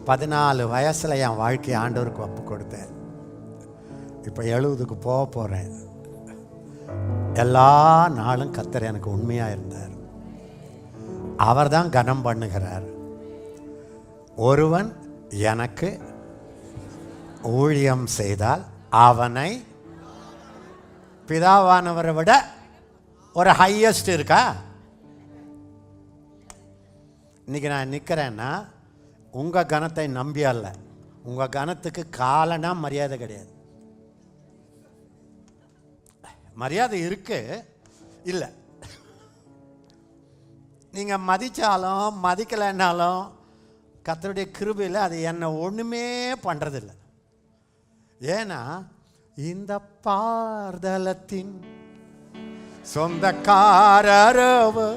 14 வயசில் என் வாழ்க்கையை ஆண்டவருக்கு ஒப்பு கொடுத்தேன். இப்போ 70க்கு போக போகிறேன். எல்லா நாளும் கர்த்தர் எனக்கு உண்மையாக இருந்தார். அவர் தான் கனம் பண்ணுகிறார். ஒருவன் எனக்கு ஊழியம் செய்தால் அவனை பிதாவானவரை விட ஒரு ஹையஸ்ட் இருக்கா? இன்னைக்கு நான் நிற்கிறேன்னா உங்கள் கனத்தை நம்பி அல்ல. உங்கள் கனத்துக்கு காலனா மரியாதை கிடையாது. மரியாதை இருக்கு இல்லை, நீங்கள் மதித்தாலும் மதிக்கலைன்னாலும் கர்த்தருடைய கிருபையில் அது என்னை ஒன்றுமே பண்ணுறதில்லை. ஏன்னா இந்த பார்தலத்தின் சொந்தக்காரரவு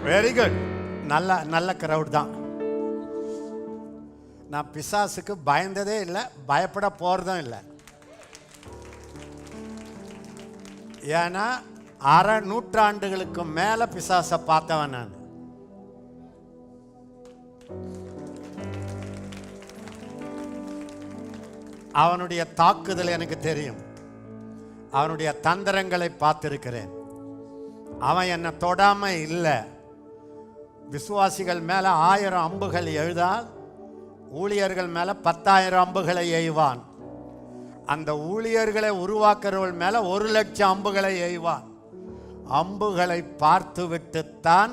வெரி குட். நல்ல கிரவுட் தான். நான் பிசாசுக்கு பயந்ததே இல்லை, பயப்பட போகிறதும் இல்லை. ஏன்னா 1/2 நூற்றாண்டுகளுக்கு மேலே பிசாசை பார்த்தவன் நான். அவனுடைய தாக்குதல் எனக்கு தெரியும். அவனுடைய தந்திரங்களை பார்த்திருக்கிறேன். அவன் என்னை தொடாம இல்லை. விசுவாசிகள் மேலே 1000 அம்புகள் எழுதால் ஊழியர்கள் மேலே 10,000 அம்புகளை எய்வான். அந்த ஊழியர்களை உருவாக்குறவர்கள் மேலே 1,00,000 அம்புகளை எய்வான். அம்புகளை பார்த்து விட்டுத்தான்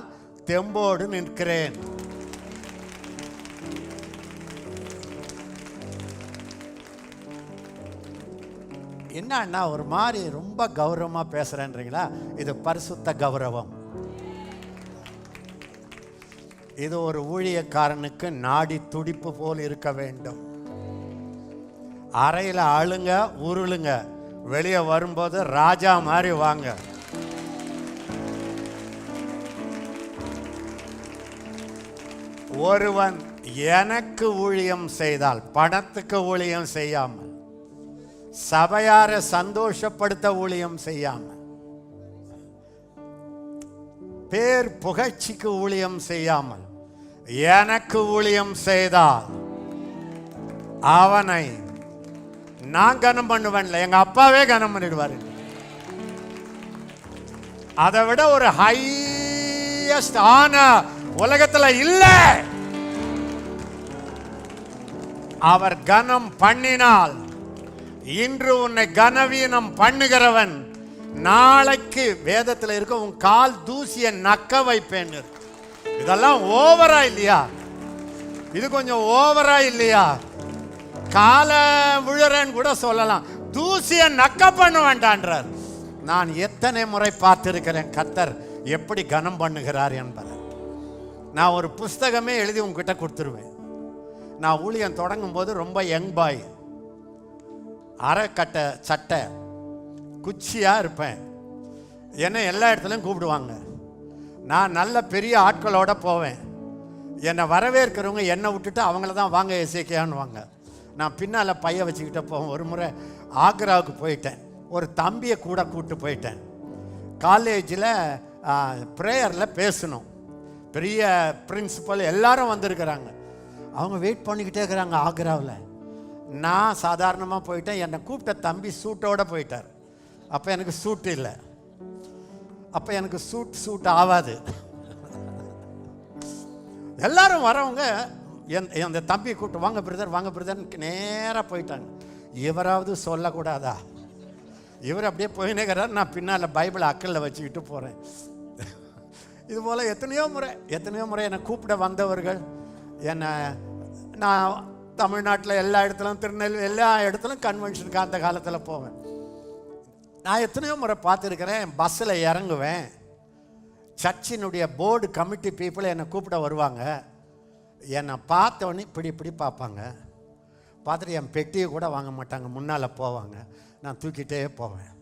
தெம்போடு நிற்கிறேன். என்னன்னா ஒரு மாதிரி ரொம்ப கௌரவமாக பேசுகிறேன்றீங்களா? இது பரிசுத்த கௌரவம். இது ஒரு ஊழியக்காரனுக்கு நாடி துடிப்பு போல் இருக்க வேண்டும். அறையில் அழுங்க உருளுங்க, வெளியே வரும்போது ராஜா மாதிரி வாங்க. ஒருவன் எனக்கு ஊழியம் செய்தால், பணத்துக்கு ஊழியம் செய்யாமல், சபையாரை சந்தோஷப்படுத்த ஊழியம் செய்யாமல், பேர் புகழ்ச்சிக்கு ஊழியம் செய்யாமல் எனக்கு ஊழியம் செய்தால் அவனை நான் கனம் பண்ணுவேன்ல, எங்க அப்பாவே கனம் பண்ணிடுவாரு. அதை விட ஒரு ஹையஸ்ட் ஆனர் உலகத்துல இல்ல. அவர் கனம் பண்ணினால் இன்று உன்னை கனவீனம் பண்ணுகிறவன் நாளைக்கு வேதத்தில் இருக்க உன் கால் தூசியை நக்க வைப்பேன். இதெல்லாம் ஓவரா இல்லையா? இது கொஞ்சம் ஓவரா இல்லையா? கால விழுறன்னு கூட சொல்லலாம், தூசியை நக்க பண்ண வேண்டான்றார். நான் எத்தனை முறை பார்த்திருக்கிறேன் கர்த்தர் எப்படி கனம் பண்ணுகிறார் என்பதை. நான் ஒரு புஸ்தகமே எழுதி உங்ககிட்ட கொடுத்துருவேன். நான் ஊழியம் தொடங்கும் போது ரொம்ப யங் பாய், அரைக்கட்டை சட்டை, குச்சியாக இருப்பேன். என்னை எல்லா இடத்துலையும் கூப்பிடுவாங்க. நான் நல்ல பெரிய ஆட்களோடு போவேன். என்னை வரவேற்கிறவங்க என்னை விட்டுட்டு அவங்கள தான் வாங்க எசேக்கியான்னுவாங்க. நான் பின்னால் பைய வச்சுக்கிட்ட போவேன். ஒரு முறை ஆக்ராவுக்கு போயிட்டேன். ஒரு தம்பியை கூட கூப்பிட்டு போயிட்டேன். காலேஜில் ப்ரேயரில் பேசணும். பெரிய பிரின்சிபல் எல்லாரும் வந்திருக்கிறாங்க. அவங்க வெயிட் பண்ணிக்கிட்டே இருக்கிறாங்க ஆக்ராவில். நான் சாதாரணமாக போயிட்டேன். என்னை கூப்பிட்ட தம்பி சூட்டோடு போயிட்டார். அப்போ எனக்கு சூட் இல்லை. அப்போ எனக்கு சூட் ஆகாது. எல்லாரும் வரவங்க அந்த தம்பியை கூப்பிட்டு வாங்க பிரதர் வாங்க பிரதர்னு நேராக போயிட்டாங்க. இவராவது சொல்லக்கூடாதா? இவர் அப்படியே போயினேங்கிறார். நான் பின்னால் பைபிளை அக்கல்ல வச்சுக்கிட்டு போகிறேன். இதுபோல் எத்தனையோ முறை என்னை கூப்பிட வந்தவர்கள், என்னை நான் தமிழ்நாட்டில் எல்லா இடத்துலையும், திருநெல்வேலி எல்லா இடத்துலையும் கன்வென்ஷனுக்கு அந்த காலத்தில் போவேன். நான் எத்தனையோ முறை பார்த்துருக்கிறேன். பஸ்ஸில் இறங்குவேன். சர்ச்சினுடைய போர்டு கமிட்டி பீப்புள் என்னை கூப்பிட வருவாங்க. என்னை பார்த்தவொடனே இப்படி பார்ப்பாங்க. பார்த்துட்டு என் பெட்டியை கூட வாங்க மாட்டாங்க, முன்னால் போவாங்க. நான் தூக்கிட்டே போவேன்.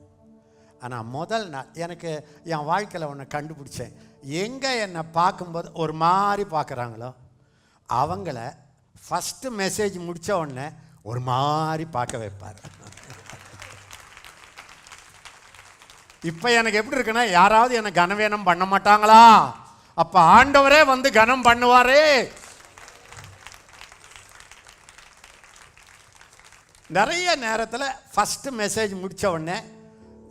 ஆனால் எனக்கு என் வாழ்க்கையில் ஒன்று கண்டுபிடிச்சேன். எங்கே என்னை பார்க்கும்போது ஒரு மாதிரி பார்க்குறாங்களோ அவங்கள ஃபஸ்ட்டு மெசேஜ் முடித்த உடனே ஒரு மாதிரி பார்க்க வைப்பார். இப்போ எனக்கு எப்படி இருக்குன்னா, யாராவது என்னை கனவீனம் பண்ண மாட்டாங்களா அப்ப ஆண்டவரே வந்து கனம் பண்ணுவாரே. நிறைய நேரத்தில் ஃபஸ்ட்டு மெசேஜ் முடித்த உடனே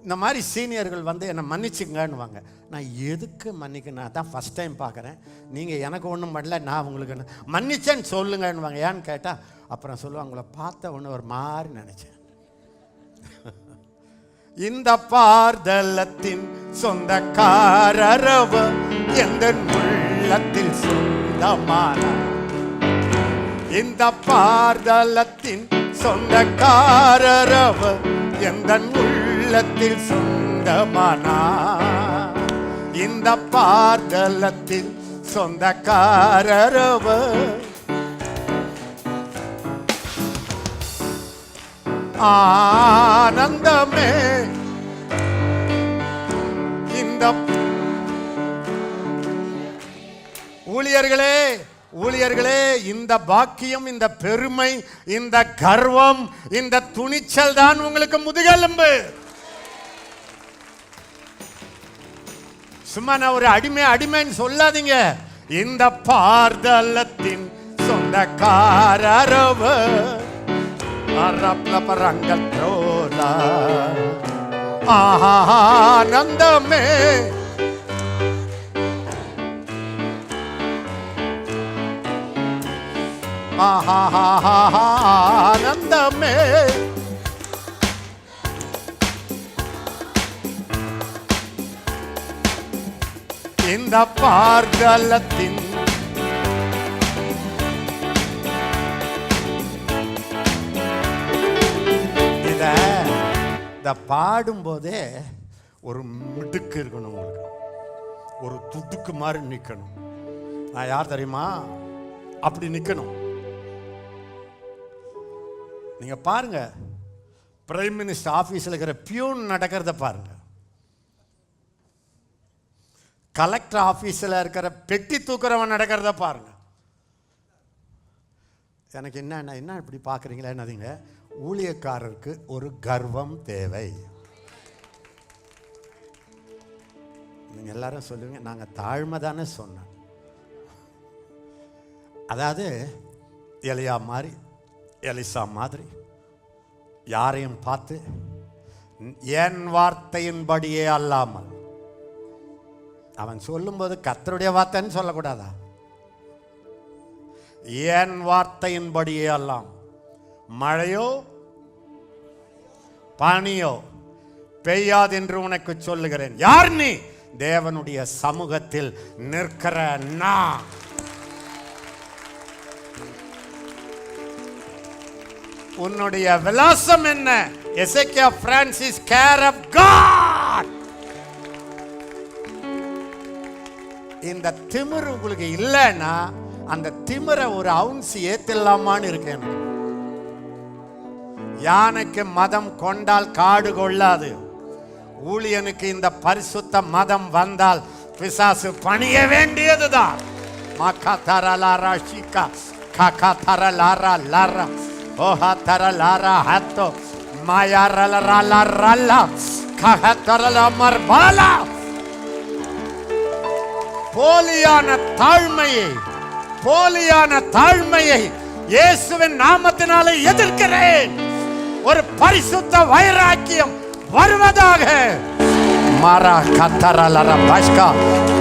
இந்த மாதிரி சீனியர்கள் வந்து என்னை மன்னிச்சுங்கன்னுவாங்க. நான் எதுக்கு மன்னிக்கணும், நான் தான் ஃபஸ்ட் டைம் பார்க்குறேன், நீங்கள் எனக்கு ஒன்றும் பண்ணல, நான் உங்களுக்கு மன்னிச்சேன்னு சொல்லுங்கன்னுவாங்க. ஏன்னு கேட்டால் அப்புறம் சொல்லுவாங்க, உங்களை பார்த்த ஒன்று ஒரு மாதிரி நினச்சேன். இந்த பார்தலத்தின் சொந்தக்காரரவ எந்த உள்ளத்தில் சொந்தமான, இந்த பார்தலத்தின் சொந்தக்காரரவ எந்த உள்ளத்தில் சொந்தமானா, இந்த பார்தலத்தில் சொந்தக்காரரவ ஆனந்தமே. இந்த ஊழியர்களே ஊழியர்களே, இந்த பாக்கியம், இந்த பெருமை, இந்த கர்வம், இந்த துணிச்சல் தான் உங்களுக்கு முதுகெலும்பு. சும்மா நான் ஒரு அடிமைன்னு சொல்லாதீங்க. இந்த பார்தலத்தின் சொந்தக்காரரவ அரப்லபரங்கத்ரோலா ஆனந்தமே. ஆனந்தமே. இந்த பார்தலத்தின் இத பாடும்போதே ஒரு மிடுக்கு இருக்கணும் உங்களுக்கு, ஒரு துடுக்கு மாதிரி நிற்கணும். நான் யார் தெரியுமா, அப்படி நிற்கணும். நீங்க பாருங்க, பிரைம் மினிஸ்டர் ஆபீஸில் இருக்கிற பியூன் நடக்கிறத பாருங்க, கலெக்டர் ஆபீஸில் இருக்கிற பெட்டி தூக்குறவன் நடக்கிறத பாருங்க. எனக்கு என்ன இப்படி பார்க்குறீங்களா? என்னதுங்க, ஊழியக்காரருக்கு ஒரு கர்வம் தேவை. நீங்கள் எல்லாரும் சொல்லுவீங்க, நாங்கள் தாழ்மை தானே சொன்னோம். அதாவது எலியா மாதிரி, எலிசா மாதிரி யாரையும் பார்த்து என் வார்த்தையின்படியே அல்லாமல், அவன் சொல்லும்போது கர்த்தருடைய வார்த்தைன்னு சொல்லக்கூடாதா? என் வார்த்தையின்படியே அல்லாம், மழையோ பனியோ பெய்யாது என்று உனக்கு சொல்லுகிறேன். யார் நீ? தேவனுடைய சமூகத்தில் நிற்கிற நான். உன்னுடைய விலாசம் என்ன? எசேக்கியா பிரான்சிஸ் கேர் ஆஃப் காட். இந்த திமிரு உங்களுக்கு இல்லைன்னா அந்த திமிரை ஒரு அவுன்ஸ் ஏத்திடலாமான்னு இருக்கேன். யானைக்கு மதம் கொண்டால் காடு கொள்ளாது. ஊழியனுக்கு இந்த பரிசுத்த மதம் வந்தால் பிசாசு பணிய வேண்டியதுதான். மாக்கா தரலாரா ஷிகா காக்கா தரலாரா லாரா ஓஹா தரலாரா ஹத்தோ மாயாரலரலா ரல்லா காகா தரலா மர்பாலா. போலியான தாழ்மையை இயேசுவின் நாமத்தினாலே எதிர்க்கிறேன். ஒரு பரிசுத்த வைராக்கியம் வருவதாக. மாரா கத்தரலர பஷ்கா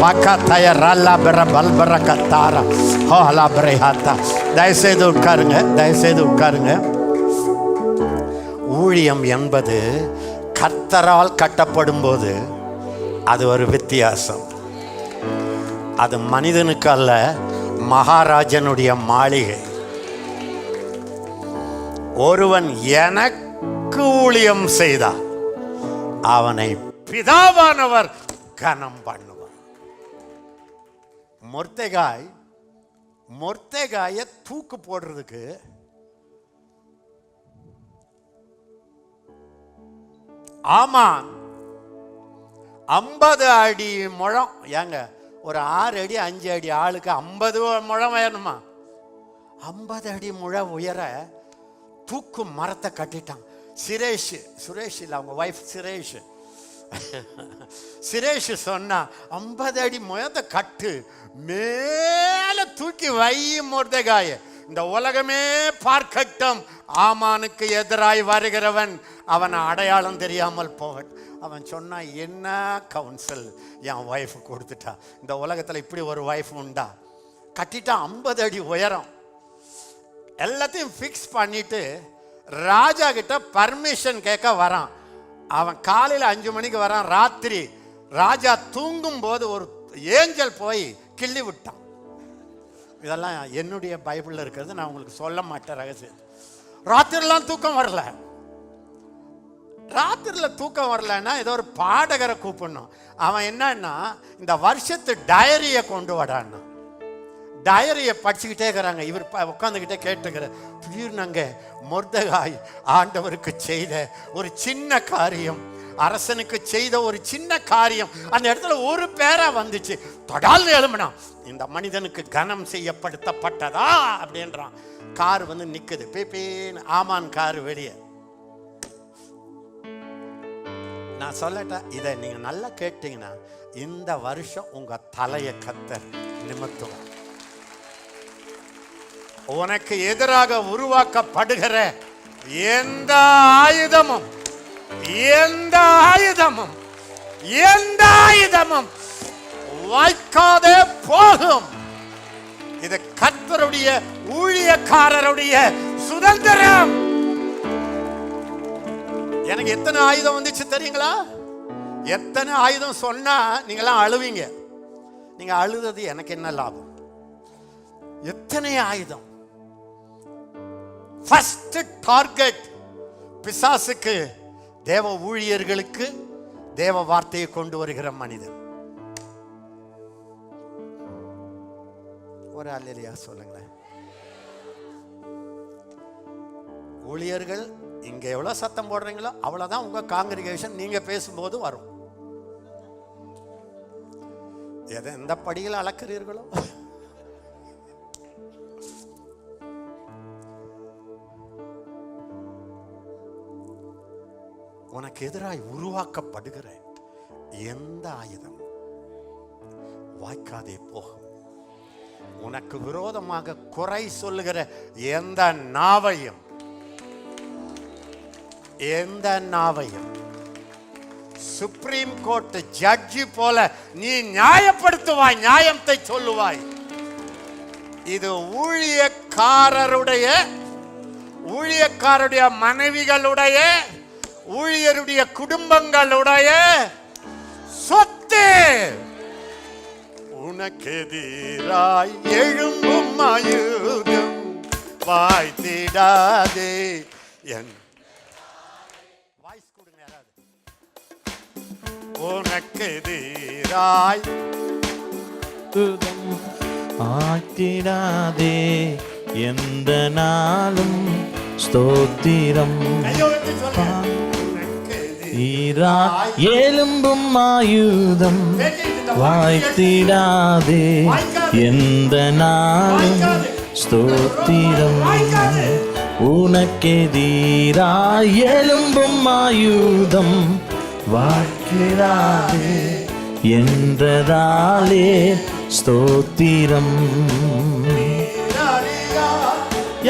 பக்கத்தய ரல்லா பெற பல்பர கத்தாரா ஹோலா பிரேஹாத்தா. தயவுசெய்து உட்காருங்க. ஊழியம் என்பது கர்த்தரால் கட்டப்படும் போது அது ஒரு வித்தியாசம். அது மனிதனுக்கு அல்ல, மகாராஜனுடைய மாளிகை. ஒருவன் எனக்கு ஊழியம் செய்தார், அவனை பிதாவானவர் கனம் பண்ணுவார். மொர்தெகாயை தூக்கு போடுறதுக்கு ஆமான் 50 அடி முழம். ஏங்க, ஒரு 6 அடி 5 அடி ஆளுக்கு 50 முழம் வேணுமா? 50 அடி முழ உயர தூக்கு மரத்தை கட்டிட்டான். சுரேஷ் இல்லை, அவங்க ஒய்ஃப் சுரேஷ், சிரேஷ் சொன்னா 50 அடி முயத கட்டு மேல தூக்கி வை மொர்தெகாய, இந்த உலகமே பார்க்கட்டும், ஆமானுக்கு எதிராய் வருகிறவன் அவன் அடையாளம் தெரியாமல் போகட்டும். அவன் சொன்னா, என்ன கவுன்சில் என் ஒய்ஃப் கொடுத்துட்டா, இந்த உலகத்தில் இப்படி ஒரு ஒய்ஃப் உண்டா? கட்டிட்டா 50 அடி உயரம், எல்லாத்தையும் ஃபிக்ஸ் பண்ணிட்டு ராஜா கிட்ட பர்மிஷன் கேட்க வரான். அவன் காலையில் 5 மணிக்கு வரான். ராத்திரி ராஜா தூங்கும் போது ஒரு ஏஞ்சல் போய் கிள்ளி விட்டான். இதெல்லாம் என்னுடைய பைபிளில் இருக்கிறது, நான் உங்களுக்கு சொல்ல மாட்டேன் ரகசியம். ராத்திரிலாம் தூக்கம் வரல. ராத்திரியில் தூக்கம் வரலன்னா ஏதோ ஒரு பாடகரை கூப்பிடணும். அவன் என்னன்னா, இந்த வருஷத்து டயரியை கொண்டு வடான்னா, டயரியை படிச்சுக்கிட்டே இருக்கிறாங்க. இவர் உட்காந்துக்கிட்டே கேட்டுக்கிற, திடீர்னுங்க மொர்தெகாய் ஆண்டவருக்கு செய்த ஒரு சின்ன காரியம், அரசனுக்கு செய்த ஒரு சின்ன காரியம் அந்த இடத்துல ஒரு பேரா வந்துச்சு. தொடால் எழுமனா, இந்த மனிதனுக்கு கனம் செய்யப்படுத்தப்பட்டதா அப்படின்றான். கார் வந்து நிக்குது, பேப்பேன்னு ஆமான் கார் வெளியே. நான் சொல்லட்டா, இதை நீங்க நல்லா கேட்டீங்கன்னா, இந்த வருஷம் உங்க தலையை கர்த்தர் நிமித்துவார். உனக்கு எதிராக உருவாக்கப்படுகிற எந்த ஆயுதமும் வாய்க்காதே போகும். இது கர்த்தருடைய ஊழியக்காரருடைய சுதந்திரம். எனக்கு எத்தனை ஆயுதம் வந்துச்சு தெரியுங்களா? எத்தனை ஆயுதம் சொன்னா நீங்களாம் அழுவீங்க. நீங்க அழுதது எனக்கு என்ன லாபம்? எத்தனை ஆயுதம். ஃபர்ஸ்ட் டார்கெட் பிசாசுக்கு தேவ ஊழியர்களுக்கு தேவ வார்த்தையை கொண்டு வருகிற மனிதன். ஒரு அல்லேலூயா சொல்லுங்களேன். ஊழியர்கள் இங்க எவ்வளவு சத்தம் போடுறீங்களோ அவ்வளவுதான் உங்க காங்கிரிகேஷன் நீங்க பேசும்போது வரும். எந்த படியில் அளக்கிறீர்களோ உனக்கு எதிராய் உருவாக்கப்படுகிற எந்த ஆயுதம் வாய்க்காதே போகும். உனக்கு விரோதமாக குறை சொல்லுகிற எந்த நாவையும் சுப்ரீம் கோர்ட் ஜட்ஜி போல நீ நியாயப்படுத்துவாய், நியாயத்தை சொல்லுவாய். இது ஊழியக்காரருடைய மனைவிகளுடைய, ஊழியருடைய குடும்பங்களுடைய சொத்து. உனக்கு எதிராய் எழும்பும் ஆயுதம் வாய்த்திடாதே. என் வாய்ஸ் கொடுங்க யாராவது. உனக்கு எதிராய் ஆக்கிடாதே எந்த நாளும் ஸ்தோத்திரம். எலும்பும் ஆயுதம் வாய்த்திடாதே எந்த நாளும் ஸ்தோத்திரம். உனக்கெதிராய் எலும்பும் ஆயுதம் வாய்த்திடாதே என்றதாலே ஸ்தோத்திரம்.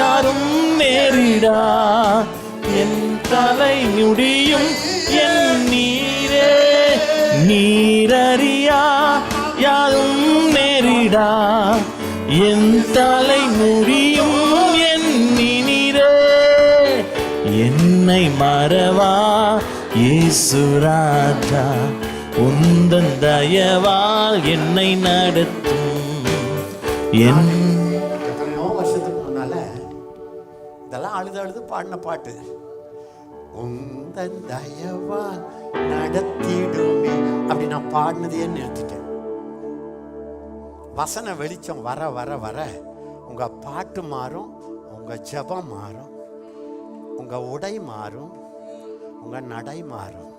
யாரும் நேரிடா என் தலை முடியும் என் நீரே நீரறியா. யாரும் நேரிடா என் தலை முடியும் என் நீரே. என்னை மறவா இயேசு ராஜா, உந்தன் தயவால் என்னை நடத்தும். எத்தனையோ வருஷத்துக்கு முன்னால இதெல்லாம் அழுது பாடின பாட்டு. உந்தன் தயவால் நடத்திடுமே அப்படி நான் பாடினதையே நிறுத்திட்டேன். வசன வெளிச்சம் வர வர வர உங்க பாட்டு மாறும், உங்க ஜெபம் மாறும், உங்க உடை மாறும், உங்க நடை மாறும்.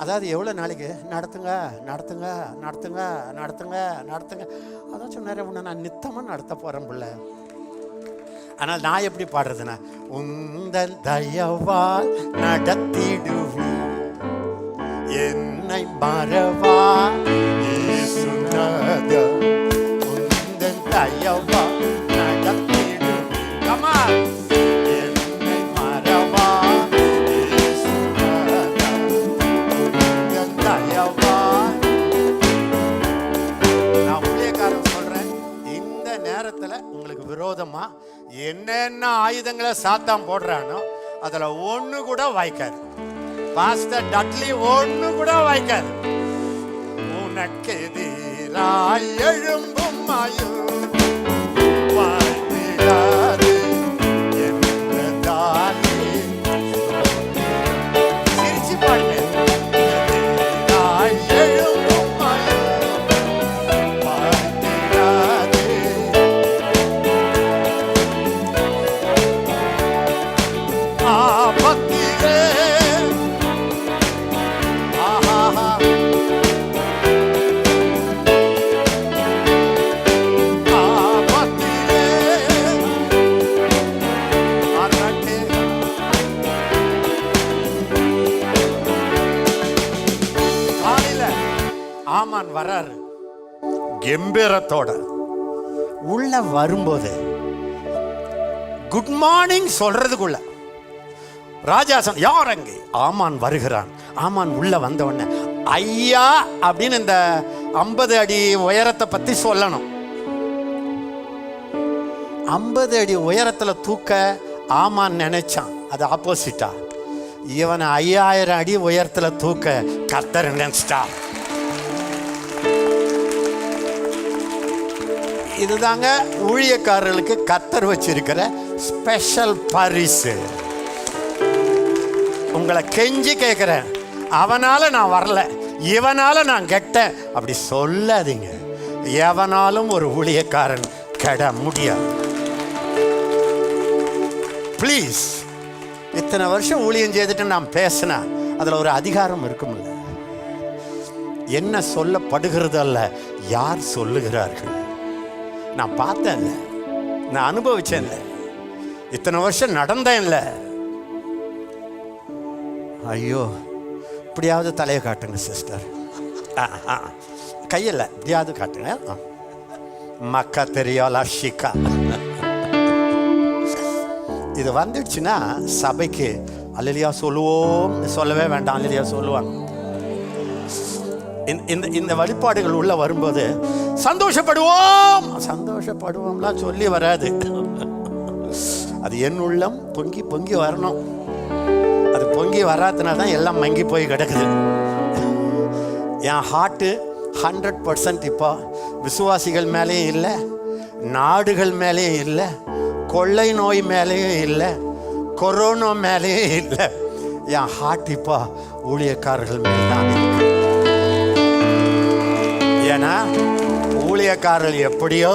அதாவது எவ்வளோ நாளைக்கு நடத்துங்க நடத்துங்க நடத்துங்க நடத்துங்க நடத்துங்க அதான் சொன்னார். உன்னை நான் நித்தமாக நடத்த போகிறேன் பிள்ளை. ஆனால் நான் எப்படி பாடுறதுன்னா, உந்தன் தயவால் நடத்திடுவேன் என்னை மறவா இயேசுநாதா உந்தன் தயவா நடத்திடும். Come on. என்னை மறவா இயேசுநாதா உந்தன் தயவா. நான் ஊழியக்காரன் சொல்றேன், இந்த நேரத்துல உங்களுக்கு விரோதமா என்னென்ன ஆயுதங்களை சாத்தான் போடுறானோ அதுல ஒண்ணு கூட வாய்க்காது. பாஸ்டர் டட்லி ஒண்ணு கூட வாய்க்காது. உனக்கு எதிராய் எழும்பும் வாய்த்திடாது என்றதாலே. சிரிச்சு பாடுங்க. எதிராய் எழும்பும் வாய்த்திடாது. ஆபத்திலே ஆமான் வராரு கம்பீரத்தோட. உள்ள வரும்போது குட் மார்னிங் சொல்றதுக்குள்ள ராஜாசன் யார் அங்கே? ஆமான் வருகிறான். ஆமான் உள்ள வந்த உடனே ஐயா அப்படின்னு இந்த 50 அடி உயரத்தை பத்தி சொல்லணும். 50 அடி உயரத்துல தூக்க ஆமான் நினைச்சான். அது ஆப்போசிட்டா. இவனை 5000 அடி உயரத்துல தூக்க கர்த்தர் நினைச்சிட்டா. இதுதாங்க ஊழியக்காரர்களுக்கு கர்த்தர் வச்சிருக்கிற ஸ்பெஷல் பரிசு. உங்களை கெஞ்சி கேட்கிறேன், அவனால நான் வரல, இவனால நான் கெட்டேன் அப்படி சொல்லாதீங்க. எவனாலும் ஒரு ஊழியக்காரன் கெட முடியாது. ப்ளீஸ். இத்தனை வருஷம் ஊழியம் செய்துட்டு நான் பேசினா அதுல ஒரு அதிகாரம் இருக்கும்ல. என்ன சொல்லப்படுகிறது அல்ல, யார் சொல்லுகிறார்கள். நான் பார்த்தேன்ல, நான் அனுபவிச்சேன்ல, இத்தனை வருஷம் நடந்தேன்ல. ஐயோ, இப்படியாவது தலையை காட்டுங்க சிஸ்டர். கையில் இப்படியாவது காட்டுங்க. மக்கா தெரியாலா ஷிகா. இது வந்துடுச்சுன்னா சபைக்கு அல்லேலூயா சொல்லுவோம் சொல்லவே வேண்டாம், அல்லேலூயா சொல்லுவாங்க. இந்த வழிபாடுகள் உள்ள வரும்போது சந்தோஷப்படுவோம் சந்தோஷப்படுவோம்லாம் சொல்லி வராது. அது என் உள்ளம் பொங்கி பொங்கி வரணும். அது பொங்கி வராதுனால தான் எல்லாம் மங்கி போய் கிடக்குது. என் ஹார்ட்டு 100% இப்போ விசுவாசிகள் மேலேயும் இல்லை, நாடுகள் மேலேயும் இல்லை, கொள்ளை நோய் மேலேயும் இல்லை, கொரோனா மேலேயும் இல்லை. என் ஹார்ட் இப்போ ஊழியக்காரர்கள் மேலே தான் இருக்கு. ஏன்னா ஊழியக்காரர்கள் எப்படியோ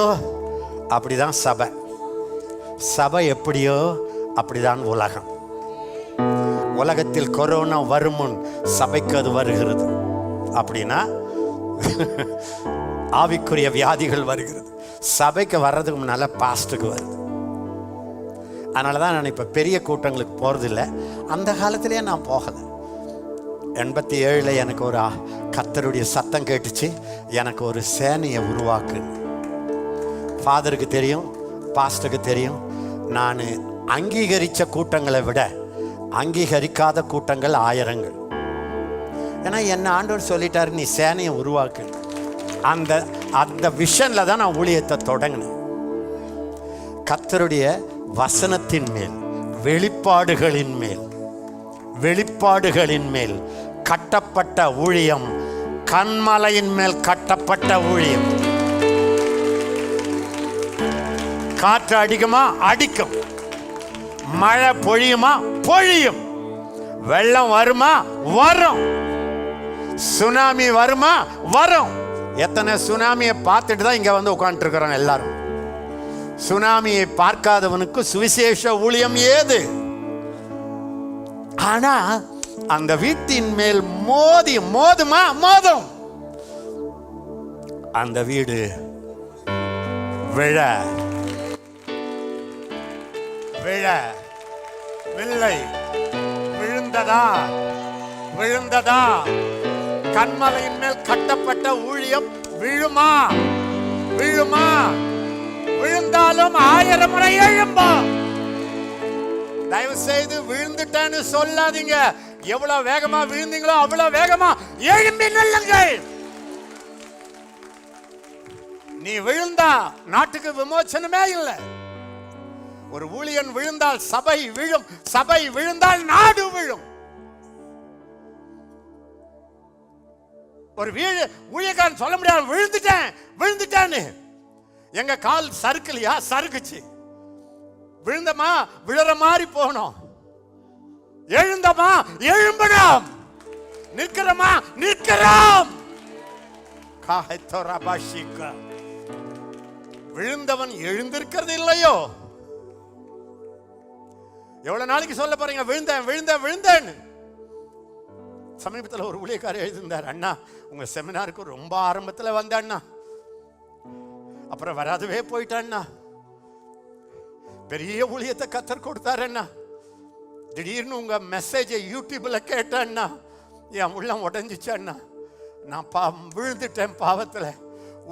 அப்படிதான் சபை, சபை எப்படியோ அப்படிதான் உலகம். உலகத்தில் கொரோனா வரும் முன் சபைக்கு அது வருகிறது. அப்படின்னா ஆவிக்குரிய வியாதிகள் வருகிறது. சபைக்கு வர்றதுக்கு முன்னால பாஸ்டுக்கு வருது. அதனால தான் நான் இப்போ பெரிய கூட்டங்களுக்கு போகிறதில்லை. அந்த காலத்திலேயே நான் போகலை. 87 எனக்கு ஒரு கர்த்தருடைய சத்தம் கேட்டுச்சு, எனக்கு ஒரு சேனையை உருவாக்கு. ஃபாதருக்கு தெரியும், பாஸ்டருக்கு தெரியும், நான் அங்கீகரித்த கூட்டங்களை விட அங்கீகரிக்காத கூட்டங்கள் ஆயிரங்கள். ஏன்னா என்ன ஆண்டவர் சொல்லிட்டாரு, நீ சேனையை உருவாக்கு. அந்த அந்த விஷனில் தான் நான் ஊழியத்தை தொடங்கினேன். கர்த்தருடைய வசனத்தின் மேல், வெளிப்பாடுகளின் மேல், வெளிப்பாடுகளின் மேல் கட்டப்பட்ட ஊழியம், கன்மலையின் மேல் கட்டப்பட்ட ஊழியம். காற்று அடிக்குமா? அடிக்கும். மழை பொழியுமா? பொழியும். வெள்ளம் வருமா? வரும். சுனாமி வருமா? வரும். எத்தனை சுனாமியை பார்த்துட்டு தான் இங்க வந்து உட்காந்துட்டு இருக்கிறோம் எல்லாரும். சுனாமியை பார்க்காதவனுக்கு சுவிசேஷ ஊழியம் ஏது? ஆனா அந்த வீட்டின் மேல் மோதுமா? மோதும். அந்த வீடு விழவில்லை. விழுந்ததா? கன்மலையின் மேல் கட்டப்பட்ட ஊழியம் விழுமா? விழுமா? விழுந்தாலும் 1000 முறை எழும்பா. தயவு செய்து விழுந்துட்டேன்னு சொல்லாதீங்க. எவ்வளவு வேகமா விழுந்தீங்களோ அவ்வளவு வேகமா எழும்பி நில்லுங்கள். நீ விழுந்தா நாட்டுக்கு விமோசனமே இல்லை. ஒரு ஊழியன் விழுந்தால் சபை விழும், சபை விழுந்தால் நாடு விழும். ஒரு ஊழியக்காரன் சொல்ல முடியாது விழுந்துட்டேன் விழுந்துட்டேன்னு. எங்க கால் சறுக்கலையா? சறுக்குச்சு. விழுந்தமா விழுற மாதிரி போனோம். எழுந்தமா எழும்பணும். நிற்கிறோமா நிற்கிறோம். விழுந்தவன் எழுந்திருக்கிறது இல்லையோ? எவ்வளவு நாளைக்கு சொல்ல போறீங்க விழுந்தேன் விழுந்தேன் விழுந்தேன்னு? சமீபத்தில் ஒரு ஊழியக்காரர் எழுதியிருந்தார், அண்ணா உங்க செமினாருக்கு ரொம்ப ஆரம்பத்தில் வந்த அண்ணா, அப்புறம் வராதுவே போயிட்டான்னா. பெரிய ஊழியத்தை கத்தர் கொடுத்தாரு அண்ணா. திடீர்னு உங்க மெசேஜை யூடியூப்ல கேட்டேன்னா என் உள்ளம் உடஞ்சிச்சு அண்ணா. நான் விழுந்துட்டேன் பாவத்துல,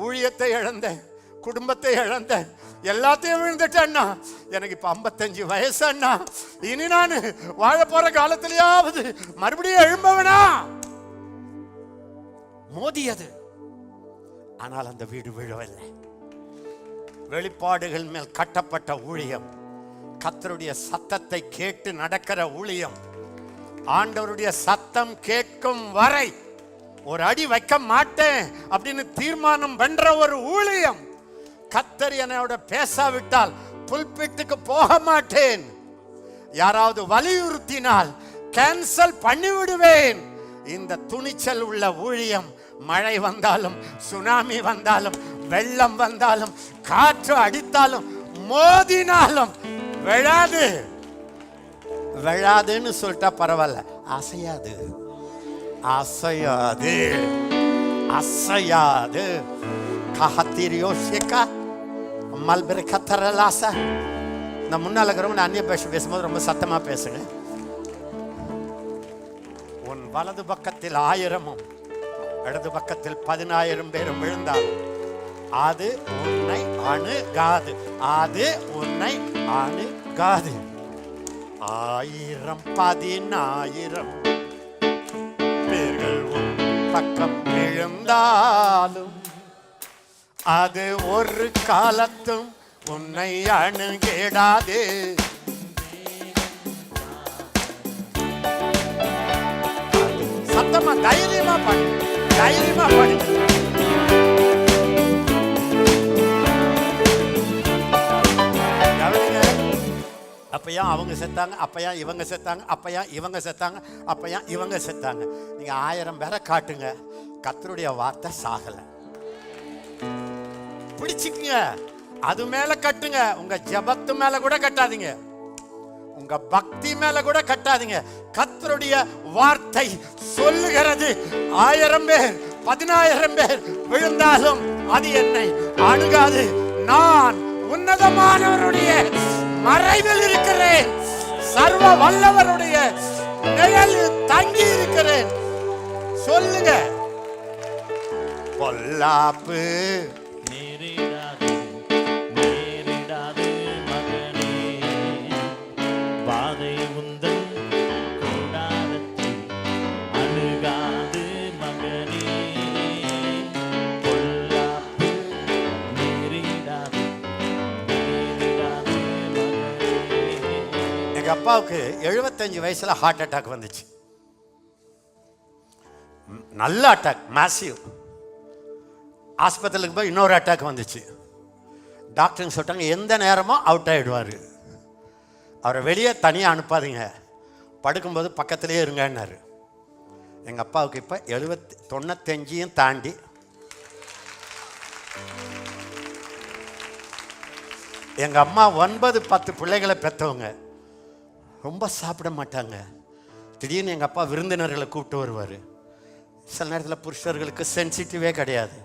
ஊழியத்தை இழந்தேன், குடும்பத்தை இழந்தேன், எல்லாத்தையும் விழுந்துட்டேன்னா. எனக்கு இப்ப 55 வயசு அண்ணா. இனி நான் வாழ போற காலத்திலேயாவது மறுபடியும் எழும்பவனா? மோதியது, ஆனால் அந்த வீடு விழவில்லை. வெளிப்பாடுகள் மேல் கட்டப்பட்ட ஊழியம், கர்த்தருடைய சத்தத்தை கேட்டு நடக்கிற ஊழியம், ஆண்டவருடைய சத்தம் கேட்கும் வரை ஒரு அடி வைக்க மாட்டேன் அப்படின்னு தீர்மானம் பண்ற ஒரு ஊழியம். கர்த்தர் என்னோட பேசாவிட்டால் புல்பிட்டுக்கு போக மாட்டேன். யாராவது வலியுறுத்தினால் கேன்சல் பண்ணி விடுவேன். இந்த துணிச்சல் உள்ள ஊழியம் மழை வந்தாலும், சுனாமி வந்தாலும், வெள்ளம் வந்தாலும், காற்று அடித்தாலும், மோதினாலும் விழாது. விழாதுன்னு சொல்லிட்டா பரவாயில்ல, அசையாது அசையாது அசையாது. நான் முன்னால இருக்கிறவங்க அந்நிய பாஷை பேசும்போது ரொம்ப சத்தமா பேசுங்க. உன் வலது பக்கத்தில் 1000 இடது பக்கத்தில் 10000 பேரும் விழுந்தால் அது உன்னை அணுகாது. அது உன்னை அணுகாது. 1000 10000 பேர்கள் உன் பக்கம் விழுந்தாலும் அது ஒரு காலத்தும் உன்னை அணுகிடாது. சத்தமா தைரியமா பண்ணு, தைரியமா பண்ணு. அப்பையா அவங்க செத்தாங்க, அப்பையா இவங்க செத்தாங்க, அப்பையா இவங்க செத்தாங்க, அப்பையா இவங்க செத்தாங்க. நீங்க 1000 பேரை காட்டுங்க, கர்த்தருடைய வார்த்தை சாகல. பிடிச்சுக்குங்க, அது மேல கட்டுங்க. உங்க ஜெபத்து மேல கூட கட்டாதீங்க, உங்க பக்தி மேல கூட கட்டாதீங்க. கர்த்தருடைய வார்த்தை சொல்லுகிறது, 1000 பேர் 10000 பேர் விழுந்தாலும் அது என்னை அணுகாது. நான் உன்னதமானவருடைய மறைவில் இருக்கிறேன், சர்வ வல்லவருடைய நிழலில் தங்கி இருக்கிறேன். சொல்லுங்க, பொல்லாப்பு நேரிடாது நேரிடாது மகனே, வாதை உந்தன் கூடாரத்தில் அணுகாது மகனே. பொல்லாப்பு நேரிடாது நேரிடாது மகனே. எங்க அப்பாவுக்கு 75 வயசுல ஹார்ட் அட்டாக் வந்துச்சு. நல்ல அட்டாக், மேசிவ். ஆஸ்பத்திரிக்கு போய் இன்னொரு அட்டாக் வந்துச்சு. டாக்டருங்க சொல்லிட்டாங்க எந்த நேரமும் அவுட் ஆகிடுவார், அவரை வெளியே தனியாக அனுப்பாதீங்க, படுக்கும்போது பக்கத்துலேயே இருங்கன்னாரு. எங்கள் அப்பாவுக்கு இப்போ 95 தாண்டி. எங்கள் அம்மா 9-10 பிள்ளைகளை பெற்றவங்க, ரொம்ப சாப்பிட மாட்டாங்க. திடீர்னு எங்கள் அப்பா விருந்தினர்களை கூப்பிட்டு வருவார். சில நேரத்தில் புருஷர்களுக்கு சென்சிட்டிவே கிடையாது,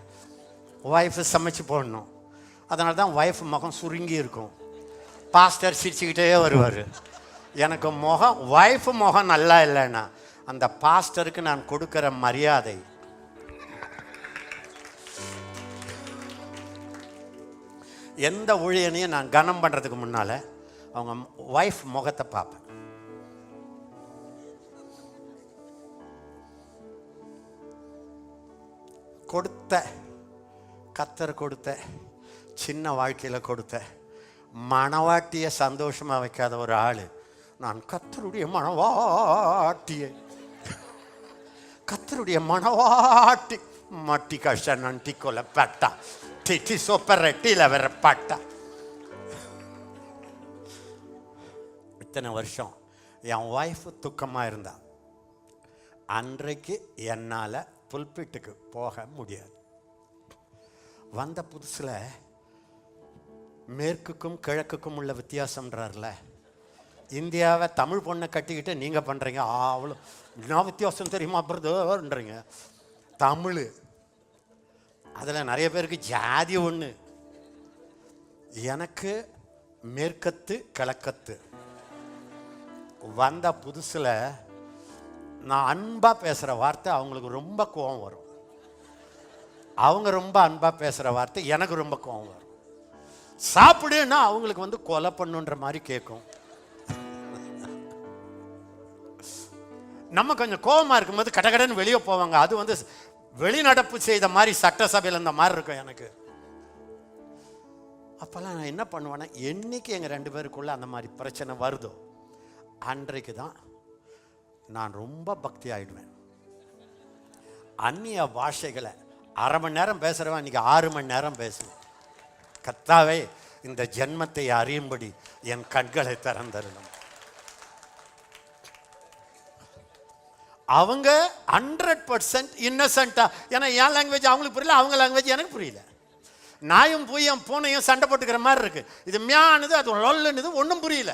ஒய்ஃபு சமைச்சு போடணும். அதனால தான் ஒய்ஃப் முகம் சுருங்கி இருக்கும். பாஸ்டர் சிரிச்சுக்கிட்டே வருவார். எனக்கு முகம், ஒய்ஃபு முகம் நல்லா இல்லைன்னா அந்த பாஸ்டருக்கு நான் கொடுக்குற மரியாதை எந்த ஊழியனையும் நான் கனம் பண்ணுறதுக்கு முன்னால் அவங்க ஒய்ஃப் முகத்தை பார்ப்பேன். கத்தர் கொடுத்த சின்ன வாழ்க்கையில் கொடுத்த மணவாட்டியை சந்தோஷமாக வைக்காத ஒரு ஆள், நான் கத்தருடைய மணவாட்டி மட்டி கஷ்ட நண்டி கொலை பட்டா டிட்டி சொப்ப ரெட்டியில் வர பட்டா. இத்தனை வருஷம் என் ஒய்ஃபு துக்கமாக இருந்தா. அன்றைக்கு என்னால் புல்பிட்டுக்கு போக முடியாது. வந்த புதுசில் மேற்குக்கும் கிழக்குக்கும் உள்ள வித்தியாசம்ன்றார்ல, இந்தியாவை தமிழ் பொண்ணை கட்டிக்கிட்டு நீங்கள் பண்ணுறீங்க அவ்வளோ நான் வித்தியாசம் தெரியுமா பிரதர்ன்றீங்க. தமிழ் அதில் நிறைய பேருக்கு ஜாதி ஒன்று. எனக்கு மேற்கத்து கிழக்கத்து. வந்த புதுசில் நான் அன்பாக பேசுகிற வார்த்தை அவங்களுக்கு ரொம்ப கோபம் வரும். அவங்க ரொம்ப அன்பாக பேசுகிற வார்த்தை எனக்கு ரொம்ப கோபம் வரும். சாப்பிடுன்னா அவங்களுக்கு வந்து கொலை பண்ணுன்ற மாதிரி கேட்கும். நம்ம கொஞ்சம் கோபமாக இருக்கும்போது கடகடன்னு வெளியே போவாங்க. அது வந்து வெளிநடப்பு செய்த மாதிரி சட்டசபையில் இந்த மாதிரி இருக்கும் எனக்கு. அப்போல்லாம் நான் என்ன பண்ணுவேன்னா, என்னைக்கு எங்கள் 2 பேருக்குள்ளே அந்த மாதிரி பிரச்சனை வருதோ அன்றைக்கு தான் நான் ரொம்ப பக்தி ஆகிடுவேன். அந்நிய பாஷைகளை 1/2 மணி நேரம் பேசுகிறவன் இன்றைக்கி 6 மணி நேரம் பேசுவேன். கர்த்தாவே, இந்த ஜென்மத்தை அறியும்படி என் கண்களை திறந்தருளும். அவங்க 100% இன்னசென்ட்டா. ஏன்னா என் லாங்குவேஜ் அவங்களுக்கு புரியல, அவங்க லாங்குவேஜ் எனக்கு புரியல. நாயும் பூயும் பூனையும் சண்டை போட்டுக்கிற மாதிரி இருக்கு. இது மியானது, அது லொல்லுன்னு, ஒன்றும் புரியல.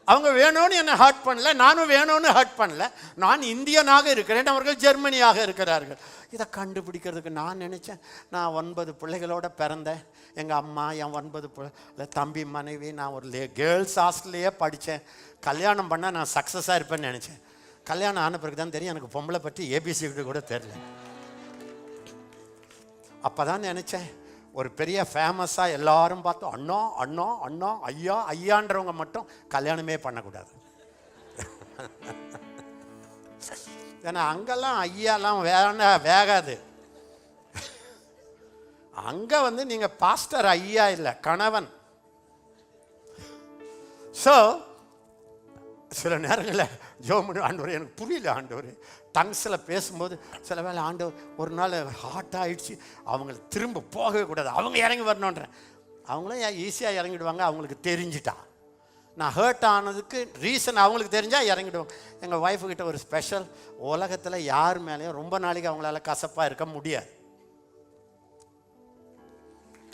அவங்க வேணும்னு என்னை ஹர்ட் பண்ணல, நானும் வேணும்னு ஹர்ட் பண்ணல. நான் இந்தியனாக இருக்கிறேன், அவர்கள் ஜெர்மனியாக இருக்கிறார்கள். இதை கண்டுபிடிக்கிறதுக்கு நான் நினச்சேன், நான் 9 பிள்ளைகளோட பிறந்தேன். எங்கள் அம்மா, என் 9 பிள்ளை, தம்பி, மனைவி. நான் ஒரு கேர்ள்ஸ் ஹாஸ்டல்லையே படித்தேன். கல்யாணம் பண்ணால் நான் சக்ஸஸாக இருப்பேன்னு நினச்சேன். கல்யாணம் ஆன பிறகு தான் தெரியும் எனக்கு பொம்பளை பற்றி ஏபிசிடி கூட தெரியல. அப்போ தான் நினச்சேன், ஒரு பெரிய ஃபேமஸாக எல்லாரும் பார்த்தோம் அண்ணா அண்ணா அண்ணா ஐயா ஐயான்றவங்க மட்டும் கல்யாணமே பண்ணக்கூடாது. ஏன்னா அங்கெல்லாம் ஐயாலாம் வேகாது. அங்கே வந்து நீங்கள் பாஸ்டர் ஐயா இல்லை, கணவன். ஸோ சில நேரங்களில் ஜோமனு ஆண்டவர் எனக்கு புரியல, ஆண்டவர் டங்ஸில் பேசும்போது சில வேளை ஆண்டவர் ஒரு நாள் ஹார்ட் ஆகிடுச்சு, அவங்களுக்கு திரும்ப போகவே கூடாது, அவங்க இறங்கி வரணுன்றேன். அவங்களும் ஈஸியாக இறங்கிடுவாங்க, அவங்களுக்கு தெரிஞ்சிட்டா. நான் ஹர்ட் ஆனதுக்கு ரீசன் அவங்களுக்கு தெரிஞ்சால் இறங்கிடுவாங்க. எங்கள் ஒய்ஃபுக்கிட்ட ஒரு ஸ்பெஷல், உலகத்தில் யார் மேலேயும் ரொம்ப நாளைக்கு அவங்களால கசப்பாக இருக்க முடியாது.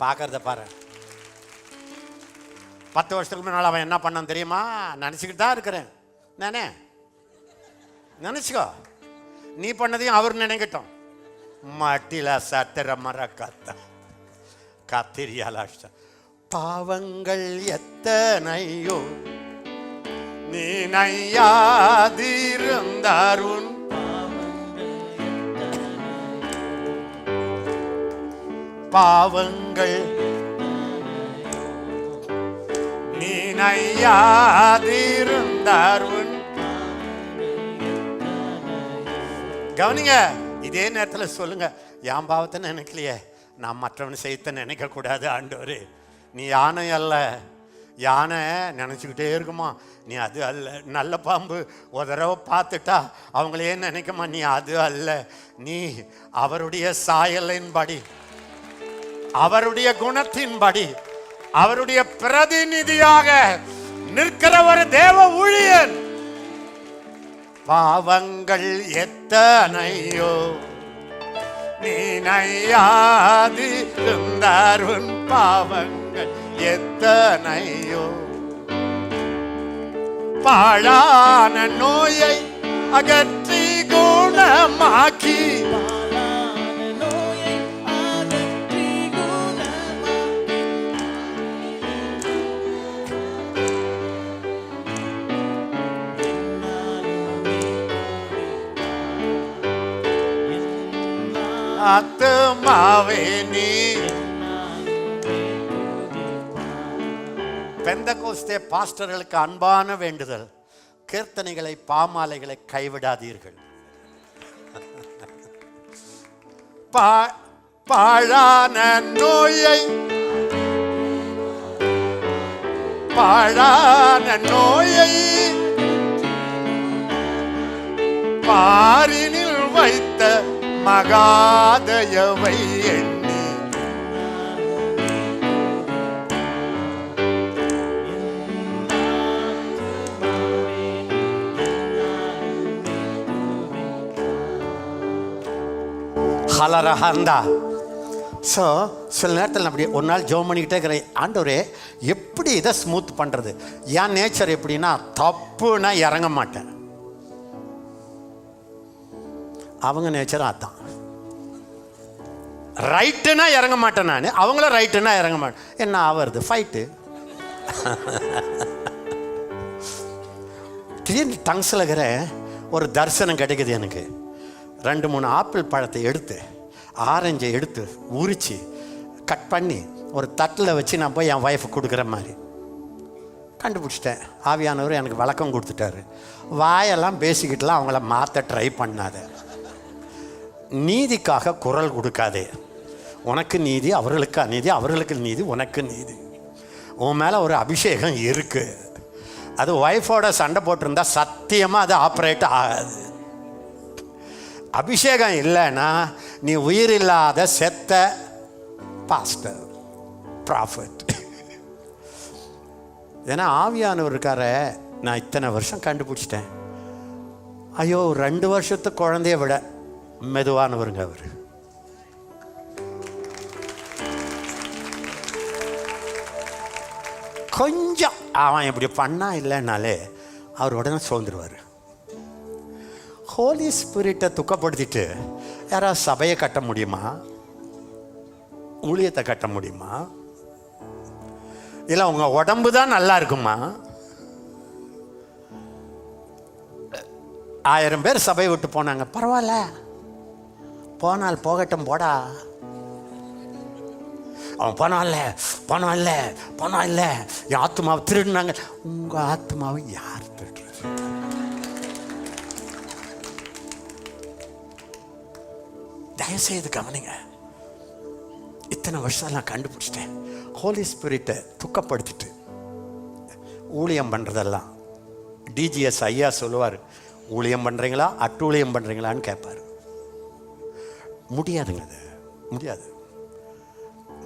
பார்க்கறத பாரு. 10 வருஷத்துக்கு முன்னால் அவன் என்ன பண்ணான் தெரியுமா? நினச்சிக்கிட்டு தான் இருக்கிறேன் நானே. நினச்சிக்கோ, நீ பண்ணதையும் அவர் நினைக்கட்டும். மட்டில சத்திர மர கத்திரியால பாவங்கள் எத்தனையோ நீ நையாதிருந்தாருன் பாவங்கள் நீ நையாதிருந்தாருன். கவனிங்க, இதே நேரத்தில் சொல்லுங்க, என் பாவத்தை நினைக்கலையே, நான் மற்றவன் செய்த நினைக்கக்கூடாது. ஆண்டவரே, நீ யானை அல்ல. யானை நினச்சிக்கிட்டே இருக்குமா, நீ அது அல்ல. நல்ல பாம்பு ஒரு தடவை பார்த்துட்டா அவங்களே நினைக்குமா, நீ அது அல்ல. நீ அவருடைய சாயலின்படி, அவருடைய குணத்தின்படி, அவருடைய பிரதிநிதியாக நிற்கிற ஒரு தேவ ஊழியன். பாவங்கள் எத்தனையோ நீ நையாதிருந்தாருன் பாவங்கள் எத்தனையோ. பாழான நோயை அகற்றி குணமாக்கி ஆத்துமாவே நீ பெந்தகோஸ்தே பாஸ்டர்களுக்கு அன்பான வேண்டுதல், கீர்த்தனைகளை பாமாலைகளை கைவிடாதீர்கள். பாழான நோயை பாரினில் வைத்த மகாதயவை எண்ணி ஹலரஹந்தா. ஸோ சில நேரத்தில் அப்படி ஒரு நாள் ஜெபம் பண்ணிக்கிட்டே இருக்கிறேன், ஆண்டவரே எப்படி இதை ஸ்மூத் பண்ணுறது? என் நேச்சர் எப்படின்னா, தப்புனா இறங்க மாட்டேன். அவங்க நேச்சர் அதான், ரைட்டுனா இறங்க மாட்டேன் நான், அவங்கள ரைட்டுனா இறங்க மாட்டேன். என்ன ஆவறது? ஃபைட்டு. திடீர்னு டங்ஸில் இருக்கிற ஒரு தரிசனம் கிடைக்குது எனக்கு. 2-3 ஆப்பிள் பழத்தை எடுத்து, ஆரஞ்சை எடுத்து உரித்து கட் பண்ணி ஒரு தட்டில் வச்சு நான் போய் என் ஒய்ஃபுக்கு கொடுக்குற மாதிரி கண்டுபிடிச்சிட்டேன். ஆவியானவர் எனக்கு விளக்கம் கொடுத்துட்டாரு. வாயெல்லாம் பேசிக்கிட்டுலாம் அவங்கள மாற்ற ட்ரை பண்ணாத, நீதிக்காக குரல் கொடுக்காதே. உனக்கு நீதி, அவர்களுக்கு அநீதி, அவர்களுக்கு நீதி, உனக்கு நீதி. உன் மேலே ஒரு அபிஷேகம் இருக்குது. அது ஒய்ஃபோட சண்டை போட்டிருந்தா சத்தியமாக அது ஆப்ரேட் ஆகாது. அபிஷேகம் இல்லைன்னா நீ உயிர் இல்லாத செத்த பாஸ்டர், ப்ராஃபட். ஏன்னா ஆவியானவர் இருக்கார, நான் இத்தனை வருஷம் கண்டுபிடிச்சிட்டேன். ஐயோ 2 வருஷத்து குழந்தைய விட மெதுவானவருங்க அவர். கொஞ்சம் அவன் இப்படி பண்ணா இல்லைன்னாலே அவர் உடனே சோர்ந்துருவார். ஹோலி ஸ்பிரிட்டை துக்கப்படுத்திட்டு யாராவது சபையை கட்ட முடியுமா? ஊழியத்தை கட்ட முடியுமா? இல்லை உங்கள் உடம்பு தான் நல்லா இருக்குமா? 1000 பேர் சபையை விட்டு போனாங்க, பரவாயில்ல, போனால் போகட்டும் போடா. அவன் பணம் இல்லை என் ஆத்மாவை திருடினாங்க. உங்கள் ஆத்மாவை யார் திருடுறது? தயவுசெய்து கவனிங்க. இத்தனை வருஷம் நான் கண்டுபிடிச்சிட்டேன். ஹோலி ஸ்பிரிட்டை துக்கப்படுத்திட்டு ஊழியம் பண்ணுறதெல்லாம், டிஜிஎஸ் ஐயா சொல்லுவார், ஊழியம் பண்ணுறீங்களா அட்டூழியம் பண்ணுறீங்களான்னு கேட்பார். முடியாதுங்க, அது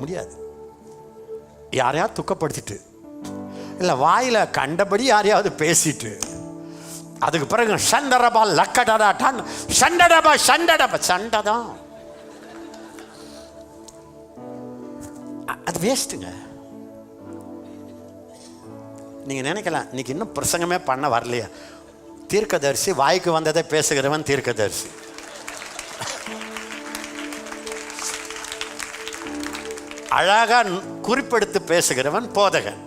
முடியாது. யாரையாவது துக்கப்படுத்திட்டு, இல்லை வாயில் கண்டபடி யாரையாவது பேசிட்டு, அதுக்கு பிறகு சண்டடபா லக்கடடா டன் சண்டடபா சண்டை தான். அது வேஸ்ட்டுங்க. நீங்கள் நினைக்கலாம், இன்னைக்கு இன்னும் பிரசங்கமே பண்ண வரலையா? தீர்க்கதரிசி வாய்க்கு வந்ததை பேசுகிறவன் தீர்க்கதரிசி. அழகாக குறிப்பெடுத்து பேசுகிறவன் போதகன்.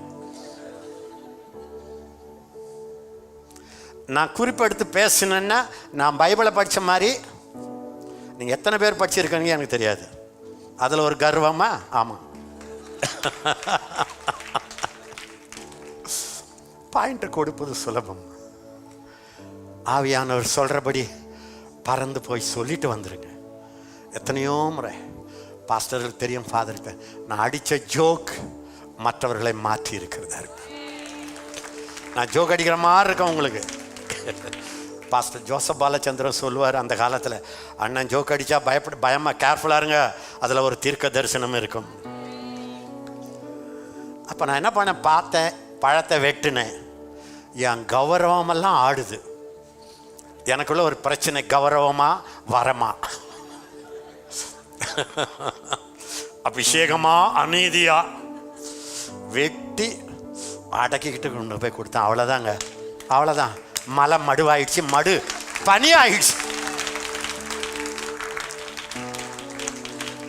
நான் குறிப்பெடுத்து பேசினேன்னா நான் பைபிளை படித்த மாதிரி, நீங்கள் எத்தனை பேர் படிச்சிருக்கீங்க எனக்கு தெரியாது, அதில் ஒரு கர்வமா? ஆமாம். பாயிண்ட் கொடுப்பது சுலபம். ஆவியானவர் சொல்கிறபடி பறந்து போய் சொல்லிட்டு வந்துடுங்க. எத்தனையோ முறை பாஸ்டர்களுக்கு தெரியும், ஃபாதருக்கு நான் அடித்த ஜோக் மற்றவர்களை மாற்றி இருக்கிறதா இருக்கு. நான் ஜோக் அடிக்கிற மாதிரி இருக்கேன் உங்களுக்கு. பாஸ்டர் ஜோசப் பாலச்சந்திரன் சொல்லுவார், அந்த காலத்தில் அண்ணன் ஜோக் அடித்தா பயமாக கேர்ஃபுல்லாக இருங்க, அதில் ஒரு தீர்க்க தரிசனம் இருக்கும். அப்போ நான் என்ன பண்ணேன், பார்த்தேன், பழத்தை வெட்டினேன், என் கௌரவமெல்லாம் ஆடுது. எனக்குள்ள ஒரு பிரச்சனை, கௌரவமா வரமா, அபிஷேகமா அநீதியா, வெட்டி அடக்கிக்கிட்டு கொண்டு போய் கொடுத்தேன். அவ்வளோதான். மலை மடுவாயிடுச்சு, மடு பனி ஆயிடுச்சு.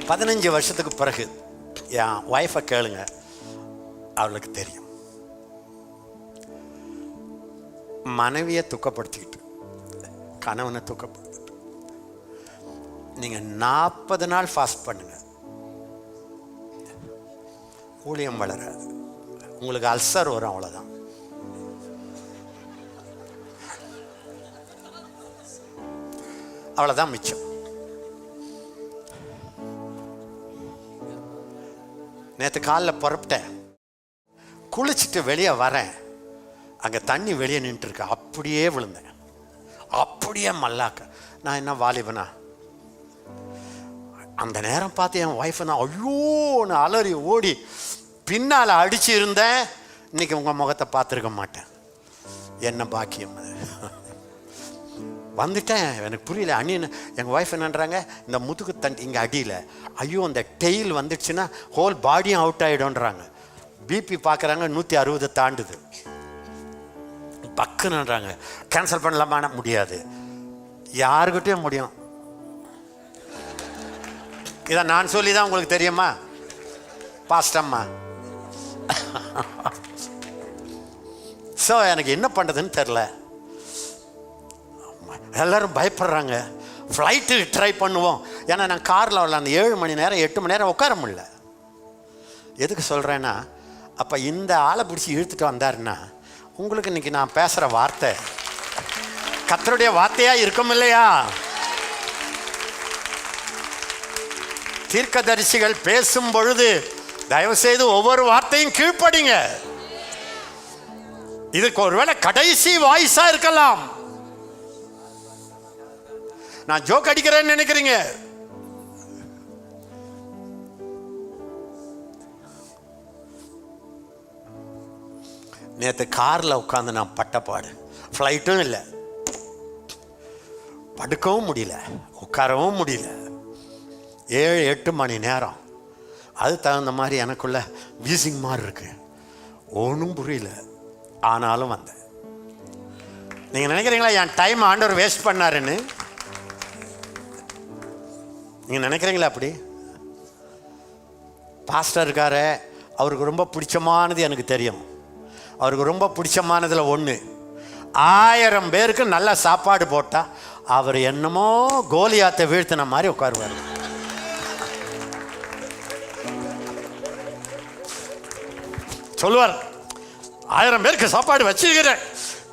15 வருஷத்துக்கு பிறகு என் ஒய்ஃபை கேளுங்க, அவளுக்கு தெரியும். மனைவியை துக்கப்படுத்திக்கிட்டு, கணவனை துக்கப்படுத்திட்டு, நீங்கள் 40 நாள் ஃபாஸ்ட் பண்ணுங்க, ஊழியம் வளராது. உங்களுக்கு அல்சர் வரும், அவ்வளோதான். அவ்வளோதான் மிச்சம். நேற்று காலைல புறப்பட்டேன், குளிச்சுட்டு வெளியே வரேன், அங்கே தண்ணி வெளியே நின்றுருக்கு. அப்படியே விழுந்தேன், அப்படியே மல்லாக்க. நான் என்ன வாலிபனா? அந்த நேரம் பார்த்து என் ஒய்ஃபை நான் ஐயோன்னு அலறி ஓடி பின்னால் அடிச்சு இருந்தேன். இன்னைக்கு உங்கள் முகத்தை பார்த்துருக்க மாட்டேன். என்ன பாக்கியம் அது. வந்துட்டேன், எனக்கு புரியல. அண்ணின்னு எங்கள் ஒய்ஃப் என்னன்றாங்க, இந்த முதுகு தண்டி இங்கே அடியில், ஐயோ அந்த டெயில் வந்துடுச்சுன்னா ஹோல் பாடியும் அவுட் ஆகிடும்ன்றாங்க. பிபி பார்க்குறாங்க 160 தாண்டுது. பக்குன்னுன்றாங்க. கேன்சல் பண்ணலாமா? முடியாது. யாருக்கிட்டையும் முடியும். இதை நான் சொல்லி தான் உங்களுக்கு தெரியுமா பாஸ்டம்மா? ஸோ எனக்கு என்ன பண்ணுறதுன்னு தெரில. எல்லோரும் பயப்படுறாங்க. ஃப்ளைட்டு ட்ரை பண்ணுவோம். ஏன்னா நான் காரில் வரல, அந்த 7 மணி நேரம் 8 மணி நேரம் உட்கார முடியல. எதுக்கு சொல்கிறேன்னா, அப்போ இந்த ஆளை பிடிச்சி இழுத்துட்டு வந்தாருன்னா உங்களுக்கு இன்றைக்கி நான் பேசுகிற வார்த்தை கர்த்தருடைய வார்த்தையாக இருக்கும் இல்லையா? தீர்க்கதரிசிகள் பேசும் பொழுது தயவுசெய்து ஒவ்வொரு வார்த்தையும் கீழ்ப்படிங்க. இதுக்கு ஒருவேளை கடைசி வாய்ஸா இருக்கலாம். நான் ஜோக் அடிக்கிறேன்னு நினைக்கிறீங்க. நேற்று காரில் உட்காந்து நான் பட்டப்பாடு. ஃப்ளைட்டும் இல்லை, படுக்கவும் முடியல, உட்காரவும் முடியல. 7-8 மணி நேரம். அது தகுந்த மாதிரி எனக்குள்ள வீசிங் மாதிரி இருக்கு. ஒன்றும் புரியல. ஆனாலும் வந்தேன். நீங்கள் நினைக்கிறீங்களா என் டைம் ஆண்டவர் வேஸ்ட் பண்ணாருன்னு? நீங்கள் நினைக்கிறீங்களா அப்படி? பாஸ்டர் இருக்காரு, அவருக்கு ரொம்ப பிடிச்சமானது எனக்கு தெரியும். அவருக்கு ரொம்ப பிடிச்சமானதில் ஒன்று, 1000 பேருக்கு நல்ல சாப்பாடு போட்டால் அவர் என்னமோ கோலியாத்தை வீழ்த்தின மாதிரி உட்காருவார். சொல்லுவார், 1000 பேருக்கு சாப்பாடு வச்சிருக்கிறேன்,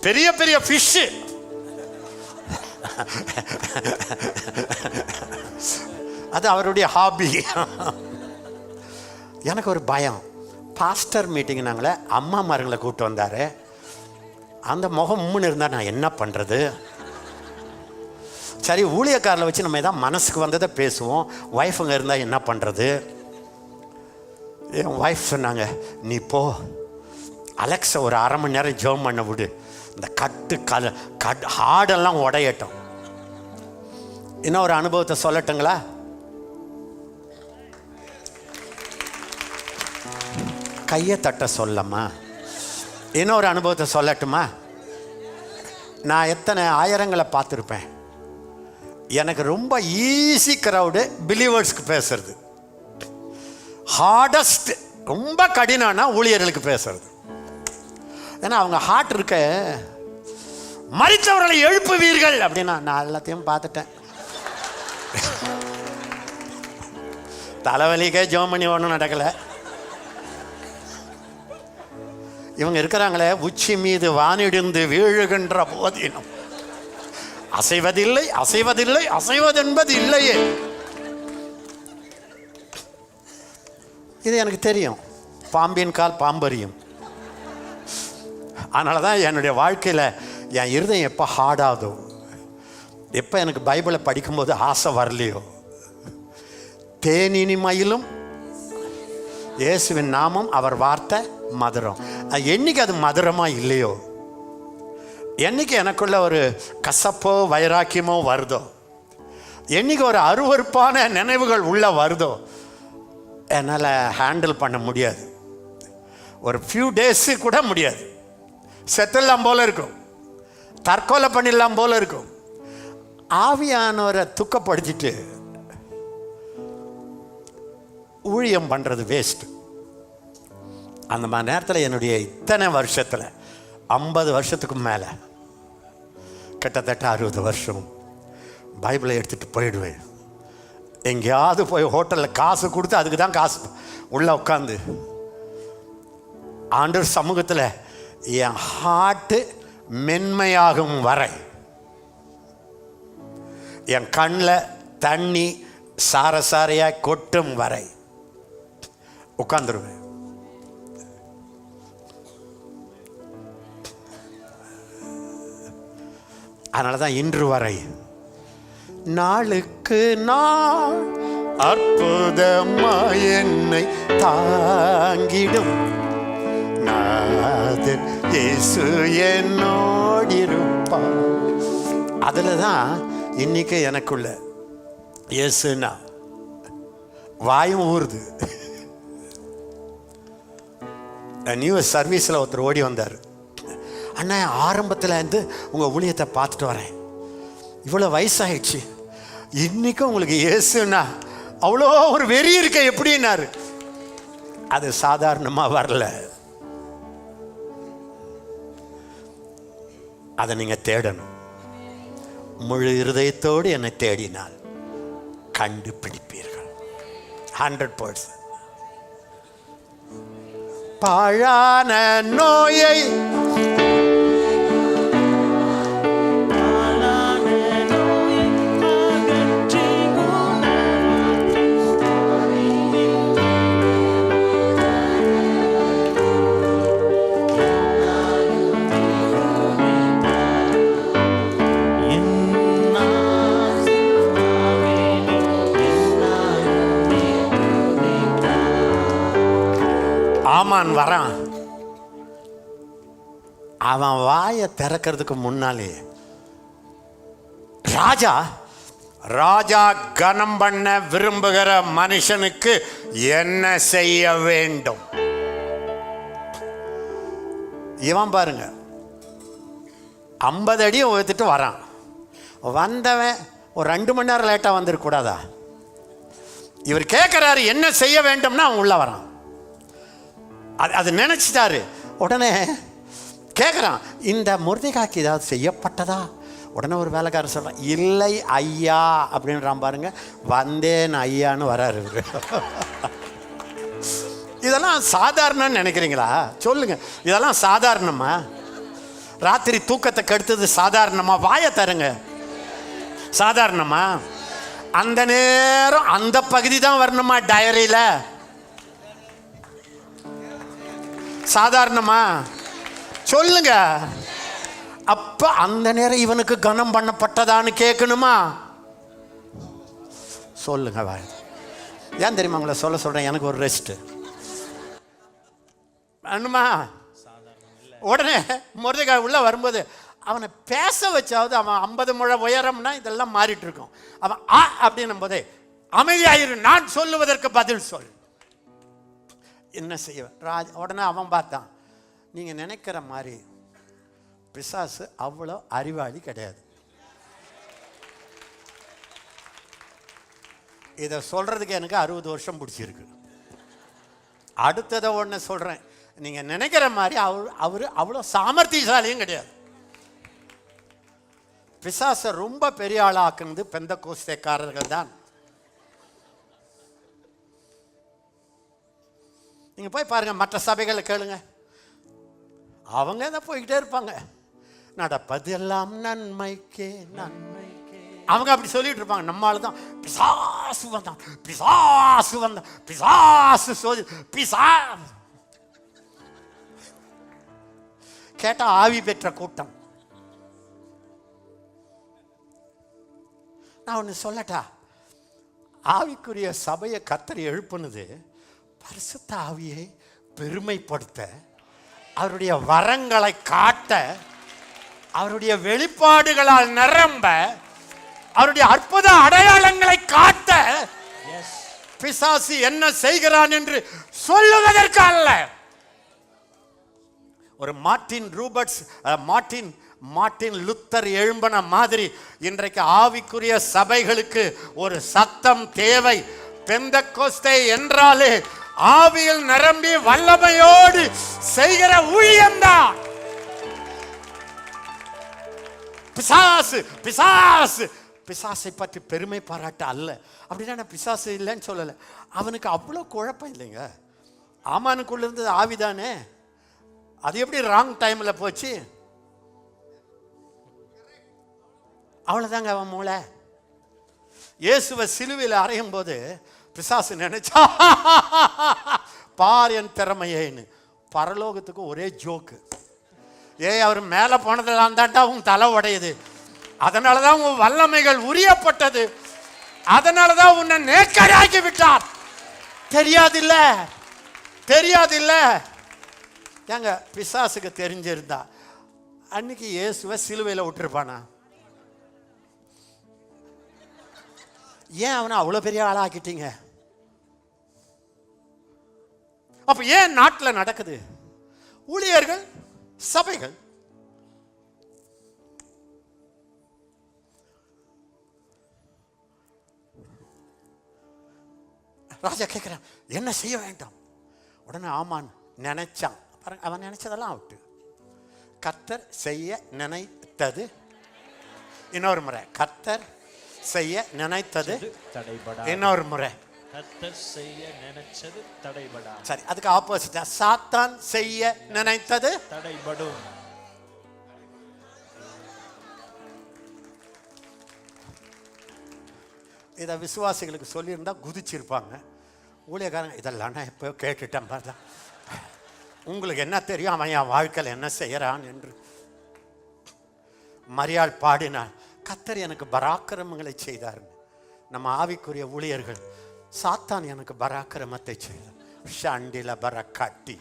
பெரிய பெரிய ஃபிஷ்ஷு. அது அவருடைய ஹாபி. எனக்கு ஒரு பயம். பாஸ்டர் மீட்டிங் நாங்களே அம்மா மாருங்களை கூப்பிட்டு வந்தார். அந்த முகம் முன்னு இருந்தால் நான் என்ன பண்ணுறது? சரி, ஊழியக்காரில் வச்சு நம்ம எதாவது மனசுக்கு வந்ததை பேசுவோம். ஒய்ஃபுங்க இருந்தால் என்ன பண்ணுறது? என் ஒய்ஃப் சொன்னாங்க, நீ போ அலெக்ஸை ஒரு 1/2 மணி நேரம் ஜெபம் பண்ண விடு, இந்த ஹார்டெல்லாம் உடையட்டும். இன்னும் ஒரு அனுபவத்தை சொல்லட்டுங்களா? கையை தட்ட சொல்லம்மா. இன்னொரு அனுபவத்தை சொல்லட்டுமா? நான் எத்தனை ஆயிரங்களை பார்த்துருப்பேன். எனக்கு ரொம்ப ஈஸி க்ரௌடு பிலீவர்ஸ்க்கு பேசுறது. ஹார்டஸ்ட் ரொம்ப கடினம்னா ஊழியர்களுக்கு பேசுறது. ஏன்னா அவங்க ஹார்ட் இருக்க, மரித்தவர்களை எழுப்புவீர்கள் அப்படின்னா நான் எல்லாத்தையும் பார்த்துட்டேன். தலைவலிக்கே ஜெபம் பண்ணி ஒன்றும் நடக்கலை. இவங்க இருக்கிறாங்களே, உச்சி மீது வானிடிந்து வீழுகின்ற போதினும் அசைவதில்லை, அசைவதில்லை, அசைவதென்பது இல்லையே. இது எனக்கு தெரியும். பாம்பின் கால் பாம்பறியும். அதனால தான் என்னுடைய வாழ்க்கையில் என் இருதயம் எப்போ ஹார்டாகுதோ, எப்போ எனக்கு பைபிளை படிக்கும்போது ஆசை வரலையோ, தேனினிமையிலும் இயேசுவின் நாமம் அவர் வார்த்தை மதுரம். என்னைக்கு அது மதுரமாக இல்லையோ, என்னைக்கு எனக்குள்ள ஒரு கசப்போ வைராக்கியமோ வருதோ, என்னைக்கு ஒரு அருவருப்பான நினைவுகள் உள்ள வருதோ, என்னால் ஹேண்டில் பண்ண முடியாது. ஒரு ஃபியூ டேஸு கூட முடியாது. செத்துடலாம் போல இருக்கும், தற்கொலை பண்ணிடலாம் போல இருக்கும். ஆவியானவரை துக்கப்படுத்திட்டு ஊழியம் பண்ணுறது வேஸ்ட்டு. அந்த மாதிரி நேரத்தில் என்னுடைய இத்தனை வருஷத்தில் 50 வருஷத்துக்கு மேலே, கிட்டத்தட்ட 60 வருஷம் பைபிளை எடுத்துகிட்டு போயிடுவேன். எங்கேயாவது போய் ஹோட்டலில் காசு கொடுத்து, அதுக்கு தான் காசு, உள்ளே உட்காந்து ஆண்டவர் சமூகத்தில் என் ஹார்ட்டு மென்மையாகும் வரை, என் கண்ணில் தண்ணி சாரசாரையாய் கொட்டும் வரை உட்கார்ந்துருவேன். அதனால தான் இன்று வரை நாளுக்கு நாள் அற்புதமாய் என்னை தாங்கிடும் நாதன் இயேசு என்னோடிருப்பார். அதில் தான் இன்னைக்கு எனக்குள்ள இயேசுனா வாயும் ஊறுது. நியூ சர்வீஸில் ஒருத்தர் ஓடி வந்தார். அண்ணா, ஆரம்பத்தில் இருந்து உங்கள் ஊழியத்தை பார்த்துட்டு வரேன், இவ்வளோ வயசாகிடுச்சு, இன்னைக்கும் உங்களுக்கு இயேசுன்னா அவ்வளோ ஒரு வெறி இருக்க எப்படின்னாரு. அது சாதாரணமாக வரல, அதை நீங்கள் தேடணும். முழு இருதயத்தோடு என்னை தேடினால் கண்டுபிடிப்பீர்கள். 100%. பாழான நோயை ஆமான் வரான். அவன் வாயை திறக்கிறதுக்கு முன்னாலே ராஜா கனம் பண்ண விரும்புகிற மனுஷனுக்கு என்ன செய்ய வேண்டும்? இவன் பாருங்க 50 அடி உயர்த்திட்டு வரான். வந்தவன் ஒரு 2 மணி நேரம் லேட்டாக வந்துருக்கூடாதா? இவர் கேட்குறாரு என்ன செய்ய வேண்டும்னா அவன் உள்ள வரான். அது நினைச்சிட்டாரு. உடனே கேட்குறான், இந்த முர்தெகாய்க்கு ஏதாவது செய்யப்பட்டதா? உடனே ஒரு வேலைக்காரர் சொல்கிறான், இல்லை ஐயா அப்படின்றான். பாருங்க, வந்தேன் ஐயான்னு வராரு. இதெல்லாம் சாதாரணன்னு நினைக்கிறீங்களா? சொல்லுங்க, இதெல்லாம் சாதாரணமா? ராத்திரி தூக்கத்தை கெடுத்தது சாதாரணமா? வாயை தருங்க, சாதாரணமா? அந்த நேரம் அந்த பகுதி தான் வரணுமா டயரியில்? சாதாரணமா? சொல்லுங்க. அப்ப அந்த நேரம் இவனுக்கு கனம் பண்ணப்பட்டதான்னு கேட்கணுமா? சொல்லுங்க. ஏன் தெரியுமா உங்களை சொல்றேன்? எனக்கு ஒரு ரெஸ்ட் வேணுமா? உடனே முர்தெகாய் உள்ள வரும்போது அவனை பேச வச்சாவது, அவன் 50 முழ உயரம்னா இதெல்லாம் மாறிட்டு இருக்கும். அவன் அப்படின்னும் போதே அமைதியாயிரு, நான் சொல்லுவதற்கு பதில் சொல். என்ன செய்வேன்? உடனே அவன் பார்த்தான், நீங்கள் நினைக்கிற மாதிரி பிசாசு அவ்வளோ அறிவாளி கிடையாது. இதை சொல்கிறதுக்கு எனக்கு 60 வருஷம் பிடிச்சிருக்கு. அடுத்ததை ஒன்று சொல்கிறேன், நீங்கள் நினைக்கிற மாதிரி அவர் அவ்வளோ சாமர்த்தியசாலியும் கிடையாது. பிசாசை ரொம்ப பெரிய ஆளாக்குனது பெந்தெகோஸ்தேக்காரர்கள் தான். நீங்கள் போய் பாருங்கள், மற்ற சபைகளை கேளுங்க, அவங்க தான் போய்கிட்டே இருப்பாங்க, நடப்பது எல்லாம் நன்மைக்கே நன்மைக்கே. அவங்க அப்படி சொல்லிட்டு இருப்பாங்க. நம்மளால தான் பிசாசு வந்தான், பிசாசு வந்தான், பிசாசு சொல்லி கேட்டா ஆவி பெற்ற கூட்டம். நான் ஒன்று சொல்லட்டா? ஆவிக்குரிய சபையை கர்த்தர் எழுப்புனது பரிசுத்த ஆவியை பெருமைப்படுத்த, அவருடைய வரங்களை காட்ட, அவருடைய வெளிப்பாடுகளால் நிரம்ப, அவருடைய அற்புத அடையாளங்களை காட்ட. பிசாசு என்ன செய்கிறான் என்று சொல்லுவதற்கு அல்ல. ஒரு மார்ட்டின் லூத்தர் எழும்பின மாதிரி இன்றைக்கு ஆவிக்குரிய சபைகளுக்கு ஒரு சத்தம் தேவை. பெந்தெகோஸ்தே என்றாலே ஆவியில் நிரம்பி வல்லமையோடு செய்கிற ஊழியம்தான். பிசாசை பற்றி பெருமை பாராட்ட அல்ல. அப்படின்னா பிசாசு இல்லைன்னு சொல்லலை, அவனுக்கு அவ்வளோ குழப்பம் இல்லைங்க. ஆமானுக்குள்ள இருந்தது ஆவிதானே. அது எப்படி ராங் டைம்ல போச்சு? அவ்வளவுதாங்க அவன் மூளை. இயேசுவை சிலுவையில் அறையும் போது பிசாசு நினைச்சா பார் என் திறமையேன்னு. பரலோகத்துக்கு ஒரே ஜோக்கு. அவர் மேல போனதெல்லாம் தாண்டா உன் தலை உடையுது, அதனாலதான் உன் வல்லமைகள் உரியப்பட்டது, அதனாலதான் உன்னை நேக்கடாக்கி விட்டார். தெரியாதில்ல, தெரியாதில்ல. ஏங்க பிசாசுக்கு தெரிஞ்சிருந்தா அன்னைக்கு இயேசுவை சிலுவையில் விட்டுருப்பானா? ஏன் அவனை அவ்வளோ பெரிய ஆளாக்கிட்டீங்க? அப்ப ஏன் நாட்டில் நடக்குது? ஊழியர்கள், சபைகள் ராஜா கேட்கிறான் என்ன செய்ய வேண்டாம். உடனே ஆமான் நினைச்சான். பாருங்க, அவன் நினைச்சதெல்லாம் அவுட்டு. கர்த்தர் செய்ய நினைத்தது, இன்னொரு முறை கர்த்தர் செய்ய நினைத்தது தடைபடா, இன்னொரு முறை கர்த்தர் செய்ய நினைச்சது தடைபடா. சரி, அதுக்கு ஆப்போசிட்டா சாத்தான் செய்ய நினைத்தது தடைபடும். இதை விசுவாசிகளுக்கு சொல்லியிருந்தா குதிச்சிருப்பாங்க. ஊழியக்காரங்க இதெல்லாம் நான் எப்போ கேட்டுட்டேன் பாருங்க, உங்களுக்கு என்ன தெரியும் அவன் என் வாழ்க்கையில் என்ன செய்யறான் என்று. மரியாள் பாடினாள், கர்த்தர் எனக்கு பராக்கிரமங்களை செய்தார். நம்ம ஆவிக்குரிய ஊழியர்கள், சாத்தான் எனக்கு பராக்கிரமத்தை செய்தார். ஷாண்டில பரக்காட்டி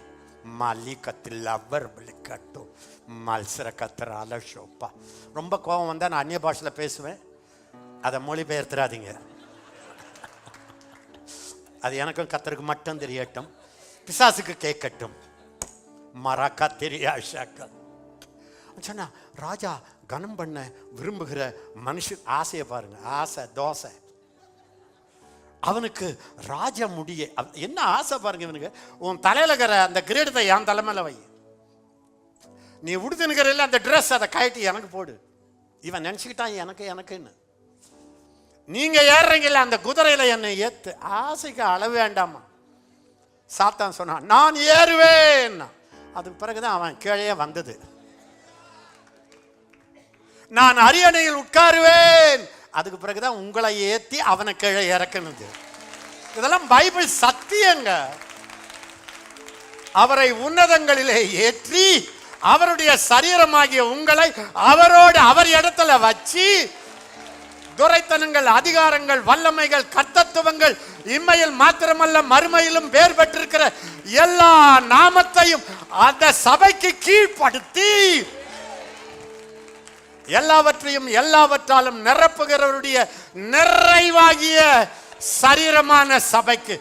மாலிகத்தில் அவர் கட்டும் மல்சர கத்திரால ஷோப்பா. ரொம்ப கோபம் வந்தால் நான் அந்நிய பாஷையில் பேசுவேன், அதை மொழிபெயர்த்துறாதீங்க. அது எனக்கும் கர்த்தருக்கு மட்டும் தெரியட்டும், பிசாசுக்கு கேட்கட்டும். மராக்கா தெரியாஷாக்கா சொன்னா ராஜா கனம் பண்ண விரும்புகிற மனுஷன் ஆசையை பாருங்க, ஆசை தோசை. அவனுக்கு ராஜ முடிய என்ன ஆசை பாருங்க இவனுக்கு. உன் தலையில இருக்கிற அந்த கிரீடத்தை என் தலைமையில வை, நீ உடுத்துனுக்கிற அந்த ட்ரெஸ் அதை கழட்டி எனக்கு போடு. இவன் நினைச்சுக்கிட்டான் எனக்கு எனக்குன்னு. நீங்க ஏறுறீங்கல்ல அந்த குதிரையில என்னை ஏத்து. ஆசைக்கு அளவு வேண்டாமா? சாத்தான் சொன்னான் நான் ஏறுவேன். அதுக்கு பிறகுதான் அவன் கீழே வந்தது. நான் அரியணையில் உட்காருவேன். அதுக்கு பிறகுதான் உங்களை ஏத்தி அவனை கீழே இறக்கணுது. இதெல்லாம் பைபிள் சத்தியங்க. அவரை உன்னதங்களிலே ஏற்றி அவருடைய சரீரமாகிய உங்களை அவரோடு அவர் இடத்துல வச்சு துரைத்தனங்கள், அதிகாரங்கள், வல்லமைகள், கர்த்தத்துவங்கள் இம்மையில் மாத்திரமல்ல மறுமையிலும் பேர் பெற்றிருக்கிற எல்லா நாமத்தையும் அந்த சபைக்கு கீழ்ப்படுத்தி எல்லாவற்றையும் எல்லாவற்றாலும் நிரப்புகிறவருடைய நிறைவாகிய சரீரமான சபைக்கு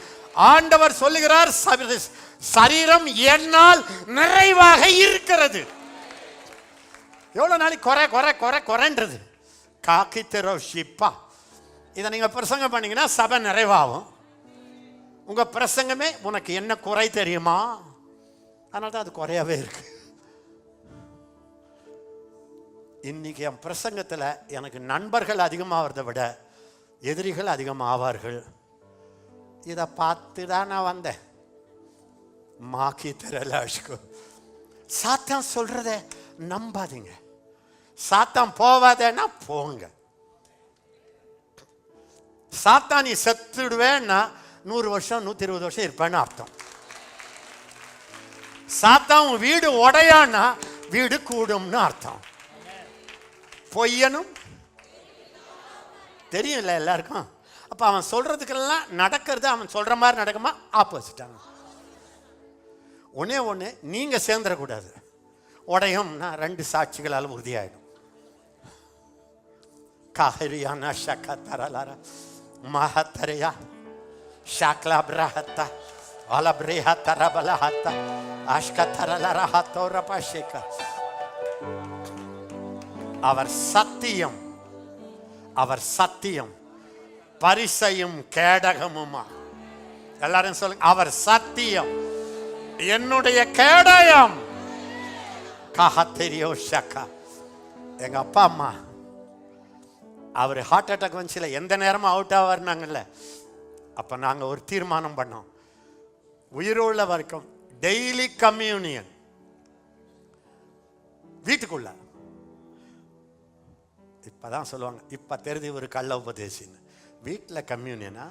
ஆண்டவர் சொல்லுகிறார், சரீரம் என்னால் நிறைவாக இருக்கிறது. எவ்வளவு நாளைக்கு குறை குறை குறை குறைன்றது? காக்கி தெரோ ஷிப்பா. இதை நீங்க பிரசங்கம் பண்ணீங்கன்னா சபை நிறைவாகும். உங்க பிரசங்கமே உனக்கு என்ன குறை தெரியுமா? அதனால தான் அது குறையாவே இருக்கு. இன்னைக்கு என் பிரசங்கத்தில் எனக்கு நண்பர்கள் அதிகமாகிறத விட எதிரிகள் அதிகமாவார்கள். இதை பார்த்து தான் நான் வந்தேன். மாக்கி தெரலாஷ்கு. சாத்தான் சொல்றத நம்பாதீங்க. சாத்தான் போவாதேன்னா போங்க. சாத்தான் நீ செத்துடுவேன்னா 100 வருஷம் 120 வருஷம் இருப்பேன்னு அர்த்தம். சாத்தான் உன் வீடு உடையான்னா வீடு கூடும்னு அர்த்தம். பொய்யனும் தெரியும்ல எல்லாருக்கும். அப்ப அவன் சொல்றதுக்கெல்லாம் நடக்கிறது அவன் சொல்ற மாதிரி நடக்குமா? ஆப்போசிட்டாங்க. ஒன்னே ஒன்று, நீங்க சேர்ந்துடக்கூடாது. உடையும்னா 2 சாட்சிகளால் உறுதியாயிடும். காஹரியானா ஷக்கா தரலாரா மஹத்தரையா ஷாக்லா பிரஹத்தா அலப்ரேஹா தரபலஹத்தா ஆஷ்கா தரலரா ஹத்தோரபா ஷேகா. அவர் சத்தியம், அவர் சத்தியம் பரிசையும் கேடகமுமா. எல்லாரும் சொல்லுங்க, அவர் சத்தியம் என்னுடைய கேடயம். காஹத்தரியோ ஷக்கா. எங்க அப்பா அம்மா அவர் ஹார்ட் அட்டாக் வந்துச்சுல, எந்த நேரமும் அவுட் ஆவார்னாங்கல்ல. அப்போ நாங்கள் ஒரு தீர்மானம் பண்ணோம், உயிரோள்ள வரைக்கும் டெய்லி கம்யூனியன். வீட்டுக்குள்ள. இப்பதான் சொல்லுவாங்க, இப்ப தெரிஞ்சு ஒரு கள்ள உபதேசின்னு. வீட்டில் கம்யூனியனா?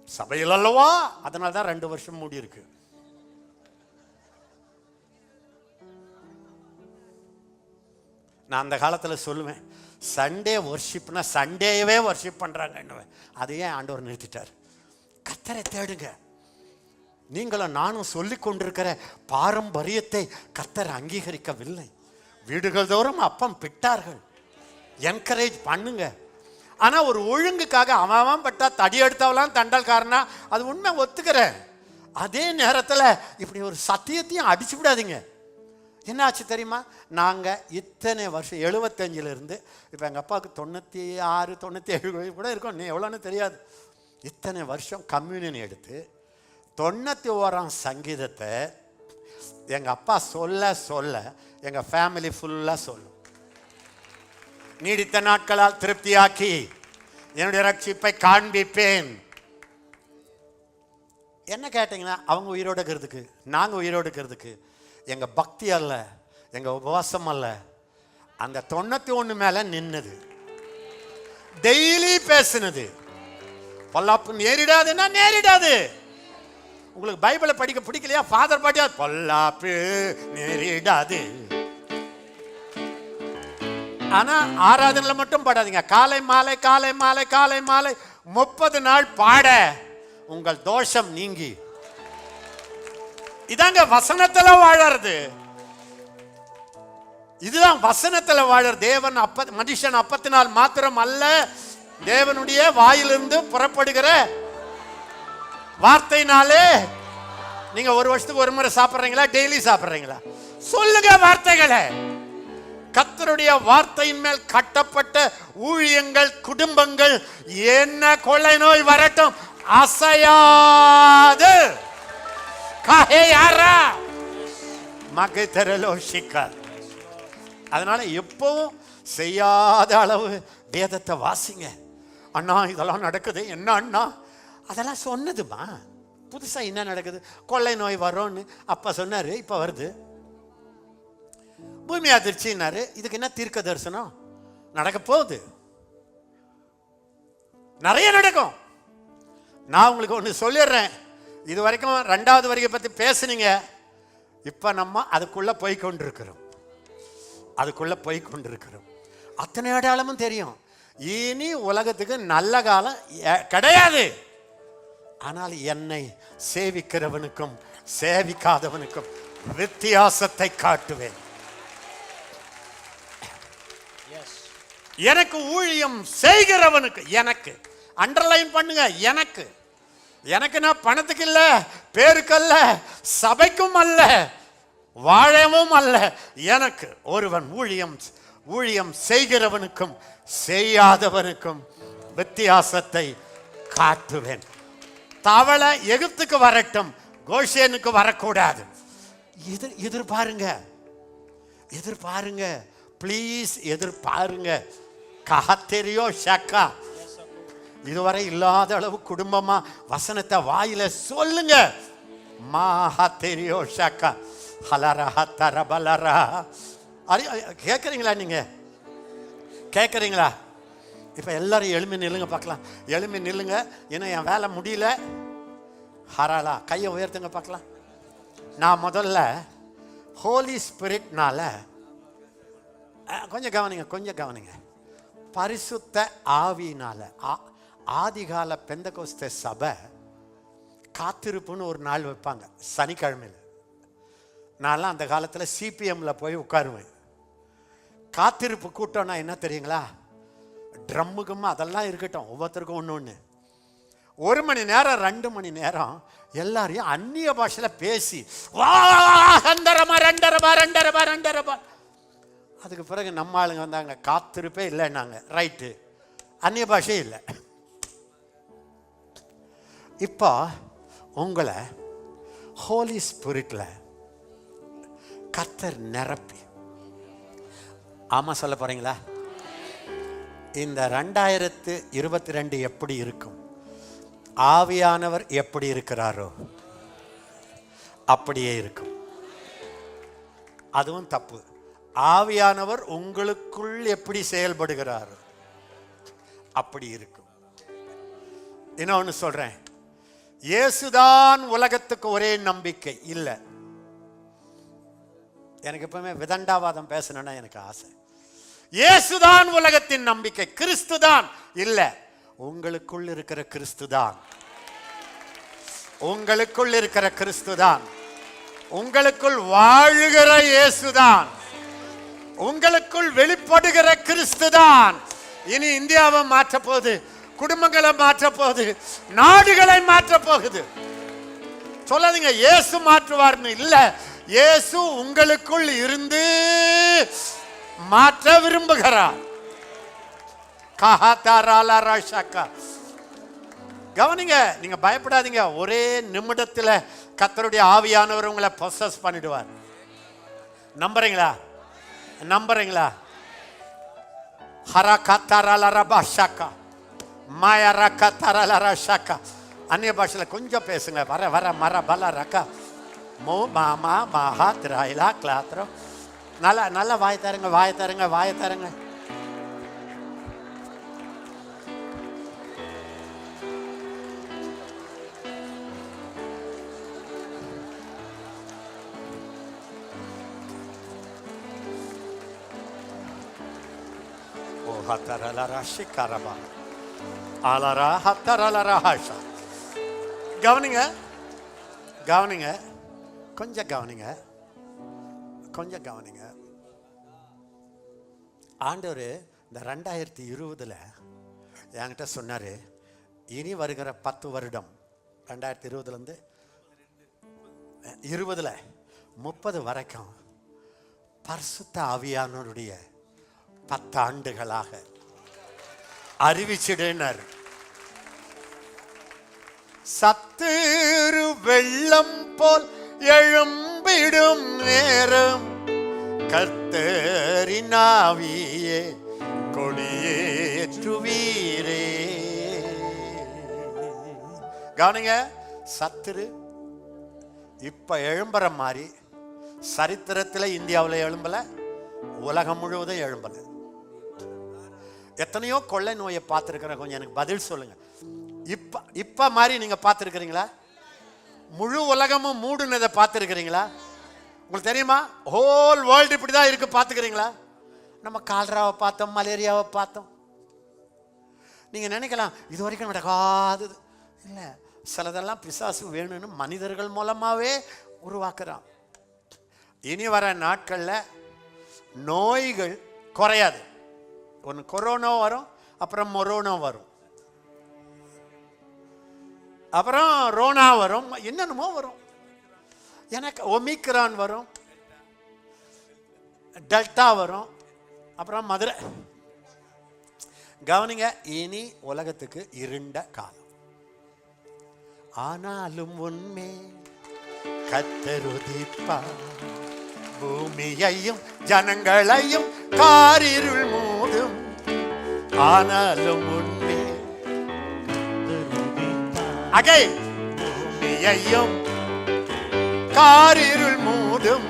சபையில் அல்லவா? அதனால தான் 2 வருஷம் மூடி இருக்கு. நான் அந்த காலத்தில் சொல்லுவேன், சண்டே வர்ஷிப்னா சண்டேவே வர்ஷிப் பண்றாங்க. அதையே ஆண்டவர் நிறுத்திட்டார். கர்த்தரை தேடுங்க. நீங்களும் நானும் சொல்லி கொண்டிருக்கிற பாரம்பரியத்தை கர்த்தர் அங்கீகரிக்கவில்லை. வீடுகள் தோறும் அப்பம் பிட்டார்கள். என்கரேஜ் பண்ணுங்க. ஆனா ஒரு ஒழுங்குக்காக அவன் பட்டா தடி எடுத்தவெல்லாம் தண்டல்காரனா, அது உண்மை, ஒத்துக்கிறேன். அதே நேரத்தில் இப்படி ஒரு சத்தியத்தையும் அடிச்சு விடாதீங்க. என்ன ஆச்சு தெரியுமா? நாங்கள் இத்தனை வருஷம் 75 இப்போ எங்கள் அப்பாவுக்கு 96 97 கூட இருக்கும், நீ எவ்வளோன்னு தெரியாது. இத்தனை வருஷம் கம்யூனியன் எடுத்து 91ஆம் சங்கீதத்தை எங்கள் அப்பா சொல்ல சொல்ல எங்கள் ஃபேமிலி ஃபுல்லாக சொல்லும். நீடித்த நாட்களால் திருப்தியாக்கி என்னுடைய ரட்சிப்பை காண்பிப்பேன். என்ன கேட்டீங்கன்னா, அவங்க உயிரோடு இருக்கிறதுக்கு, நாங்கள் உயிரோடு இருக்கிறதுக்கு எங்கள் பக்தி அல்ல, எங்கள் உபவாசம் அல்ல, அந்த 91 மேலே நின்னது, டெய்லி பேசுனது. பொல்லாப்பு நேரிடாதுன்னா நேரிடாது. உங்களுக்கு பைபிளை படிக்க பிடிக்கலையா? ஃபாதர் பாட்டியா, பொல்லாப்பு நேரிடாது. ஆனா ஆராதனையில் மட்டும் பாடாதீங்க. காலை மாலை காலை மாலை காலை மாலை 30 நாள் பாட உங்கள் தோஷம் நீங்கி. இதாங்க வசனத்துல வாழறது. இதுதான் வசனத்துல வாழறது. தேவன் மனுஷன் அப்பத்தினால் மாத்திரம் அல்ல, தேவனுடைய வாயிலிருந்து புறப்படுகிற வார்த்தையினாலே. நீங்க ஒரு வருஷத்துக்கு ஒரு முறை சாப்பிட்றீங்களா? டெய்லி சாப்பிட்றீங்களா? சொல்லுங்க வார்த்தைகளை. கர்த்தருடைய வார்த்தையின் மேல் கட்டப்பட்ட ஊழியங்கள், குடும்பங்கள், என்ன கொள்ளை நோய் வரட்டும் அசையாது. அதனால எப்பவும் செய்யாத அளவு வேதத்தை வாசிங்க. அண்ணா இதெல்லாம் நடக்குது, என்ன அண்ணா? அதெல்லாம் சொன்னதுமா. புதுசா என்ன நடக்குது? கொள்ளை நோய் வரும்னு அப்பா சொன்னாரு, இப்ப வருது. பூமி அதிர்ச்சின்னாரு, இதுக்கு என்ன தீர்க்க தரிசனம்? நடக்க போகுது, நிறைய நடக்கும். நான் உங்களுக்கு ஒன்று சொல்லிடுறேன். இது வரைக்கும் 2வது வரியை பற்றி பேசுனீங்க. இப்போ நம்ம அதுக்குள்ள போய் கொண்டிருக்கிறோம், அதுக்குள்ள போய் கொண்டிருக்கிறோம். அத்தனை அடையாளமும் தெரியும். இனி உலகத்துக்கு நல்ல காலம் கிடையாது. ஆனால் என்னை சேவிக்கிறவனுக்கும் சேவிக்காதவனுக்கும் வித்தியாசத்தை காட்டுவேன். எனக்கு ஊழியம் செய்கிறவனுக்கு, எனக்கு அண்டர்லைன் பண்ணுங்க, எனக்கு எனக்கு நான் பணத்துக்கு இல்ல, பேருக்கு அல்ல, சபைக்கும் அல்ல, வாழவும் அல்ல. எனக்கு ஒருவன் ஊழியம் செய்கிறவனுக்கும் செய்யாதவனுக்கும் வித்தியாசத்தை காட்டுவேன். தவளை எகிப்துக்கு வரட்டும், கோஷேனுக்கு வரக்கூடாது. எதிர்பாருங்க, எதிர்பாருங்க, ப்ளீஸ் எதிர்பாருங்க. காத்தெரியோ ஷக்கா, இதுவரை இல்லாத அளவு குடும்பமா வசனத்தை வாயில சொல்லுங்க. மாஹாத்தெரியோ ஷக்கா ஹலரா தரபலரா. கேட்குறீங்களா? நீங்க கேட்குறீங்களா? இப்போ எல்லாரும் எழுமி நில்லுங்க பார்க்கலாம். எழுமி நில்லுங்க. இன்னும் என் வேலை முடியல. ஹராலா, கையை உயர்த்துங்க பார்க்கலாம். நான் முதல்ல ஹோலி ஸ்பிரிட்னால, கொஞ்சம் கவனிங்க, கொஞ்சம் கவனிங்க. பரிசுத்த ஆவியினால ஆதிகால பெந்தகோஸ்தே சபை காத்திருப்புன்னு ஒரு நாள் வைப்பாங்க, சனிக்கிழமையில். நான்லாம் அந்த காலத்தில் சிபிஎம்ல போய் உட்காருவேன். காத்திருப்பு கூட்டம்னா என்ன தெரியுங்களா? ட்ரம்முக்கும் அதெல்லாம் இருக்கட்டும், ஒவ்வொருத்தருக்கும் ஒன்று ஒன்று. 1 மணி நேரம் 2 மணி நேரம் எல்லாரையும் அந்நிய பாஷையில் பேசி அதுக்கு பிறகு நம்ம ஆளுங்க வந்தாங்க, காத்திருப்பே இல்லைன்னாங்க. ரைட்டு, அந்நிய பாஷை இல்லை. இப்போ உங்களை ஹோலி ஸ்பிரிட்ல கர்த்தர் நிரப்பி, ஆமா சொல்ல போறீங்களா? இந்த 2022 எப்படி இருக்கும்? ஆவியானவர் எப்படி இருக்கிறாரோ அப்படியே இருக்கும். அதுவும் தப்பு. ஆவியானவர் உங்களுக்குள் எப்படி செயல்படுகிறார் அப்படி இருக்கும். இன்னொன்னு சொல்றேன், இயேசுதான் உலகத்துக்கு ஒரே நம்பிக்கை இல்லை. எனக்கு எப்பவுமே விதண்டாவாதம் பேசணும்னா எனக்கு ஆசை. இயேசுதான் உலகத்தின் நம்பிக்கை, கிறிஸ்து தான் இல்லை. உங்களுக்குள் இருக்கிற கிறிஸ்து தான், உங்களுக்குள் இருக்கிற கிறிஸ்து தான், உங்களுக்குள் வாழுகிற இயேசுதான், உங்களுக்குள் வெளிப்படுகிற கிறிஸ்து தான் இனி இந்தியாவை மாற்ற போகுது, குடும்பங்களை மாற்ற போகுது, நாடுகளை மாற்ற போகுது. சொல்லாதீங்க இயேசு மாற்றுவார்னு. இல்ல, இயேசு உங்களுக்குள் இருந்து மாற்ற விரும்புகிறார். கவனிங்க, நீங்க பயப்படாதீங்க. ஒரே நிமிடத்தில் கர்த்தருடைய ஆவியானவர் உங்களை பொசஸ் பண்ணிடுவார். நம்புறீங்களா? நம்புறீங்களா? அந்நிய பாஷையில கொஞ்சம் பேசுங்க. வர வர மர பல ரக்கா மோ மாமா மஹா திராயிலா கிளாத்திரம். நல்லா நல்லா வாய் தருங்க, வாய் தருங்க, வாய் தருங்க. கவனிங்க கவனிங்க, கொஞ்சம் கவனிங்க, கொஞ்சம் கவனிங்க. ஆண்டவர் இந்த 2020 என்கிட்ட சொன்னார், இனி வருகிற 10 வருடம் 2020 20 30 வரைக்கும் பரிசுத்த ஆவியானவருடைய 10 ஆண்டுகளாக அறிவிச்சிடுனார். சத்துரு வெள்ளம் போல் எழும்பிடும் நேரம் கர்த்தரின் ஆவியே கொடியேற்றுவீரே. கவனிங்க, சத்துரு இப்ப எழும்புற மாதிரி சரித்திரத்தில் இந்தியாவில் எழும்பல, உலகம் முழுவதும் எழும்பல. எத்தனையோ கொள்ளை நோயை பார்த்துருக்கிறேன். கொஞ்சம் எனக்கு பதில் சொல்லுங்க. இப்ப மாதிரி நீங்க பார்த்துருக்கிறீங்களா? முழு உலகமும் மூடுனதை பார்த்துருக்கிறீங்களா? உங்களுக்கு தெரியுமா? ஹோல் வேர்ல்டு இப்படிதான் இருக்கு, பார்த்துக்கிறீங்களா? நம்ம கால்ராவை பார்த்தோம், மலேரியாவை பார்த்தோம். நீங்க நினைக்கலாம் இது வரைக்கும் நடக்காதது இல்லை. சிலதெல்லாம் பிசாசு வேணும்னு மனிதர்கள் மூலமாவே உருவாக்குறான். இனி வர நாட்களில் நோய்கள் குறையாது. ஒன்று கொரோனா வரும், அப்புறம் மொரோனா வரும், அப்புறம் ரோனா வரும், என்னென்னமோ வரும். எனக்கு ஒமிக்ரான் வரும், டெல்டா வரும், அப்புறம் மதுரை. கவனிங்க, இனி உலகத்துக்கு இருண்ட காலம். ஆனாலும் உண்மை கர்த்தர் உதிப்பார், பூமியையும் ஜனங்களையும் காரிருள் மூடும். ஆனாலும் உண்மை அகை பூமியையும் காரிருள் மூடும்.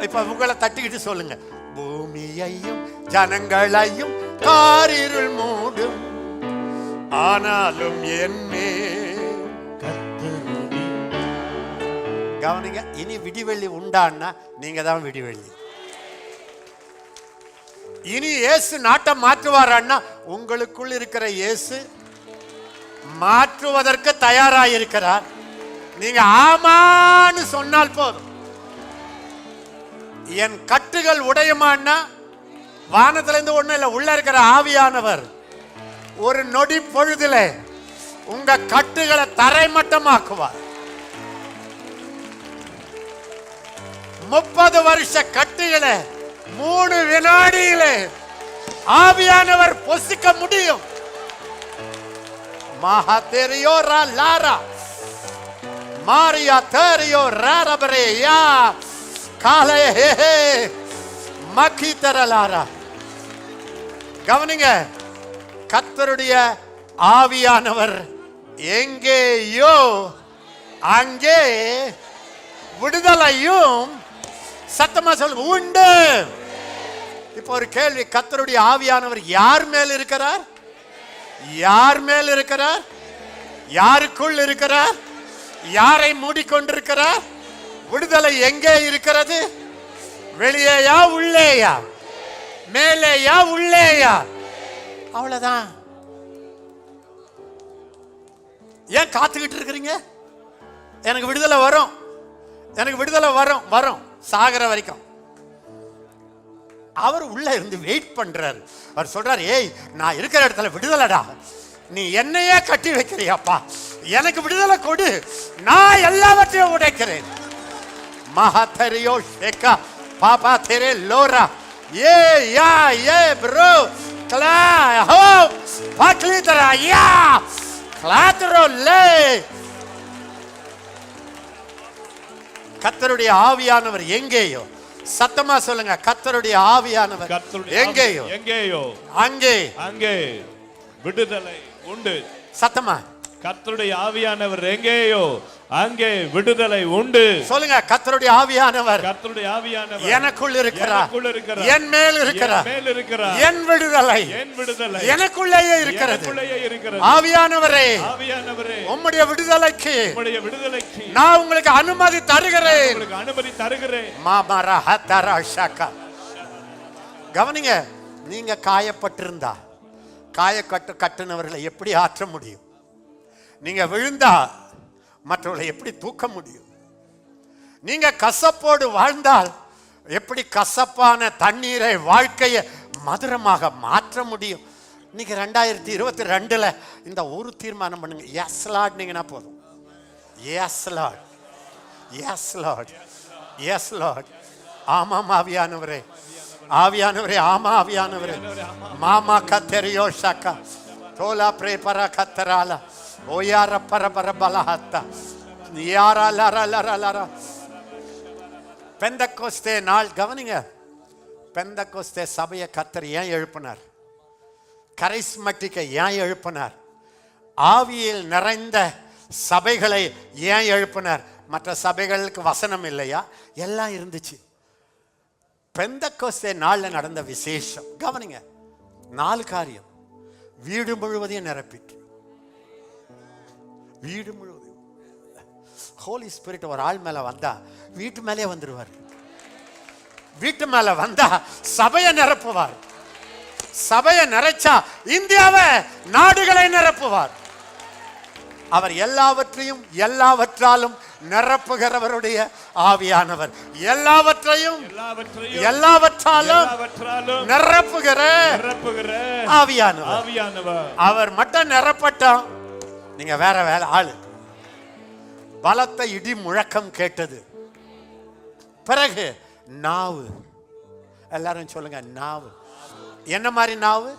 இப்ப உங்களை தட்டிக்கிட்டு சொல்லுங்க, பூமியையும் ஜனங்களையும் காரிருள் மூடும். ஆனாலும் என்னே கவனிங்க, இனி விடிவெள்ளி உண்டான்னா நீங்க தான் விடிவெள்ளி. இனி இயேசு நாட்டை மாற்றுவாரான்னா உங்களுக்குள் இருக்கிற இயேசு மாற்றுவதற்கு தயாராயிருக்கிறார். நீங்க ஆமான்னு சொன்னால் போதும். என் கட்டுகள் உடையுமான்னா வானத்திலிருந்து ஒண்ணு இல்லை, உள்ள இருக்கிற ஆவியானவர் ஒரு நொடி பொழுதுல உங்க கட்டுகளை தரைமட்டமாக்குவார். 30 வருஷ கட்டுகளை 3 வினாடியில ஆவியானவர் பொசிக்க முடியும். மகாதேரியோ லாரா மாரியா தேரியோ ராரபரேயா காலே மக்கி தரலாரா. கவனிங்க, கர்த்தருடைய ஆவியானவர் எங்கேயோ அங்கே விடுதலையும் சத்தமா சொல்லுங்க உண்டு. இப்போ ஒரு கேள்வி, கர்த்தருடைய ஆவியானவர் யார் மேல் இருக்கிறார்? யார் மேல் இருக்கிறார்? யாருக்குள் இருக்கிறார்? யாரை மூடிக்கொண்டிருக்கிறார்? விடுதலை எங்கே இருக்கிறது? வெளியேயா உள்ளேயா? மேலேயா உள்ளேயா? அவ்வளவுதான். ஏன் காத்துக்கிட்டு இருக்கிறீங்க? எனக்கு விடுதலை வரும், எனக்கு விடுதலை வரும் வரும் சாகர வரைக்கும். அவர் உள்ள இருந்து வெயிட் பண்றாரு. அவர் சொல்றாரு, ஏய் நான் இருக்கிற இடத்துல விடுதலைடா, நீ என்னையே கட்டி வைக்கிறியாப்பா, எனக்கு விடுதலை கொடு, நான் எல்லாவற்றையும் உடைக்கிறேன். மகாதரியோ ஷேகா பாபா தெரே லோரா ஏ யா ஏ ப்ரோ கிளா ஹோ பாக்லிதரா யா கிளாத்ரோ லே. கர்த்தருடைய ஆவியானவர் எங்கேயோ, சத்தமா சொல்லுங்க, கர்த்தருடைய ஆவியானவர் எங்கேயோ எங்கேயோ அங்கே அங்கே விடுதலை உண்டு. சத்தமா கர்த்தருடைய ஆவியானவர் எங்கேயோ அங்கே விடுதலை உண்டு. சொல்லுங்க, கர்த்தருடைய ஆவியானவர் கர்த்தருடைய ஆவியானவர் எனக்குள் இருக்கிறார், எனக்குள் இருக்கிறார், என் மேல் இருக்கிறார், மேல் இருக்கிறார், என் விடுதலை என் விடுதலை எனக்குள்ளேயே இருக்கிறது. எனக்குள்ளேயே இருக்கிறது. ஆவியானவரே, ஆவியானவரே, உம்முடைய விடுதலைக்கு உம்முடைய விடுதலைக்கு நான் உங்களுக்கு அனுமதி தருகிறேன். உங்களுக்கு அனுமதி தருகிறேன். மாமரா ஹதரா ஷாகா. கவனிங்க, நீங்க காயப்பட்டிருந்தா கட்டுனவர்களை எப்படி ஆற்ற முடியும்? நீங்க விழுந்தா மற்றவர்களை எப்படி தூக்க முடியும்? நீங்க கசப்போடு வாழ்ந்தால் எப்படி கசப்பான தண்ணீரை வாழ்க்கையை மதுரமாக மாற்ற முடியும்? இன்னைக்கு 2022 இந்த ஒரு தீர்மானம் பண்ணுங்க, எஸ் லார்ட் நீங்கன்னா போதும். Yes lord, yes lord, yes lord. ஆமாம் ஆவியானவரே, ஆவியானவரே, ஆமா ஆவியானவரே. மாமா கத்தரியோ ஷாக்கா தோலா பிரேபரா கத்தராலா ஓயார பரபர பலஹத்தா யாரா லரா லரா லரா. பெந்தெக்கோஸ்தே நாள் கவனிங்க, பெந்தெக்கோஸ்தே சபையை கர்த்தர் ஏன் எழுப்பினார்? கரிஸ்மட்டிக்கை ஏன் எழுப்பினார்? ஆவியில் நிறைந்த சபைகளை ஏன் எழுப்பினார்? மற்ற சபைகளுக்கு வசனம் இல்லையா? எல்லாம் இருந்துச்சு. பெந்தெக்கோஸ்தே நாள்ல நடந்த விசேஷம் கவனிங்க, 4 காரியம். வீடு முழுவதையும் நிரப்பிட்டு, வீடு முழுவதும் ஹோலி ஸ்பிரிட் ஒரு ஆள் மேல வந்தா வீட்டு மேலே வந்துருவார். வீட்டு மேல வந்தா சபையை நிரப்புவார். சபையை நிறைச்சா இந்தியாவை, நாடுகளை நிரப்புவார். அவர் எல்லாவற்றையும் எல்லாவற்றாலும் நிரப்புகிறவருடைய ஆவியானவர். எல்லாவற்றையும் எல்லாவற்றாலும் நிரப்புகிற ஆவியானவர். அவர் மட்டும் நிரப்பட்டோம், நீங்க வேற வேற ஆளு. பலத்த இடி முழக்கம் கேட்டது. பிறகு நாவு, எல்லாரும் சொல்லுங்க நாவு. என்ன மாதிரி நாவு?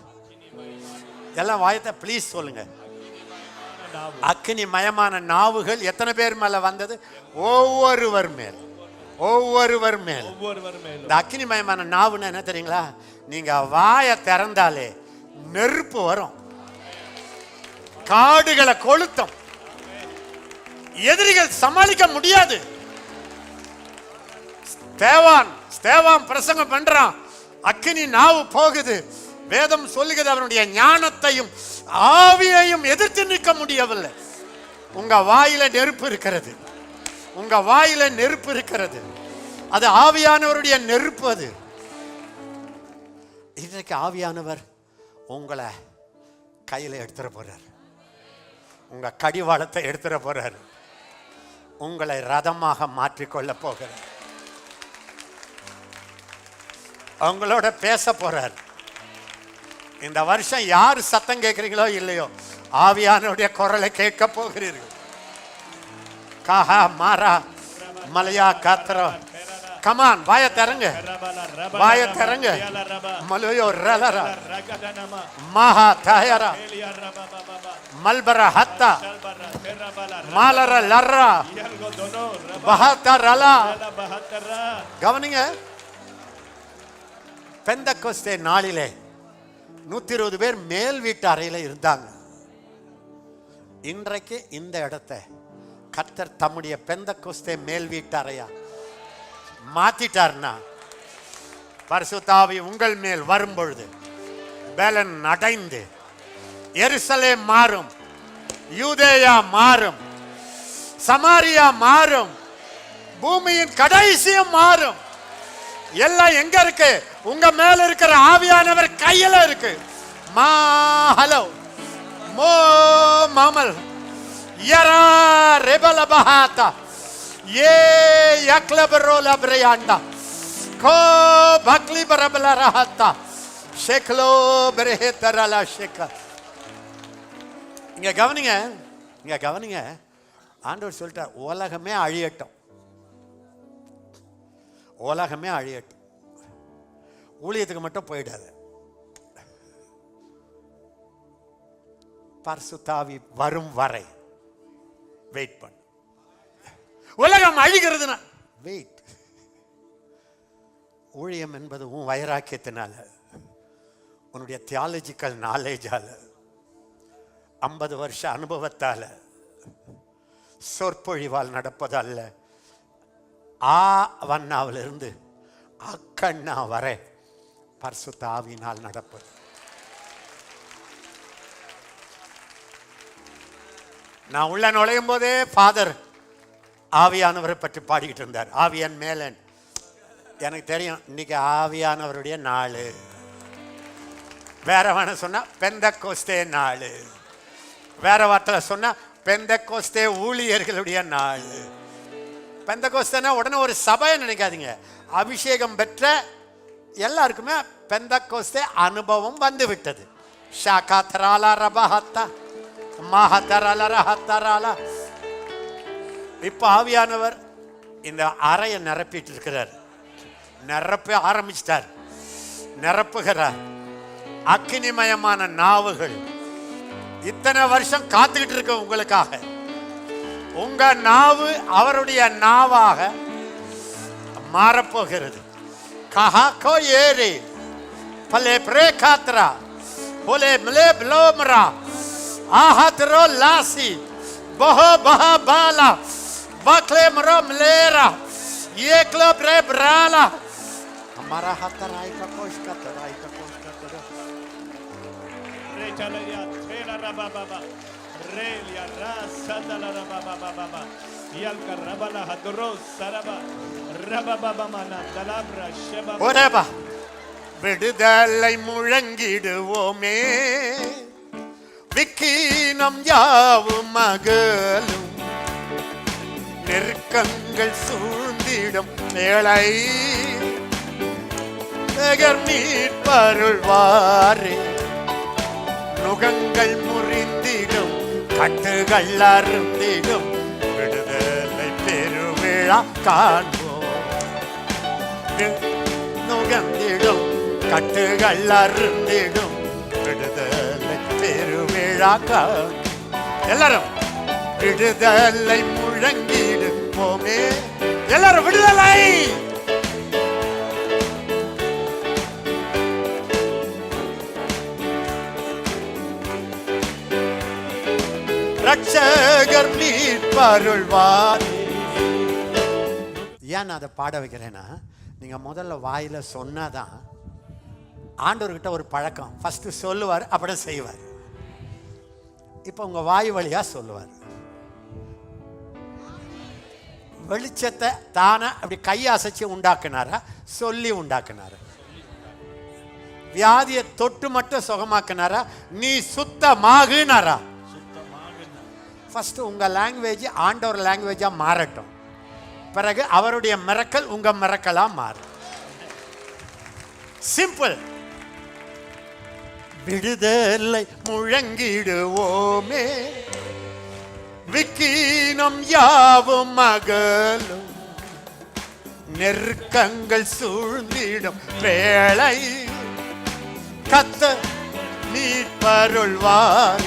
எல்லாம் வாயத்தை ப்ளீஸ் சொல்லுங்க. அக்கினி மயமான நாவுகள் எத்தனை பேர் மேல வந்தது? ஒவ்வொருவர் மேல், ஒவ்வொருவர் மேல். இந்த அக்கினி மயமான நாவுன்னு என்ன தெரியுங்களா? நீங்க வாயை திறந்தாலே நெருப்பு வரும், காடுகளை கொளுத்தும், எதிரிகள் சமாளிக்க முடியாது. ஸ்தேவான் பிரசங்கம் பண்றான், அக்கினி நாவு போகுது. வேதம் சொல்லுகிறது அவனுடைய ஞானத்தையும் ஆவியையும் எதிர்த்து நிற்க முடியவில்லை. உங்க வாயில நெருப்பு இருக்கிறது, உங்க வாயில நெருப்பு இருக்கிறது. அது ஆவியானவருடைய நெருப்பு. அது இன்றைக்கு ஆவியானவர் உங்களை கையில எடுத்துட போறார், உங்க கடிவாளத்தை எடுத்துட போறார், உங்களை ரதமாக மாற்றிக்கொள்ள போகிறார், உங்களோட பேச போறார். இந்த வருஷம் யார் சத்தம் கேட்கிறீங்களோ இல்லையோ, ஆவியானுடைய குரலை கேட்க போகிறீர்கள். காஹா மாரா மலையா காத்திரம். கமான், வாய தரங்க, வாய தரங்க. மலையோ ரலரா மஹா தயரா மல்பரா ஹத்தா மாலர லர்ரா பஹத்தா ரலா. கவனிங்க, பெந்தெக்கோஸ்தே நாளிலே 120 பேர் மேல் வீட்டு அறையில் இருந்தாங்க. இன்றைக்கு இந்த இடத்தை கர்த்தர் தம்முடைய பெந்தெகோஸ்தே மேல் வீட்டாரையா மாத்திட்டார்னா, பரிசுத்த ஆவி உங்கள் மேல் வரும் பொழுது பலன் அடைந்து எருசலேம் மாறும், யூதேயா மாறும், சமாரியா மாறும், பூமியின் கடைசியும் மாறும். எல்லாம் எங்க இருக்கு? உங்க மேல இருக்கிற ஆவியானவர் கையில இருக்கு. மா ஹலோ மோ மாமல் யரா ரெபல பஹாத்தா ये यक्लबरोला ब्रेयांडा को बकली बरबला रहता शेखलो ब्रेहतरला शेख. இங்க கவனிங்க, இங்க கவனிங்க. ஆண்டவர் சொல்லிட்டார், உலகமே அழியட்டும், உலகமே அழியட்டும், ஊழியத்துக்கு மட்டும் போயிடாது. பரிசுத்த ஆவி வரும் வரை வெயிட் பண்ணு. உலகம் அழிகிறதுனா வெயிட். ஊழியம் என்பது உன் வைராக்கியத்தினால, உன்னுடைய தியாலஜிக்கல் நாலேஜால, 50 வருஷ அனுபவத்தால, சொற்பொழிவால் நடப்பதல்ல. ஆ வண்ணாவிலிருந்து அக்கண்ணா வரை பரிசுத்த ஆவியினால் நடப்பது. நான் உள்ள நுழையும் போதே ஃபாதர் ஆவியானவரை பற்றி பாடிக்கிட்டு இருந்தார். ஆவியான் மேலன். எனக்கு தெரியும் இன்னைக்கு ஆவியானவருடைய நாள். வேற வேண சொன்னா பெந்தெகோஸ்தே நாள், வேற வார்த்தையில் சொன்னா பெந்தெகோஸ்தே ஊழியர்களுடைய நாள். பெந்தெகோஸ்தேனா உடனே ஒரு சபையை நினைக்காதீங்க. அபிஷேகம் பெற்ற எல்லாருக்குமே பெந்தெகோஸ்தே அனுபவம் வந்து விட்டது. ஷாகா தராலா ரபஹத்தா மஹதரல ரஹத்தரல. இப்போ ஆவியானவர் இந்த அறையை நிரப்பிட்டு இருக்கிறார், நிரப்ப ஆரம்பிச்சிட்டார், நிரப்புகிறார். அக்கினிமயமான நாவுகள் இத்தனை வருஷம் காத்துக்கிட்டு இருக்க உங்களுக்காக. உங்க நாவு அவருடைய நாவாக மாறப்போகிறது. கஹா கோ ஏரி பலே பிரேகாத்ரா போலே மிலே ப்ளோமரா ஆஹத்ரோ லாசி பஹோ பஹா பாலா बकले मरो मलेरा ये क्लब रे ब्राला हमारा हाथ राई का कोश का रे चला या थेला रबा बाबा रे लिया रासा दला रबा बाबा बाबा यल का रबला हदरो सरबा रबा बाबा मना दलाब्रा शबा ओरेबा விடுதலை முழங்கிடுவோமே, விக்கினம் யாவும் மகளும், நெருக்கங்கள் சூழ்ந்திடும் வேளை மீட்பருள்வாரே. நுகங்கள் முறிந்திடும், கட்டுகள் அருந்திடும், விடுதலை பெருவிழா காண்போம். நுகந்திடும், கட்டுகள் அருந்திடும், விடுதலை பெருவிழா காண்போம். எல்லாரும் விடுதலை முழங்கிடுவோமே. எல்லாரும் விடுதலை. ரட்சகர் மீட்பருள்வார். ஏன் நான் அதை பாட வைக்கிறேன்னா, நீங்க முதல்ல வாயில சொன்னாதான் ஆண்டவர்கிட்ட ஒரு பழக்கம். ஃபர்ஸ்ட் சொல்லுவார், அப்படியே செய்வார். இப்போ உங்க வாய் வழியா சொல்லுவார். வெளிச்சத்தை தானே அப்படி கையாசைச்சு உண்டாக்குனாரா, சொல்லி உண்டாக்குனாரா? வியாதியை தொட்டு மட்டும் சுகமாக்குனாரா, நீ சுத்தமாகுனாரா? ஃபர்ஸ்ட் உங்க லாங்குவேஜ் ஆண்டவர் லாங்குவேஜா மாறட்டும், பிறகு அவருடைய மிரக்கல் உங்க மிரக்கலா மாறும். சிம்பிள். விடுதலை முழங்கிடுவோமே, விக்கீனம் யாவும் மகளும், நெருக்கங்கள் சூழ்ந்திடும் வேளை கர்த்தர் மீட்பருள்வார்.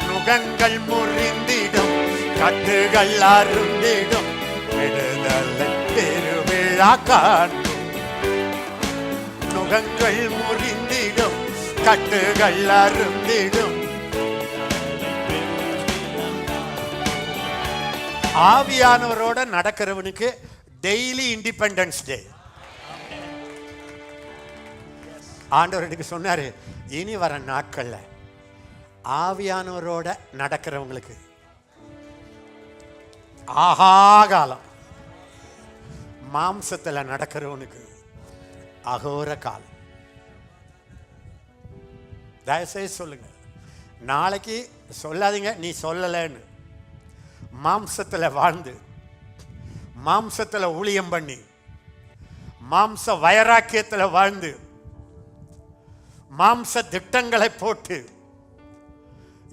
நுகங்கள் முறிந்திடும், கட்டுகள் அருந்திடும், விடுதலை பெருவிழா காண்போம். நுகங்கள் முறிந்திடும், கட்டுகள் அருந்திடும், ஆவியானவரோட நடக்கிறவனுக்கு டெய்லி இண்டிபெண்டன்ஸ் டே. ஆண்டவர் எனக்கு சொன்னாரு, இனி வர நாட்கள்ல ஆவியானவரோட நடக்கிறவங்களுக்கு ஆகாகாலம், மாம்சத்தில் நடக்கிறவனுக்கு அகோர காலம். தயவுசெய்து சொல்லுங்க, நாளைக்கு சொல்லாதீங்க நீ சொல்லலைன்னு. மாம்சத்தில் வாழ்ந்து, மாம்சத்தில் ஊழியம் பண்ணி, மாம்ச வைராக்கியத்தில் வாழ்ந்து, மாம்ச திட்டங்களை போட்டு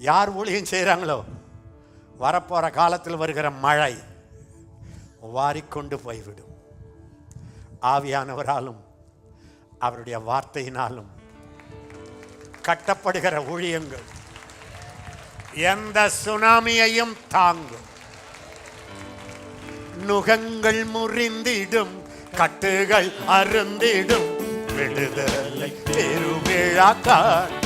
யார் ஊழியம் செய்கிறாங்களோ வரப்போற காலத்தில் வருகிற மழை வாரிக்கொண்டு போய்விடும். ஆவியானவராலும் அவருடைய வார்த்தையினாலும் கட்டப்படுகிற ஊழியங்கள் எந்த சுனாமியையும் தாங்கும். நுகங்கள் முறிந்திடும், கட்டுகள் அருந்திடும், விடுதலை பெருவிழா காட்டும்.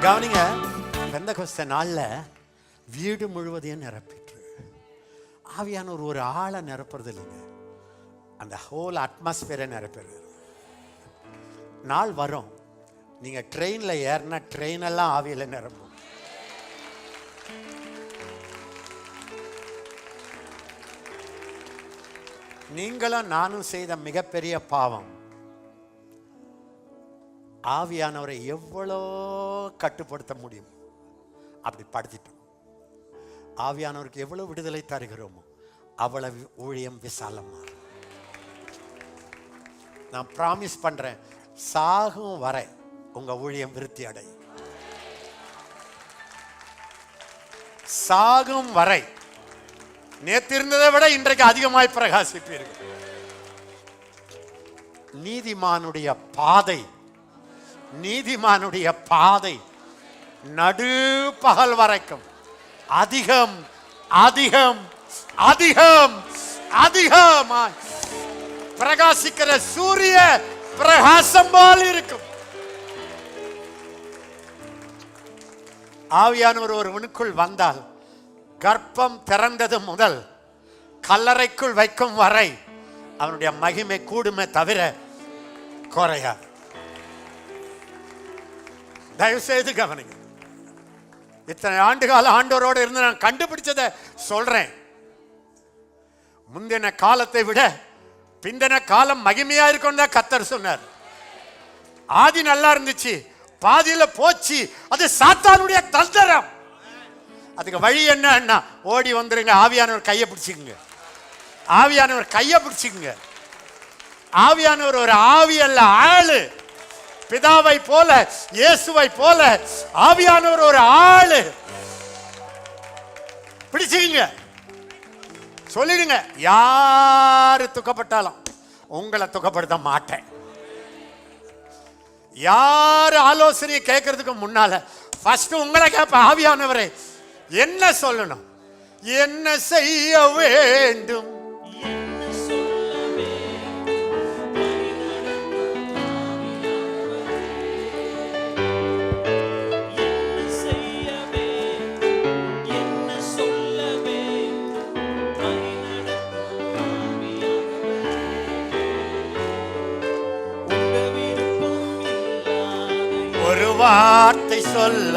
கவனிங்க, பெந்தகோஸ்தே நாள்ல வீடு முழுவதையும் நிரப்பிட்டு ஆவியானவர் ஒரு ஆளை நிரப்புறது இல்லைங்க, அந்த ஹோல் அட்மாஸ்பியரை நிரப்புறது. நாள் வரும், நீங்க ட்ரெயின்ல ஏறினா ட்ரெயின் எல்லாம் ஆவியில நிரம்பும். நீங்களும் நானும் செய்த மிகப்பெரிய பாவம், ஆவியானவரை எவ்வளோ கட்டுப்படுத்த முடியும் அப்படி படுத்திட்டோம். ஆவியானவருக்கு எவ்வளவு விடுதலை தருகிறோமோ அவ்வளவு ஊழியம் விசாலமா. நான் பிராமிஸ் பண்றேன், சாகும் வரை உங்க ஊழியம் விருத்தி அடை. சாகும் வரை நேற்று இருந்ததை விட இன்றைக்கு அதிகமாய் பிரகாசிப்பீர்கள். நீதிமானுடைய பாதை, நீதிமானுடைய பாதை நடு பகல் வரைக்கும் அதிகம் அதிகம் அதிகம் அதிகமாய் பிரகாசிக்கிற சூரிய பிரகாசம் போல் இருக்கும். ஆவியானவர் ஒருவனுக்குள் வந்தால் கர்ப்பம் திறந்தது முதல் கல்லறைக்குள் வைக்கும் வரை அவனுடைய மகிமை கூடுமே தவிர குறையாது. தயவு செய்து கவனிங்க. இத்தனை ஆண்டு கால ஆண்டவரோடு இருந்து நான் கண்டுபிடிச்சதை சொல்றேன். முந்தின காலத்தை விட பிந்தின காலம் மகிமையா இருக்கும் தான் கர்த்தர் சொன்னார். ஆதி நல்லா இருந்துச்சு, பாதியில போச்சு, அது சாத்தானுடைய தந்திரம். அதுக்கு வழி என்ன? ஓடி வந்துருங்க, ஆவியானவர் கையை பிடிச்சிக்குங்க. ஆவியானவர் கையை பிடிச்சிக்குங்க. ஆவியானவர் ஒரு ஆவி அல்ல, ஆளு. பிதாவை போல, இயேசுவை போல ஆவியானவர் ஒரு ஆளு. பிடிச்சுங்க, சொல்லிடுங்க. யாரு துக்கப்பட்டாலும் உங்களை துக்கப்படுத்த மாட்டேன். யாரு ஆலோசனையை கேட்கறதுக்கு முன்னால ஃபர்ஸ்ட் உங்களை கேட்ப, ஆவியானவரே என்ன சொல்லணும், என்ன செய்ய வேண்டும், ஒரு வார்த்தை சொல்ல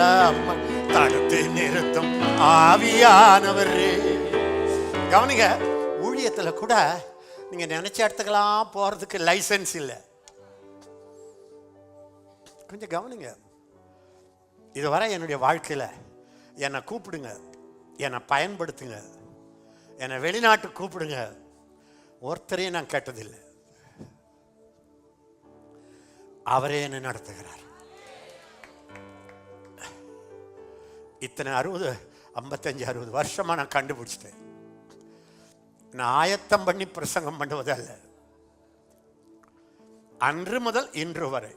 தடுத்து நிறுத்தும் ஆவியானவரே. கவனிங்க, ஊழியத்துல கூட நீங்க நினைச்ச இடத்துக்கெல்லாம் போறதுக்கு லைசன்ஸ் இல்லை. கொஞ்சம் கவனிங்க. இதுவரை என்னுடைய வாழ்க்கையில என்னை கூப்பிடுங்க, என்னை பயன்படுத்துங்க, என்னை வெளிநாட்டு கூப்பிடுங்க, ஒருத்தரையும் நான் கேட்டதில்லை. அவரே என்னை நடத்துகிறார். இத்தனை 55-60 வருஷமா நான் கண்டுபிடிச்சிட்டேன். நான் ஆயத்தம் பண்ணி பிரசங்கம் பண்ணுவது அல்ல. அன்று முதல் இன்று வரை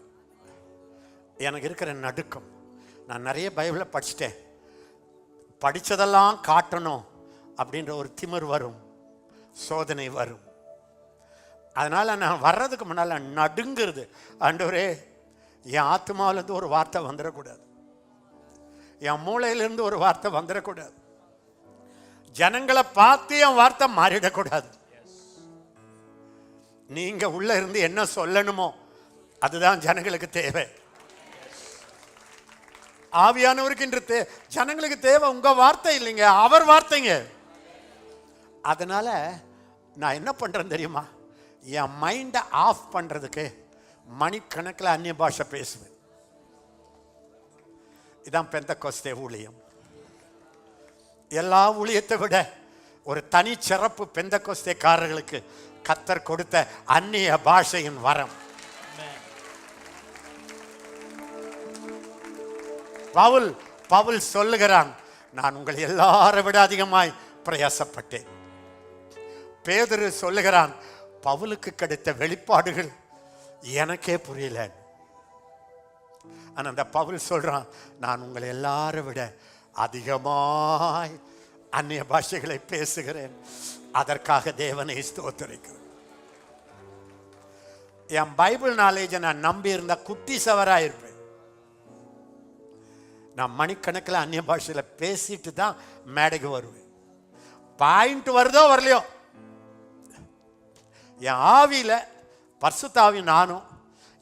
எனக்கு இருக்கிற நடுக்கம், நான் நிறைய பைபிளை படிச்சுட்டேன், படித்ததெல்லாம் காட்டணும் அப்படின்ற ஒரு திமிர் வரும், சோதனை வரும். அதனால் நான் வர்றதுக்கு முன்னால் நடுங்கிறது. ஆண்டவரே, என் ஆத்மாவிலேருந்து ஒரு வார்த்தை வந்துடக்கூடாது, என் மூளையிலேருந்து ஒரு வார்த்தை வந்துடக்கூடாது, ஜனங்களை பார்த்து என் வார்த்தை மாறிடக்கூடாது. நீங்க உள்ள இருந்து என்ன சொல்லணுமோ அதுதான் ஜனங்களுக்கு தேவை. ஆவியானவருக்கு இன்று ஜனங்களுக்கு தேவை உங்க வார்த்தை இல்லைங்க, அவர் வார்த்தைங்க. அதனால நான் என்ன பண்றேன் தெரியுமா, என் மைண்டை ஆஃப் பண்றதுக்கு மணிக்கணக்கில் அந்நிய பாஷை பேசுவேன். இதான் பெந்தெகோஸ்தே ஊழியம். எல்லா ஊழியத்தை விட ஒரு தனி சிறப்பு பெந்தெகோஸ்தேக்காரர்களுக்கு கர்த்தர் கொடுத்த அந்நிய பாஷையின் வரம். பவுல் சொல்லுகிறான், நான் உங்களை எல்லாரை விட அதிகமாய் பிரயாசப்பட்டேன். பேதுரு சொல்லுகிறான், பவுலுக்கு கிடைத்த வெளிப்பாடுகள் எனக்கே புரியல. ஆனா அந்த பவுல் சொல்றான், நான் உங்களை எல்லாரை விட அதிகமாய் அந்நிய பாஷைகளை பேசுகிறேன், அதற்காக தேவனை ஸ்தோத்திரிக்கிறேன். என் பைபிள் நாலேஜை நான் நம்பி இருந்தா குட்டி சவராயிருப்பேன். நான் மணிக்கணக்கில் அந்நிய பாஷையில பேசிட்டு தான் மேடைக்கு வருவேன். பாயிண்ட் வருதோ வரலையோ, என் ஆவியில பரிசுத்த ஆவி நானும்,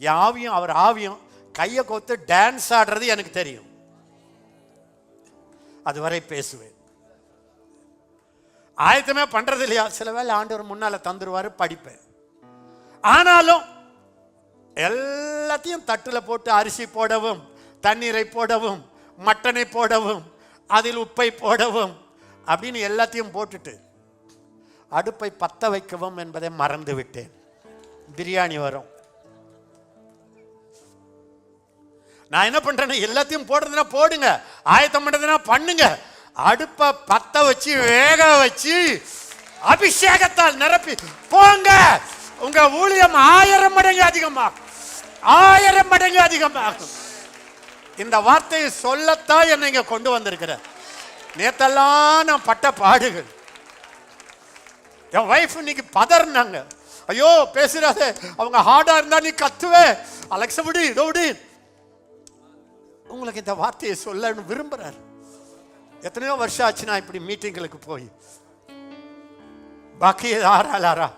என் ஆவியும் அவர் ஆவியும் கையை கோத்து டான்ஸ் ஆடுறது எனக்கு தெரியும். அதுவரை பேசுவேன். ஆயத்தமே பண்றது இல்லையா, சில வேளை ஆண்டவர் முன்னால தந்துருவாரு, படிப்பேன். ஆனாலும் எல்லாத்தையும் தட்டுல போட்டு அரிசி போடவும், தண்ணீரை போடவும், மட்டனை போடவும், அதில் உப்பை போடவும் அப்படின்னு எல்லாத்தையும் போட்டுட்டு அடுப்பை பத்த வைக்கவும் என்பதை மறந்து விட்டேன். பிரியாணி வரும். நான் என்ன பண்றேன்னா, எல்லாத்தையும் போடுறதுனா போடுங்க, ஆயத்தம் பண்றதுனா பண்ணுங்க, அடுப்பை பத்த வச்சு வேக வச்சு அபிஷேகத்தால் நிரப்பி போங்க. உங்க ஊழியம் 1000 மடங்கு அதிகமாகும், 1000 மடங்கு அதிகமாகும். இந்த வார்த்தையை சொல்லத்தான் என்னை இங்க கொண்டு வந்திருக்கிற. நேத்தெல்லாம் நான் பட்ட பாடுகள். என் வைஃப் இன்னைக்கு பதறினாங்க, ஐயோ பேசுறாத, அவங்க ஹார்டா இருந்தா நீ கத்துவே, அலெக்ஸா விடு, இதோ விடு. உங்களுக்கு இந்த வார்த்தையை சொல்ல விரும்புறாரு. எத்தனையோ வருஷம் ஆச்சு நான் இப்படி மீட்டிங்களுக்கு போய். பாக்கியாரா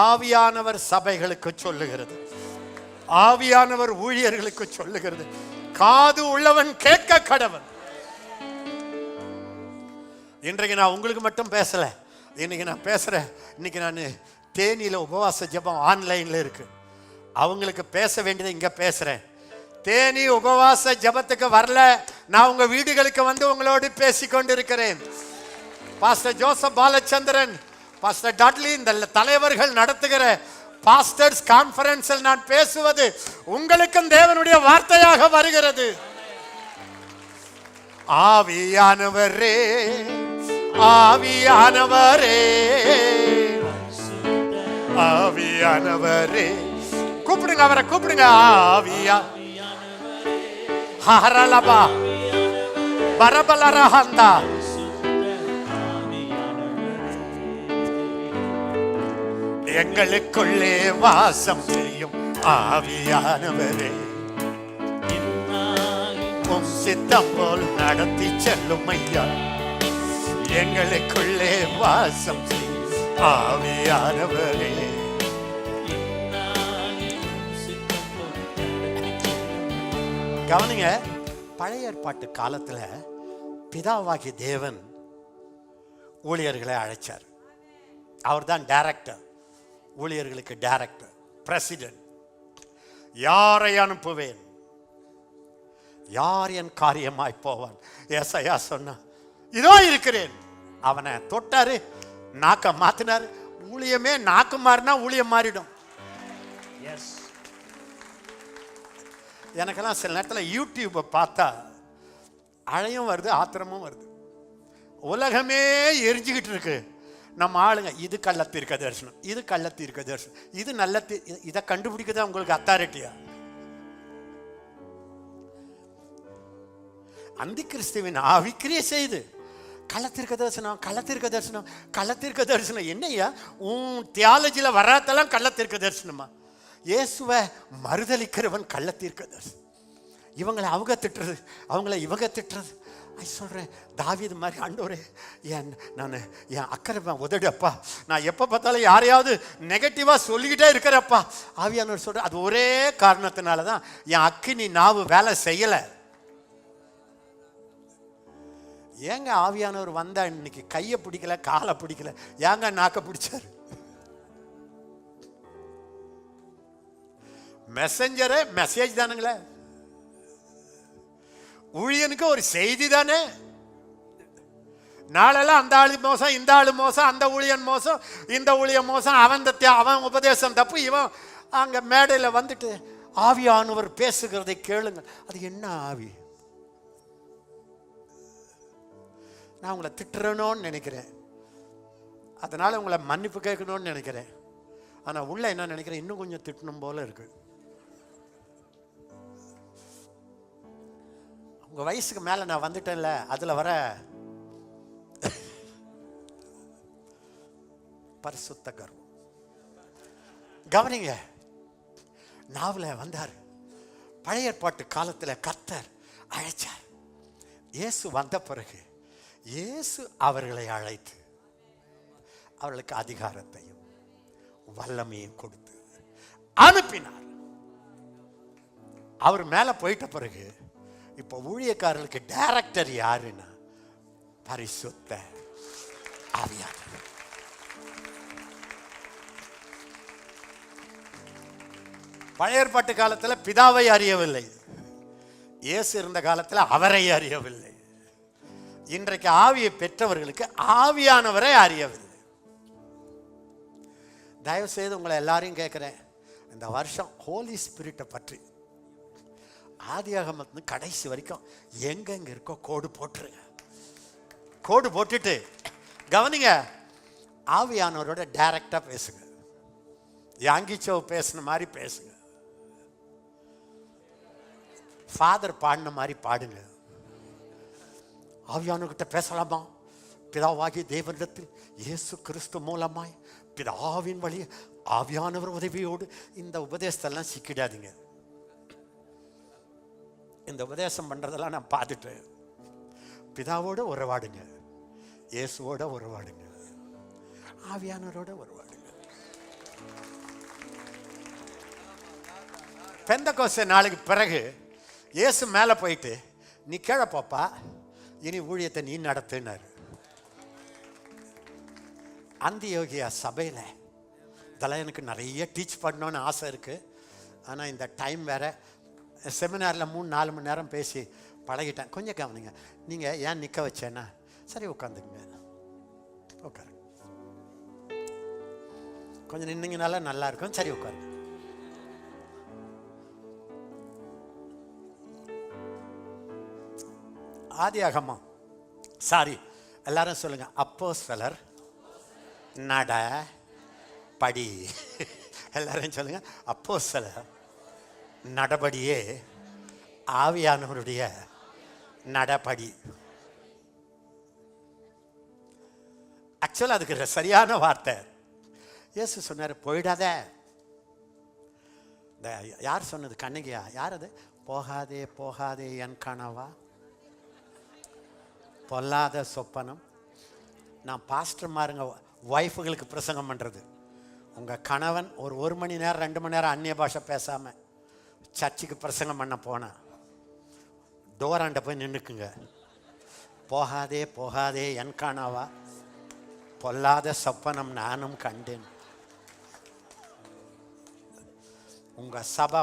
ஆவியானவர் சபைகளுக்கு சொல்லுகிறது, ஆவியானவர் ஊழியர்களுக்கு சொல்லுகிறது, காது உள்ளவன் கேட்க கடவன். இன்றைக்கு நான் உங்களுக்கு மட்டும் பேசல, இன்னைக்கு நான் பேசுறேன். இன்னைக்கு நான் தேனியில உபவாச ஜெபம் ஆன்லைன்ல இருக்கு, அவங்களுக்கு பேச வேண்டியதை இங்க பேசுறேன். தேனி உபவாச ஜெபத்துக்கு வரல, நான் உங்க வீடுகளுக்கு வந்து உங்களோடு பேசிக்கொண்டு இருக்கிறேன். பாஸ்டர் ஜோசப் பாலச்சந்திரன், பாஸ்டர் டாட்லி, இந்த தலைவர்கள் நடத்துகிற பாஸ்டர்ஸ் கான்ஃபரன்ஸில் நான் பேசுவது உங்களுக்கும் தேவனுடைய வார்த்தையாக வருகிறது. ஆவியானவரே, ஆவியானவரே, ஆவியானவரே, கூப்பிடுங்க, அவரை கூப்பிடுங்க. ஆவியா ஹரலபா பரபலரஹந்தா, எங்களுக்குள்ளே வாசம் செய்யும் ஆவியானவரே, உம் சித்தம் போல் நடத்தி செல்லும் ஐயா. எங்களுக்குள்ளே வாசம் செய்யும் ஆவியானவரே. கவனிங்க, பழைய ஏற்பாட்டு காலத்துல பிதாவாகிய தேவன் ஊழியர்களை அழைச்சார். அவர் தான் டைரக்டர், ஊழியர்களுக்கு டைரக்டர், பிரசிடென்ட். யாரை அனுப்புவேன், யார் என் காரியமாய் போவான்? ஏசாயா சொன்னா, இதோ இருக்கிறேன். அவனை தொட்டாரு, நாக்க மாத்தினாரு. ஊழியமே நாக்கு மாறினா ஊழியம் மாறிடும். எனக்கெல்லாம் சில நேரத்தில் யூடியூப்பை பார்த்தா அழையும் வருது, ஆத்திரமும் வருது. உலகமே எரிஞ்சுக்கிட்டு இருக்கு. நம்ம ஆளுங்க, இது கள்ள தீர்க்க தரிசனம், இது கள்ள தீர்க்க தரிசனம், இது நல்ல இதை கண்டுபிடிக்கதான் உங்களுக்கு அத்தாரிட்டியா? அந்தி கிறிஸ்துவின் ஆவி கிரியை செய்து கள்ளத்தீர்க்க தரிசனம், கள்ளத்தீர்க்க தரிசனம், கள்ளத்தீர்க்க தரிசனம். என்னையா உன் தியாலஜியில் வராதெல்லாம் கள்ளத்தீர்க்க தரிசனமா? இயேசுவை மறுதலிக்கிறவன் கள்ளத்தீர்க்க தரிசனம். இவங்களை அவங்க திட்டுறது, அவங்கள இவங்க திட்டுறது. சொல்கிறேன், தாவீது மாதிரி, ஆண்டவரே நான் என் அக்கறை உதடுப்பா, நான் எப்போ பார்த்தாலும் யாரையாவது நெகட்டிவாக சொல்லிக்கிட்டே இருக்கிறப்பா. ஆவியானவர் சொல்கிற அது ஒரே காரணத்தினால தான் என் அக்கினி நாவு வேலை செய்யலை. ஏங்க ஆவியானவர் வந்தா இன்னைக்கு கையை பிடிக்கல, காலை பிடிக்கல, ஏங்க நாக்க பிடிச்சாரு? மெசஞ்சரே மெசேஜ் தானுங்களே, ஊழியனுக்கு ஒரு செய்தி தானே. நாளெல்லாம் அந்த ஆளு மோசம், இந்த ஆளு மோசம், அந்த ஊழியன் மோசம், இந்த ஊழியன் மோசம், அவன் உபதேசம் தப்பு, இவன் அங்க மேடையில் வந்துட்டு ஆவியானவர் பேசுகிறதை கேளுங்க. அது என்ன ஆவி? நான் உங்களை திட்டுறணும்னு நினைக்கிறேன், அதனால உங்களை மன்னிப்பு கேட்கணும்னு நினைக்கிறேன். ஆனால் உள்ள என்ன நினைக்கிறேன், இன்னும் கொஞ்சம் திட்டணும் போல இருக்கு. உங்கள் வயசுக்கு மேலே நான் வந்துட்டேன்ல, அதில் வர பரிசுத்த கர்வம். கவனிங்க, நாவல வந்தார். பழைய ஏற்பாட்டு காலத்தில் கர்த்தர் அழைச்சார். இயேசு வந்த பிறகு இயேசு அவர்களை அழைத்து அவர்களுக்கு அதிகாரத்தையும் வல்லமையும் கொடுத்து அனுப்பினார். அவர் மேலே போயிட்ட பிறகு இப்போ ஊழியக்காரர்களுக்கு டைரக்டர் யாருன்னா பரிசுத்த ஆவியானவர். பழைய ஏற்பாட்டு காலத்தில் பிதாவை அறியவில்லை, இயேசு இருந்த காலத்தில் அவரை அறியவில்லை. இன்றைக்கு ஆவியை பெற்றவர்களுக்கு ஆவியானவரை அறியவில்லை. தயவு செய்து உங்களை எல்லாரையும் கேட்குறேன், இந்த வருஷம் ஹோலி ஸ்பிரிட்டை பற்றி ஆதியாகமத்து கடைசி வரைக்கும் எங்கெங்க இருக்கோ கோடு போட்டுருங்க. கோடு போட்டுட்டு கவனிங்க, ஆவியானவரோட டைரக்டா பேசுங்க. யாங்கிச்சோ பேசுன மாதிரி பேசுங்க. ஃபாதர் பாடின மாதிரி பாடுங்க. ஆவியானவர்கிட்ட பேசலாமா? பிதாவாகிய தேவனிடத்தில் இயேசு கிறிஸ்து மூலமாய் பிதாவின் வழி ஆவியானவர் உதவியோடு இந்த உபதேசத்தெல்லாம் சிக்கிடாதீங்க. இந்த உபதேசம் பண்றதெல்லாம் நான் பார்த்துட்டு, பிதாவோட உறவாடுங்க, இயேசுவோட உறவாடுங்க, ஆவியானவரோட உறவாடுங்க. பெந்தகோஸ்தே நாளுக்கு பிறகு இயேசு மேலே போயிட்டு, நீ கீழே போப்பா, இனி ஊழியத்தை நீ நடத்துனாரு. அந்தியோகியா சபையில் இதெல்லாம் எனக்கு நிறைய டீச் பண்ணணும்னு ஆசை இருக்குது. ஆனால் இந்த டைம் வேற, செமினாரில் 3-4 மணி நேரம் பேசி பழகிட்டேன். கொஞ்சம் கவனிங்க. நீங்கள் ஏன் நிற்க வச்சேன்னா, சரி உட்காந்துக்குங்க, உட்காரு, கொஞ்சம் நின்னீங்கனால நல்லா இருக்கும், சரி உட்காருங்க. ஆதியாகமம், சாரி எல்லாரும் சொல்லுங்க, அப்போஸ்தலர் நட படி. எல்லாரும் சொல்லுங்க, அப்போஸ்தலர் நடபடியே ஆவியானவருடைய நடபடி. ஆக்சுவலாக அதுக்கு சரியான வார்த்தை. இயேசு சொன்னார், போயிடாத. யார் சொன்னது? கண்ணகியா? யார் அது? போகாதே போகாதே என் கனவா, பொல்லாத சொப்பனம். நான் பாஸ்டர் மாருங்க ஒய்ஃபுகளுக்கு பிரசங்கம் பண்ணுறது. உங்கள் கணவன் ஒரு மணி நேரம் 2 மணி நேரம் அந்நிய பாஷை பேசாமல் சர்ச்சுக்கு பிரசங்கம் பண்ண போனால் டோராண்ட போய் நின்றுக்குங்க. போகாதே போகாதே என் கனவா, பொல்லாத சொப்பனம் நானும் கண்டேன். உங்கள் சபை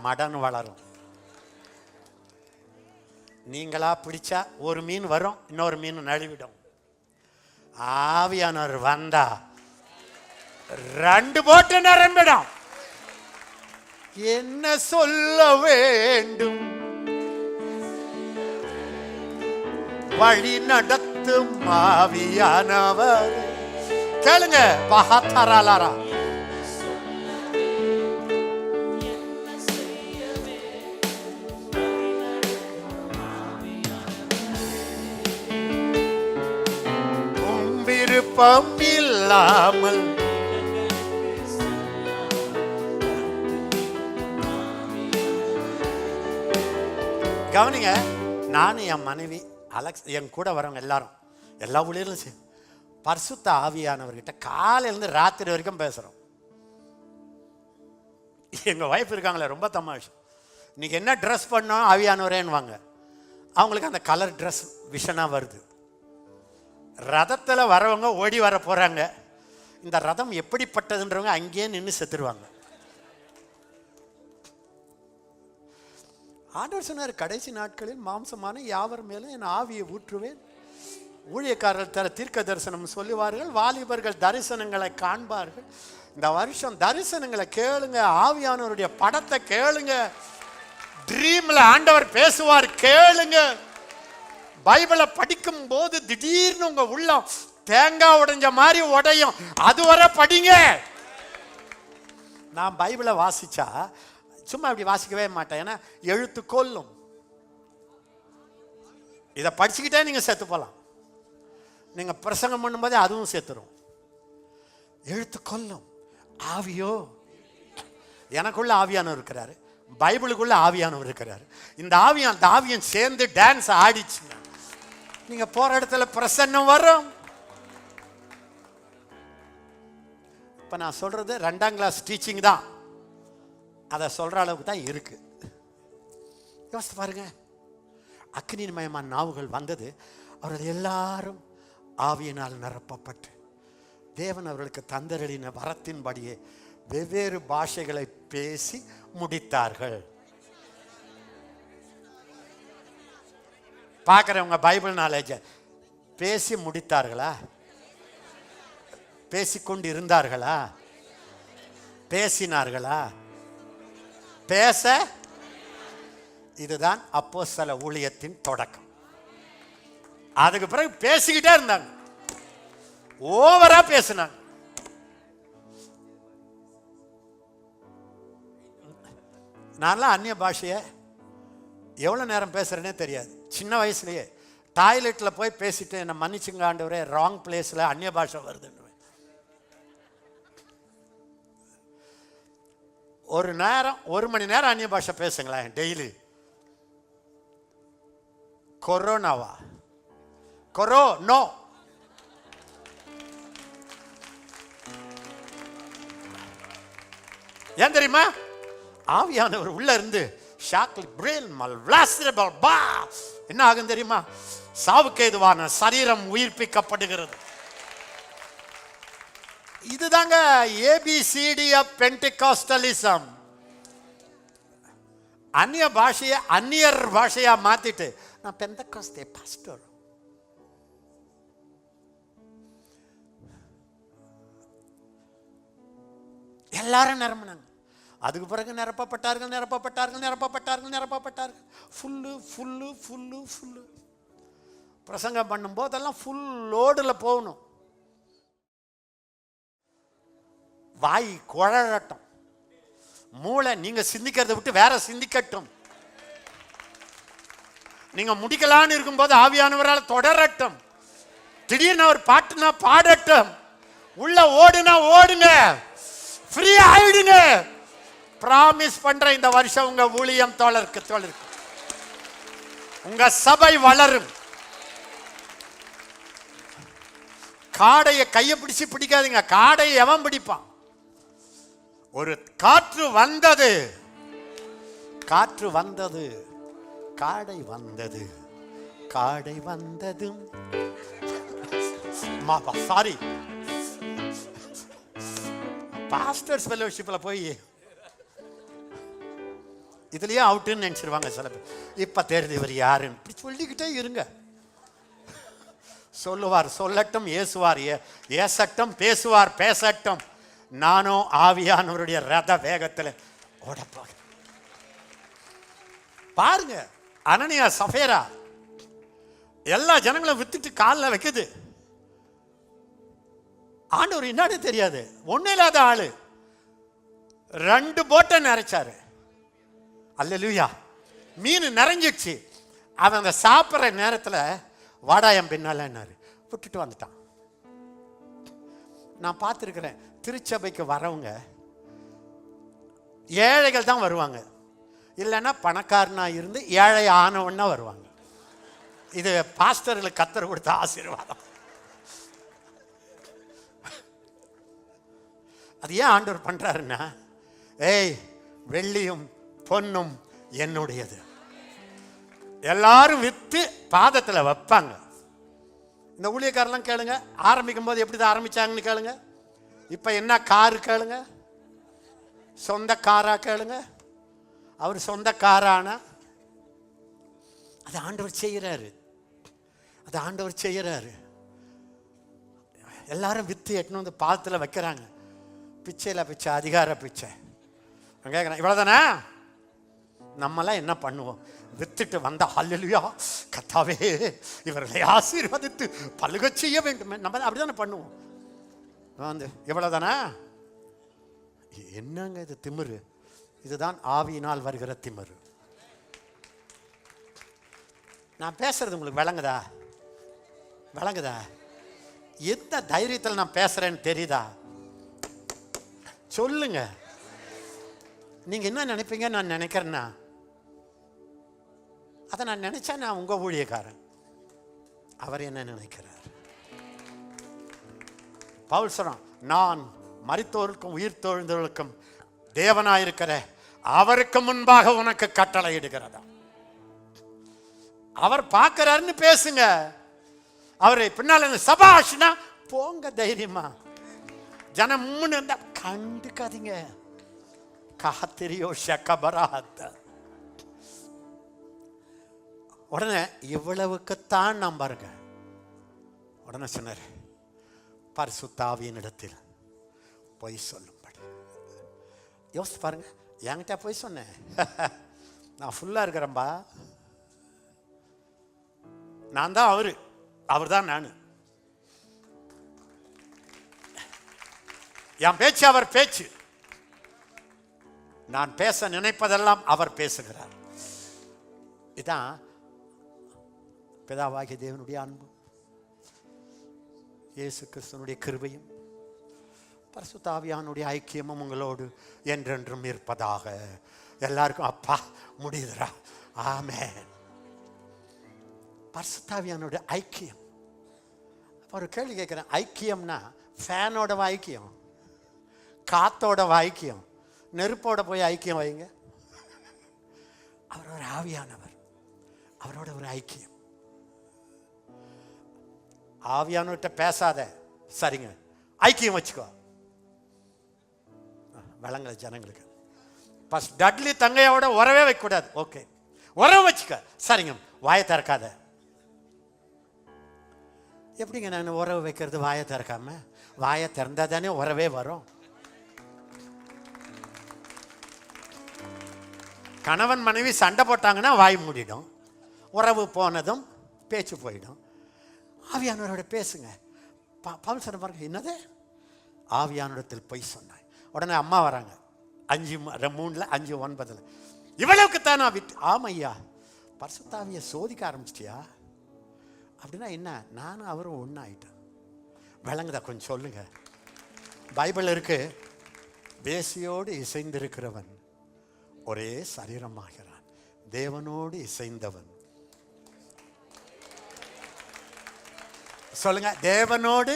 மடன்னு வளரும். நீங்களா பிடிச்சா ஒரு மீன் வரும், இன்னொரு மீன் நழுவிடும். ஆவியானவர் வந்தா 2 போட்டு நிரம்பிடும். என்ன சொல்ல வேண்டும், வழி நடத்தும் ஆவியானவர். கேளுங்க, பஹாத்தாராலாரா. விருப்பம் இல்லாமல் கவனிங்க. நானும் என் மனைவி அலெக்ஸ், என் கூட வரவங்க எல்லாரும் எல்லா ஊழியர்களும் பரிசுத்த ஆவியானவர்கிட்ட காலையிலேருந்து ராத்திரி வரைக்கும் பேசுகிறோம். எங்கள் ஒய்ஃப் இருக்காங்களே, ரொம்ப தமாஷ். இன்னைக்கு என்ன ட்ரெஸ் பண்ணோம் ஆவியானவரேன்னுவாங்க. அவங்களுக்கு அந்த கலர் ட்ரெஸ் விஷனாக வருது. ரதத்தில் வரவங்க ஓடி வர போகிறாங்க. இந்த ரதம் எப்படிப்பட்டதுன்றவங்க அங்கேயே நின்று செத்துருவாங்க. ஆண்டவர் சொன்னார், கடைசி நாட்களில் மாம்சமான யாவர் மேலும் என் ஆவியை ஊற்றுவேன். ஊழியக்காரர்கள் தர தீர்க்க தரிசனம் சொல்லுவார்கள், வாலிபர்கள் தரிசனங்களை காண்பார்கள். இந்த வருஷம் தரிசனங்களை கேளுங்க, ஆவியானவருடைய படத்தை கேளுங்க, ட்ரீம்ல ஆண்டவர் பேசுவார் கேளுங்க. பைபிளை படிக்கும் போது திடீர்னு உங்க உள்ளம் தேங்காய் உடைஞ்ச மாதிரி உடையும். அதுவரை படிங்க. நான் பைபிளை வாசிச்சா சும்மா இப்படி வாசிக்கவே மாட்டேன், ஏன்னா எழுத்து கொல்லும். இதை படிச்சுக்கிட்டே நீங்க செத்து போகலாம். நீங்க பிரசங்கம் பண்ணும்போதே அதுவும் செத்துரும். எழுத்து கொல்லும், ஆவியோ. எனக்குள்ள ஆவியானவர் இருக்கிறாரு, பைபிளுக்குள்ள ஆவியானவர் இருக்கிறாரு. இந்த ஆவியம் சேர்ந்து டான்ஸ் ஆடிச்சுங்க, நீங்க போற இடத்துல பிரசன்னம் வரும். இப்ப நான் சொல்றது 2ஆம் கிளாஸ் டீச்சிங் தான், அதை சொல்ற அளவுக்கு தான் இருக்கு. யோசித்து பாருங்க. அக்னிமயமான நாவுகள் வந்தது, அவர்கள் எல்லாரும் ஆவியினால் நிரப்பப்பட்டு தேவன் அவர்களுக்கு தந்தரளின வரத்தின்படியே வெவ்வேறு பாஷைகளை பேசி முடித்தார்கள். பார்க்குறவங்க பைபிள் நாலேஜ பேசி முடித்தார்களா? பேசிக்கொண்டு இருந்தார்களா? பேசினார்களா? பேச. இதுதான் அப்போஸ்தல ஊழியத்தின் தொடக்கம். அதுக்கு பிறகு பேசிக்கிட்டே இருந்தாங்க, ஓவரா பேசினாங்க. நான்லாம் அந்நிய பாஷையை எவ்வளோ நேரம் பேசுகிறேனே தெரியாது. சின்ன வயசுலேயே டாய்லெட்டில் போய் பேசிட்டு என்னை மன்னிச்சுங்க ஆண்டவரே, ராங் பிளேஸில் அந்நிய பாஷை வருதுன்னு. ஒரு நேரம் 1 மணி நேரம் அந்நிய பாஷை பேசுங்களேன் டெய்லி. கொரோனாவா? நோ. ஏன் தெரியுமா? ஆவியானவர் உள்ள இருந்து என்ன ஆகும் தெரியுமா? சாவுக்கு ஏதுவான சரீரம் உயிர்ப்பிக்கப்படுகிறது. இதுதாங்க ABCD ஆஃப் பென்டிகாஸ்டலிசம். அந்நிய பாஷையை அந்நியர் பாஷையா மாத்திட்டு நான் பெந்தகாஸ்தே பாஸ்டர். எல்லாரும் நிரம்பினாங்க. அதுக்கு பிறகு நிரப்பப்பட்டார்கள். ஃபுல்லு. பிரசங்கம் பண்ணும் போதெல்லாம் ஃபுல் லோடில் போகணும். வாய் குழறட்டும், மூளை நீங்க சிந்திக்கிறத விட்டு வேற சிந்திக்கட்டும். நீங்க முடிக்கலான்னு இருக்கும்போது ஆவியானவரால் தொடரட்டும். திடீர்னு ஒரு பாட்டுனா பாடட்டும். உள்ள ஓடுனா ஓடுங்க, ஃப்ரீ ஆயிடுங்க. பிராமிஸ் பண்ற, இந்த வருஷம் உங்க ஊழியம் தோழருக்கு உங்க சபை வளரும். காடையை கையை பிடிச்சு பிடிக்காதீங்க, காடையை எவன் பிடிப்பான்? ஒரு காற்று வந்தது, காடை வந்ததும் சாரி பாஸ்டர்ஸ் ஃபெலோஷிப்ல போய் இதுலயே அவுட்டுன்னு நினைச்சிருவாங்க சில பேர். இப்ப தெரியுது இவர் யாருன்னு. இப்படி சொல்லிக்கிட்டே இருங்க. சொல்லுவார் சொல்லட்டும், ஏசுவார் ஏசட்டும், பேசுவார் பேசட்டும். நானும் ஆவியானவருடைய ரத வேகத்தில் ஓடப்போக. பாருங்க, அனனியா சஃபேரா எல்லா ஜனங்களும் வித்துட்டு காலில் வைக்குது. ஆண்டவர் என்னன்னு தெரியாது, ஒன்னும் இல்லாத ஆளு 2 போட்டை நிறைச்சாரு. அல்லேலூயா. மீன் நிறைஞ்சிடுச்சு. அவன் அந்த சாப்பிட்ற நேரத்தில் வாடாயம் பின்னாலன்னாரு, விட்டுட்டு வந்துட்டான். நான் பார்த்துருக்கிறேன், திருச்சபைக்கு வரவங்க ஏழைகள் தான் வருவாங்க, இல்லைன்னா பணக்காரனாக இருந்து ஏழை ஆனவன்னா வருவாங்க. இது பாஸ்டர்களுக்கு கர்த்தர் கொடுத்த ஆசீர்வாதம். அது ஏன் ஆண்டவர் பண்றாருன்னா, ஏய் வெள்ளியும் பொன்னும் என்னுடையது. எல்லாரும் வித்து பாதத்தில் வைப்பாங்க. இந்த ஊழியக்காரெல்லாம் கேளுங்க, ஆரம்பிக்கும் போது எப்படி தான் ஆரம்பிச்சாங்கன்னு கேளுங்க. இப்போ என்ன காரு கேளுங்க, சொந்த காரா கேளுங்க. அவர் சொந்த காரானா அது ஆண்டவர் செய்கிறாரு, அது ஆண்டவர் செய்கிறாரு. எல்லாரும் வித்து எட்டுன்னு வந்து பாதத்தில் வைக்கிறாங்க. பிச்சையில் பிச்சை, அதிகார பிச்சை. கேட்குறேன், இவ்வளோதானே? நம்மளாம் என்ன பண்ணுவோம்? வித்துட்டு வந்த ஹல்லேலூயா கர்த்தாவே இவர்களை ஆசீர்வதித்து பலுக செய்ய வேண்டும், நம்ம அப்படிதானே பண்ணுவோம். வந்து இவ்வளோதானே? என்னங்க இது திமிரு? இதுதான் ஆவியினால் வருகிற திமிரு. நான் பேசுறது உங்களுக்கு விளங்குதா? விளங்குதா? எந்த தைரியத்தில் நான் பேசுறேன்னு தெரியுதா? சொல்லுங்க. நீங்க என்ன நினைப்பீங்க? நான் நினைக்கிறேன்னா அதை நான் நினைச்சா நான் உங்க ஊழியக்காரன். அவர் என்ன நினைக்கிறார்? பவுல் சொல்றான், நான் மரித்தோருக்கும் உயிர் தொழுந்தவர்களுக்கும் தேவனாயிருக்கிற அவருக்கு முன்பாக உனக்கு கட்டளை இடுகிறதா. அவர் பார்க்கிறாருன்னு பேசுங்க. அவரை பின்னால சபாஷ்னா போங்க தைரியமா. ஜனம் முன்னு இருந்தா கண்டுக்காதீங்க. காத்திரியோ ஷக்கபராத்த. உடனே இவ்வளவுக்குத்தான் நான் பாருங்க, உடனே சொன்னார், பரிசுத்த ஆவியினிடத்தில் பொய் சொல்லும்படி. யோசித்து பாருங்க, என்கிட்ட போய் சொன்னேன், நான் ஃபுல்லா இருக்கிறேன்பா, நான் தான் அவரு, அவர் தான் நான். என் பேச்சு அவர் பேச்சு, நான் பேச நினைப்பதெல்லாம் அவர் பேசுகிறார். இதான் பிதாவாகிய தேவனுடைய அன்பும் இயேசு கிறிஸ்துவனுடைய கிருபையும் பரிசுத்த ஆவியானுடைய ஐக்கியமும் உங்களோடு என்றென்றும் இருப்பதாக. எல்லாருக்கும் அப்பா முடியுதுரா, ஆமென். பரிசுத்த ஆவியானுடைய ஐக்கியம். ஒரு கேள்வி கேட்கிறேன், ஐக்கியம்னா ஃபேனோட ஐக்கியம், காத்தோட ஐக்கியம், நெருப்போட போய் ஐக்கியம் வைங்க. அவர் ஒரு ஆவியானவர், அவரோட ஒரு ஐக்கியம். ஆவியானவர்கிட்ட பேசாத, சரிங்க, ஐக்கியம் வச்சுக்கோ. வளங்கல ஜனங்களுக்கு. டட்லி தங்கையோட உறவே வைக்கக்கூடாது, ஓகே, உறவு வச்சுக்க, சரிங்க, வாயை திறக்காத. எப்படிங்க நான் உறவு வைக்கிறது வாயை திறக்காம? வாயை திறந்தா தானே உறவே வரும். கணவன் மனைவி சண்டை போட்டாங்கன்னா வாய் மூடிடும், உறவு போனதும் பேச்சு போயிடும். ஆவியானவரோட பேசுங்க. பவுல் சொன்ன பாருங்க, என்னது ஆவியானவரிடத்தில் பொய் சொன்னாய். உடனே அம்மா வராங்க, 5:3-5:9. இவ்வளவுக்குத்தான் நான் விட்டு. ஆமையா, பரிசுத்தாவியை சோதிக்க ஆரம்பிச்சிட்டியா? அப்படின்னா என்ன? நானும் அவரும் ஒன்றாயிட்டேன். விளங்குதா? கொஞ்சம் சொல்லுங்க. பைபிள் இருக்கு, வேசியோடு இசைந்திருக்கிறவன் ஒரே சரீரமாகிறான், தேவனோடு இசைந்தவன். சொல்லுங்க, தேவனோடு,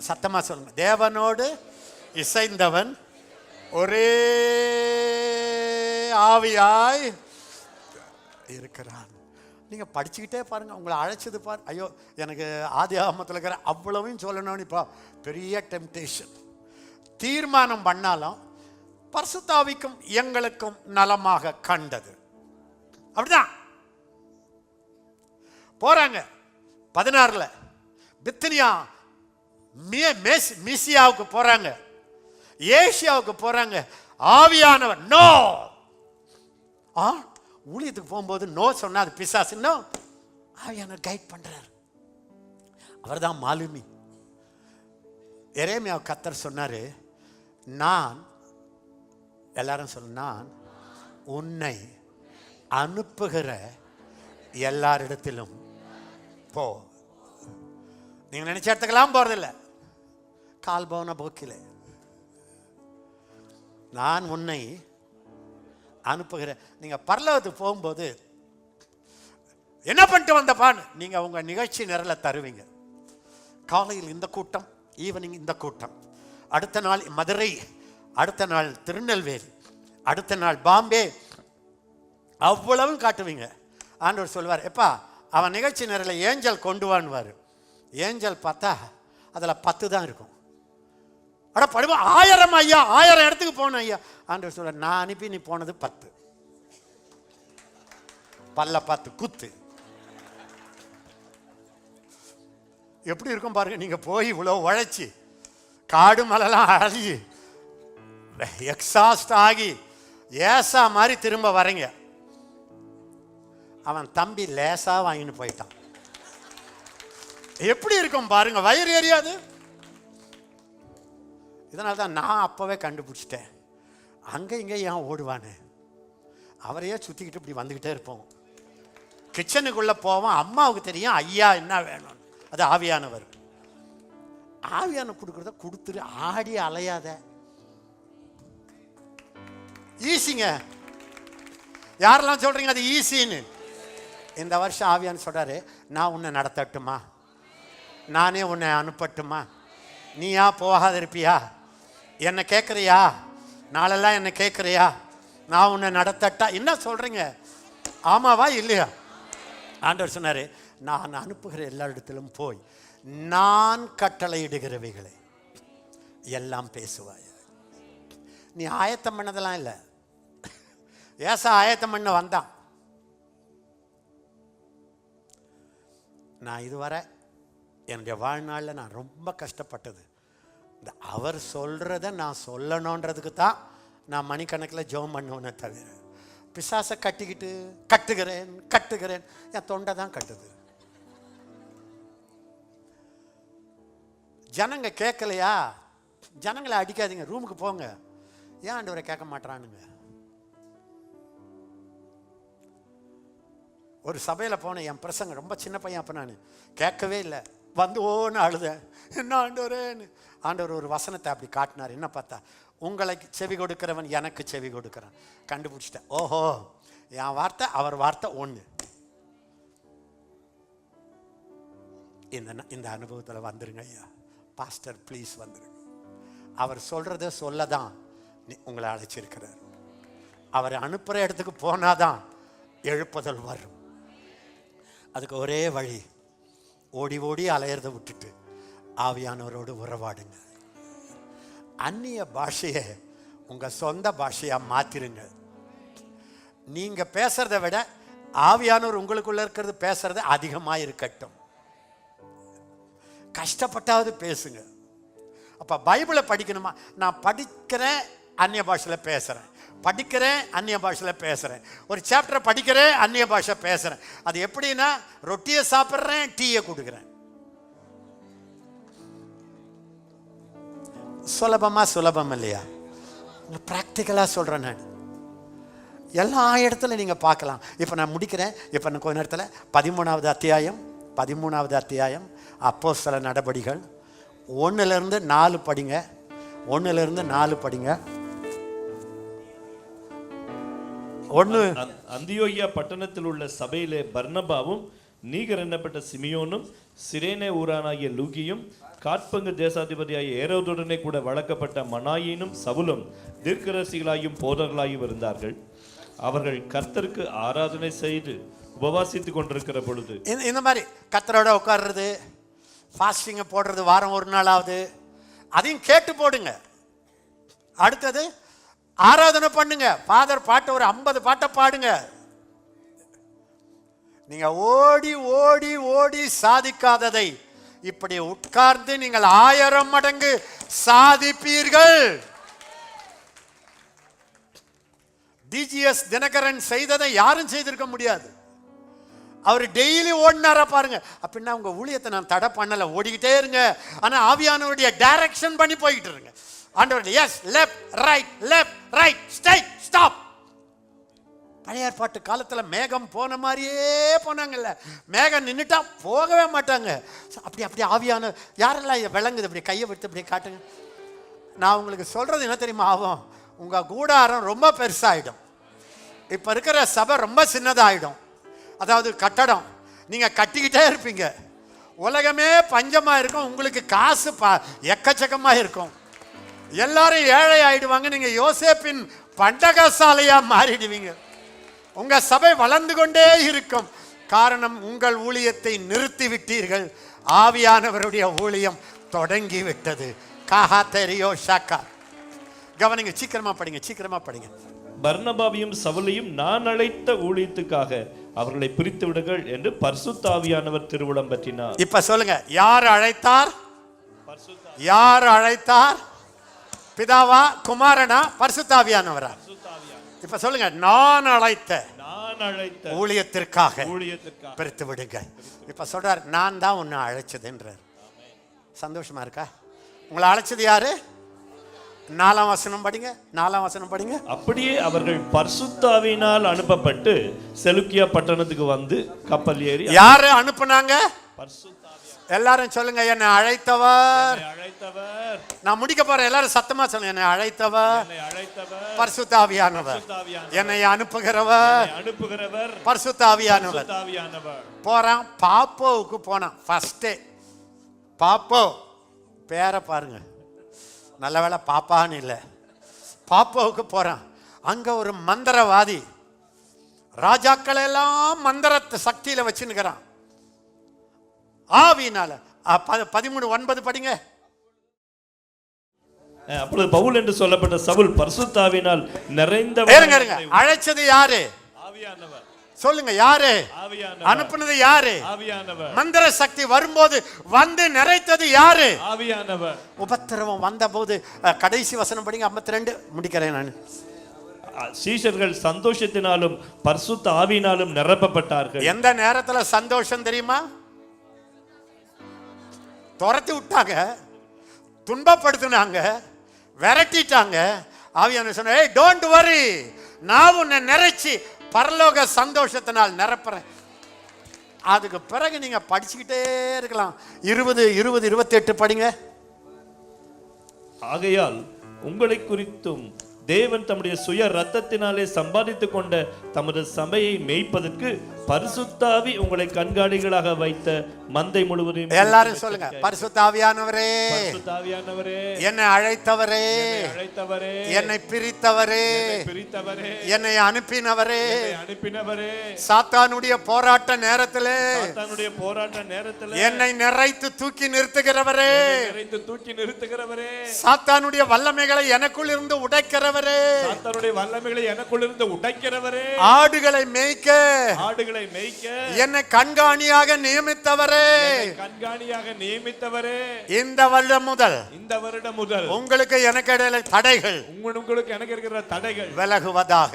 சத்தமா சொல்லுங்க, தேவனோடு இசைந்தவன் ஒரே ஆவியாய் இருக்கிறான். நீங்க படிச்சுக்கிட்டே பாருங்க, உங்களை அழைச்சது பாருங்க. ஐயோ, எனக்கு ஆதி ஆகமத்தில் இருக்கிற அவ்வளவையும் சொல்லணும்னு இப்போ பெரிய டெம்டேஷன். தீர்மானம் பண்ணாலும் பரிசுத்தாவிக்கும் எங்களுக்கும் நலமாக கண்டது. அப்படிதான் போறாங்க. 16 பித்தினியா மீசியாவுக்கு போறாங்க, ஏசியாவுக்கு போறாங்க. ஆவியானவர் நோ. ஊழியத்துக்கு போகும்போது நோ சொன்னா அது பிசாசு. நோ, ஆவியானவர் கைட் பண்றார். அவர் தான் மாலுமி. எரேமியா கர்த்தர் சொன்னாரு, நான், எல்லாரும் சொல்ல, நான் உன்னை அனுப்புகிற எல்லாரிடத்திலும் போ. நீங்க நினைச்ச இடத்துக்கெல்லாம் போறதில்லை, கால் போன போக்கிலே நான் உன்னை அனுப்புகிறேன். நீங்க பரலோகத்துக்கு போகும்போது என்ன பண்ணிட்டு வந்தப்பான்னு நீங்க உங்க நிகழ்ச்சி நிரல தருவீங்க. காலையில் இந்த கூட்டம், ஈவினிங் இந்த கூட்டம், அடுத்த நாள் மதுரை, அடுத்த நாள் திருநெல்வேலி, அடுத்த நாள் பாம்பே, அவ்வளவும் காட்டுவீங்க. ஆண்டவர் சொல்வார், எப்பா அவன் நிகழ்ச்சி நிரல ஏஞ்சல் கொண்டு வான்வார். ஏஞ்சல் பார்த்தா அதில் 10 தான் இருக்கும். அட படுவா 1000 ஐயா, 1000 இடத்துக்கு போகணும் ஐயா. ஆண்டவர் சொல்ற, நான் அனுப்பி நீ போனது 10. பல்ல பார்த்து குத்து. எப்படி இருக்கும் பாருங்க. நீங்க போய் இவ்வளோ உழைச்சி காடு மலைலாம் அழிஞ்சு எக்ஸாஸ்ட் ஆகி ஏசா மாதிரி திரும்ப வரீங்க. அவன் தம்பி லேசா வாங்கின்னு போயிட்டான். எப்படி இருக்கும் பாருங்க. வயிறு எரியாது. இதனால தான் நான் அப்பவே கண்டுபிடிச்சிட்டேன், அங்கே இங்கே ஏன் ஓடுவானே, அவரையே சுற்றிக்கிட்டு இப்படி வந்துக்கிட்டே இருப்போம். கிச்சனுக்குள்ளே போவோம், அம்மாவுக்கு தெரியும் ஐயா என்ன வேணும். அது ஆவியானவர். ஆவியான கொடுக்குறத கொடுத்துரு, ஆடி அலையாத. ஈஸிங்க. யாரெல்லாம் சொல்றீங்க அது ஈஸின்னு? இந்த வருஷம் ஆவியான்னு சொல்றாரு, நான் உன்னை நடத்தட்டுமா, நானே உன்னை அனுப்பட்டுமா, நீயா போகாத இருப்பியா, என்னை கேட்குறியா, நாளெல்லாம் என்னை கேட்குறியா, நான் உன்னை நடத்தட்டா? என்ன சொல்றீங்க? ஆமாவா இல்லையா? ஆண்டவர் சொன்னாரு, நான் அனுப்புகிற எல்லா இடத்திலும் போய் நான் கட்டளையிடுகிறவைகளை எல்லாம் பேசுவாய். நீ ஆயத்தம் பண்ணதெல்லாம் இல்லை. ஏசா ஆயத்தம் பண்ண வந்தான். நான் இதுவரை என்னுடைய வாழ்நாளில் நான் ரொம்ப கஷ்டப்பட்டது இந்த அவர் சொல்கிறத நான் சொல்லணுன்றதுக்கு தான் நான் மணிக்கணக்கில் ஜெபம் பண்ணுவேனே தவிர, பிசாசை கட்டிக்கிட்டு கட்டுகிறேன் என் தொண்டை தான் கட்டுது. ஜனங்க கேட்கலையா? ஜனங்களை அடிக்காதீங்க, ரூமுக்கு போங்க. ஏன் ஆண்டவரை கேட்க மாட்டானுங்க? ஒரு சபையில் போனேன், என் பிரசங்க ரொம்ப சின்ன பையன். அப்போ நான் கேட்கவே இல்லை, வந்து ஓன்னு அழுதேன். என்ன ஆண்டவரேன்னு. ஆண்டவர் ஒரு வசனத்தை அப்படி காட்டினார். என்ன பார்த்தா, உங்களை செவி கொடுக்கிறவன் எனக்கு செவி கொடுக்குறான். கண்டுபிடிச்சிட்டேன். ஓஹோ, என் வார்த்தை அவர் வார்த்தை ஒன்று. இந்த அனுபவத்தில் வந்துருங்க ஐயா பாஸ்டர், ப்ளீஸ் வந்துருங்க. அவர் சொல்றத சொல்லதான் உங்களை அழைச்சிருக்கிறார். அவரை அனுப்புகிற இடத்துக்கு போனாதான் எழுப்புதல் வரும். அதுக்கு ஒரே வழி, ஓடி ஓடி அலையிறத விட்டுட்டு ஆவியானவரோடு உறவாடுங்க. அந்நிய பாஷையை உங்க சொந்த பாஷையா மாத்திருங்க. நீங்க பேசுறதை விட ஆவியானவர் உங்களுக்குள்ள இருக்கிறது பேசுறது அதிகமா இருக்கட்டும். கஷ்டப்பட்டாவது பேசுங்க. அப்ப பைபிளை படிக்கணுமா? நான் படிக்கிறேன், அந்நிய பாஷையில் பேசுறேன், படிக்கிறேன், அந்நிய பாஷையில் பேசுறேன், ஒரு சாப்டரை படிக்கிறேன், அந்நிய பாஷை பேசுறேன். அது எப்படின்னா, ரொட்டியை சாப்பிட்றேன், டீயை கொடுக்குறேன். சுலபம் இல்லையா? ப்ராக்டிக்கலாக சொல்கிறேன் நான். எல்லா இடத்துல நீங்கள் பார்க்கலாம். இப்போ நான் முடிக்கிறேன். இப்போ நான் கொஞ்ச நேரத்தில் 13வது அத்தியாயம் அப்போஸ்தல நடபடிகள் 1 to 4 படிங்க. 1 to 4 படிங்க. அந்தியோகியா பட்டணத்தில் உள்ள சபையிலே பர்னபாவும் நீகர் என்னப்பட்ட சிமியோனும் சிரேனே ஊரானாகிய லூகியும் காட்பங்கு தேசாதிபதியாகிய ஏரோதுடனே கூட வளர்க்கப்பட்ட மனாயினும் சவுலும் தீர்க்கதரிசிகளாயும் போதர்களாயும் இருந்தார்கள். அவர்கள் கர்த்தருக்கு ஆராதனை செய்து உபவாசித்துக் கொண்டிருக்கிற பொழுது, இந்த மாதிரி கர்த்தரோட உட்கார்றது, ஃபாஸ்டிங்கை போடுறது, வாரம் ஒரு நாளாவது, அதையும் கேட்டு போடுங்க. அடுத்தது ஆராதனை பண்ணுங்க. ஃபாதர் பாட்டை ஒரு 50 பாட்டை பாடுங்க. நீங்க ஓடி ஓடி ஓடி சாதிக்காததை இப்படி உட்கார்ந்து நீங்கள் 1000 மடங்கு சாதிப்பீர்கள். டிஜிஎஸ் தினகரன் செய்ததை யாரும் செய்திருக்க முடியாது. அவர் டெய்லி ஓடினாரா பாருங்க. அப்படின்னா உங்க ஊழியத்தை நான் தடை பண்ணல, ஓடிக்கிட்டே இருங்க. ஆனா ஆவியானவருடைய டைரக்ஷன் பண்ணி போய்கிட்டு இருங்க. ஆண்டவர் yes left right straight stop. பழைய ஏற்பாட்டு காலத்தில் மேகம் போன மாதிரியே போனாங்கல்ல. மேகம் நின்றுட்டா போகவே மாட்டாங்க. அப்படி ஆவியான யாரெல்லாம் விளங்குது? அப்படி கையை விட்டு அப்படி காட்டுங்க. நான் உங்களுக்கு சொல்கிறது என்ன தெரியுமா ஆகும்? உங்கள் கூடாரம் ரொம்ப பெருசாகிடும். இப்போ இருக்கிற சபை ரொம்ப சின்னதாகிடும். அதாவது கட்டடம் நீங்கள் கட்டிக்கிட்டே இருப்பீங்க. உலகமே பஞ்சமாக இருக்கும். உங்களுக்கு காசு எக்கச்சக்கமாக இருக்கும். எல்லாரும் ஏழை ஆயிடுவாங்க. நீங்கள் யோசேப்பின் பண்டகசாலையாக மாறிடுவீங்க. உங்கள் சபை வளர்ந்து கொண்டே இருக்கும். காரணம், உங்கள் ஊழியத்தை நிறுத்தி விட்டீர்கள். ஆவியானவருடைய ஊழியம் தொடங்கி விட்டது. காஹா தெரியோ ஷாக்கா. கவனிங்க, சீக்கிரமா படிங்க. பர்னபாவையும் சவுலையும் நான் அழைத்த ஊழியத்துக்காக அவர்களை பிரித்து விடுங்கள் என்று பரிசுத்த ஆவியானவர் திருவுளம் பற்றினார். இப்ப சொல்லுங்க, யார் அழைத்தார்? பிதாவா, குமாரனா, பரிசுத்த ஆவியானவரா? இப்ப சொல்லுங்க, நான் அழைத்த ஊழியத்திற்காக பிரித்து விடுங்க. இப்ப சொல்றார், நான் தான் உன்னை அழைச்சதுன்றார். சந்தோஷமா இருக்கா? உங்களை அழைச்சது யாரு? 4ஆம் வசனம் படிங்க. அப்படியே அவர்கள் பரிசுத்த ஆவியினால் அனுப்பப்பட்டு செலுக்கியா பட்டணத்துக்கு வந்து கப்பல் ஏறி. யாரு அனுப்புனாங்க? எல்லாரும் சொல்லுங்க, என்னை அழைத்தவர். நான் முடிக்க போறேன். எல்லாரும் சத்தமா சொல்லுங்க, என்னை அழைத்தவர் பரிசுத்த ஆவியானவர். என்னை அனுப்புகிறவர் பரிசுத்த ஆவியானவர். போறான், பாப்போவுக்கு போனான். ஃபர்ஸ்டே பாப்போ பேரை பாருங்க. நல்ல வேளை பாப்பான்னு இல்லை. பாப்போவுக்கு போறான். அங்க ஒரு மந்திரவாதி ராஜாக்கள் எல்லாம் மந்திர சக்தியில வச்சுன்னுக்கிறான். ஆவியினால 13:9 படிங்க. அப்பொழுது பவுல் என்று சொல்லப்பட்ட சவுல் பரிசுத்த ஆவியினால் நிறைந்தவர். அழைச்சது யாரு? ஆவியானவர். சொல்லுங்க, யாரு அனுப்புனது? யாரு? மந்திர சக்தி வரும்போது வந்து நிறைத்தது யாரு? ஆவியானவர். உபத்திரவம் வந்த போது கடைசி வசனம் படிங்க. 52 முடிக்கிறேன் நான். சீஷர்கள் சந்தோஷத்தினாலும் பரிசுத்த ஆவியினாலும் நிரப்பப்பட்டார்கள். எந்த நேரத்துல சந்தோஷம் தெரியுமா? துரத்தி விட்டாங்க, துன்பப்படுத்தினாங்க, விரட்டிட்டாங்க. ஆவியானவர் சொன்னார், ஏய் டோன்ட் வரி, நான் உன்னை நிறைச்சி பரலோக சந்தோஷத்தினால் நிரப்புறேன். அதுக்கு பிறகு நீங்க படிச்சுக்கிட்டே இருக்கலாம். 20, 28 படிங்க. ஆகையால் உங்களை குறித்தும் தேவன் தம்முடைய சுய ரத்தத்தினாலே சம்பாதித்துக் கொண்ட தமது சபையை மேய்ப்பதற்கு பரிசுத்த ஆவி உங்களை கண்காணிகளாக வைத்த மந்தை முழுவதையும். எல்லாரும் சொல்லுங்க, பரிசுத்த ஆவியானவரே, என்னை அழைத்தவரே, என்னை பிரித்தவரே, என்னை அனுப்பினவரே, சாத்தானுடைய போராட்ட நேரத்திலே என்னை நிறைத்து தூக்கி நிறுத்துகிறவரே, சாத்தானுடைய வல்லமைகளை எனக்குள் இருந்து உடைக்கிறவரே, ஆடுகளை மேய்க்க என்னை கண்காணியாக நியமித்தவரே, இந்த வருடம் முதல் உங்களுக்கு எனக்கு இடையில தடைகள் விலகுவதாக.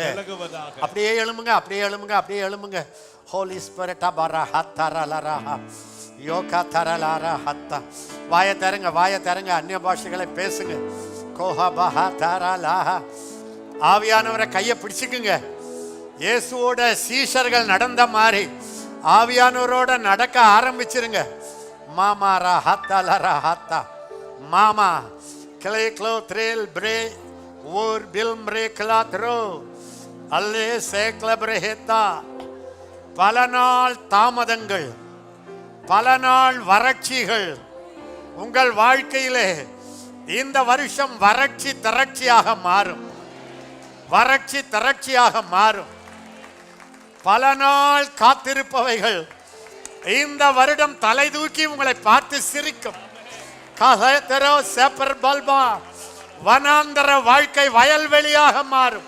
அப்படியே எழும்புங்க. ஹோலி ஸ்பிரிட் யோகா தரலாரா ஹத்தா. வாயை தரங்க, அந்நிய பாஷைகளை பேசுங்க. ஆவியானவரை கையை பிடிச்சுக்குங்க. இயேசுவோட சீஷர்கள் நடந்த மாதிரி ஆவியானவரோட நடக்க ஆரம்பிச்சிருங்க. மாமா ரா ஹத்தா லரா ஹத்தா மாமா கிளே க்ளோ த்ரேல் பிரே ஓர் பில் ம்ரே கிளாத்ரோ அல்லே சேக்லப்ரேஹேத்தா. பல நாள் தாமதங்கள், பல நாள் வறட்சிகள் உங்கள் வாழ்க்கையிலே இந்த வருஷம் வறட்சி திரட்சியாக மாறும். பல நாள் காத்திருப்பவைகள் இந்த வருடம் தலை தூக்கி உங்களை பார்த்து சிரிக்கும். வனாந்தர வாழ்க்கை வயல்வெளியாக மாறும்.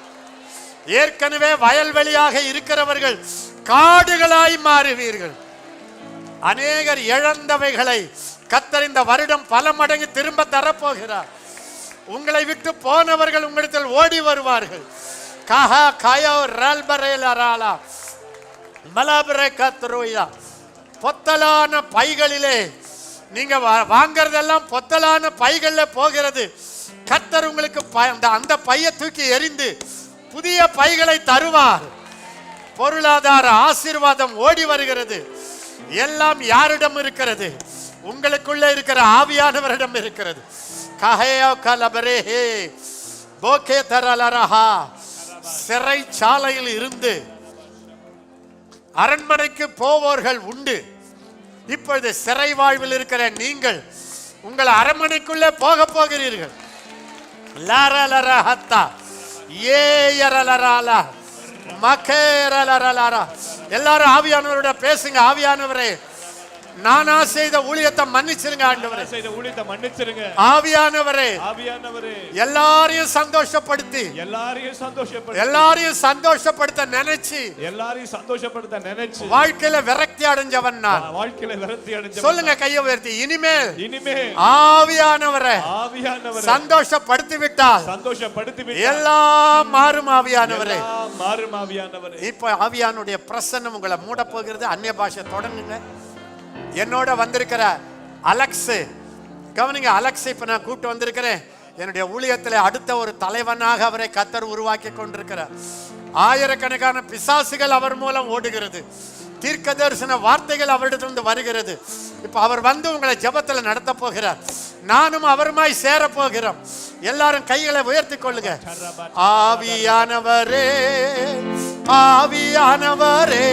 ஏற்கனவே வயல்வெளியாக இருக்கிறவர்கள் காடுகளாய் மாறுவீர்கள். அநேகர் இழந்தவைகளை கர்த்தர் இந்த வருடம் பல மடங்கு திரும்ப தரப்போகிறார். உங்களை விட்டு போனவர்கள் உங்களிடத்தில் ஓடி வருவார்கள். காஹா காயோ ரல்பரேலராலா மலபரே கத்ரோயா. பொத்தலான பைகளிலே நீங்க வாங்கறதெல்லாம் பொத்தலான பைகள்ல போகிறது. கர்த்தர் உங்களுக்கு அந்த பையை தூக்கி எறிந்து புதிய பைகளை தருவார். பொருளாதார ஆசீர்வாதம் ஓடி வருகிறது. எல்லாம் யாரிடம் இருக்கிறது? உங்களுக்குள்ள இருக்கிற ஆவியானவரிடம் இருக்கிறது. கஹேயோ கலபரேஹே போகே தரலரஹா. சிறைச்சாலையில் இருந்து அரண்மனைக்கு போவோர்கள் உண்டு. இப்பொழுது சிறை வாழ்வில் இருக்கிற நீங்கள் உங்கள் அரண்மனைக்குள்ளே போக போகிறீர்கள். லாரலரஹத்தா ஏயரலரலா மக்கேரலரலரா. எல்லாரும் ஆவியானவரோட பேசுங்க. ஆவியானவரே, நானா செய்த ஊழியத்தை மன்னிச்சிருங்க ஆண்டவரே. செய்த ஊழியத்தை மன்னிச்சிருங்க ஆவியானவரே. ஆவியானவரே, எல்லாரையும் சந்தோஷப்படுத்தி எல்லாரையும் சந்தோஷப்படுத்த நினைச்சு வாழ்க்கையில விரக்தி அடைஞ்சவன் நான். சொல்லுங்க கையை உயர்த்தி. இனிமேல் ஆவியானவரை சந்தோஷப்படுத்தி விட்டால் எல்லாம் மாறும். ஆவியானவரே, இப்ப ஆவியானுடைய பிரசன்னம் உங்களை மூட போகிறது. அந்நிய பாஷை தொடங்குங்க. என்னோட வந்திருக்கிற அலெக்ஸ், கவனிங்க. அலெக்ஸ் இப்ப நான் கூப்பிட்டு வந்திருக்கிறேன். என்னுடைய ஊழியத்தில் அடுத்த ஒரு தலைவனாக அவரை கர்த்தர் உருவாக்கி கொண்டிருக்கிறார். ஆயிரக்கணக்கான பிசாசுகள் அவர் மூலம் ஓடுகிறது. தீர்க்க தரிசன வார்த்தைகள் அவரிடத்திலிருந்து வருகிறது. இப்ப அவர் வந்து உங்களை ஜெபத்தில் நடத்த போகிறார். நானும் அவருமாய் சேர போகிறோம். எல்லாரும் கைகளை உயர்த்தி கொள்ளுங்க. ஆவியானவரே, ஆவியானவரே,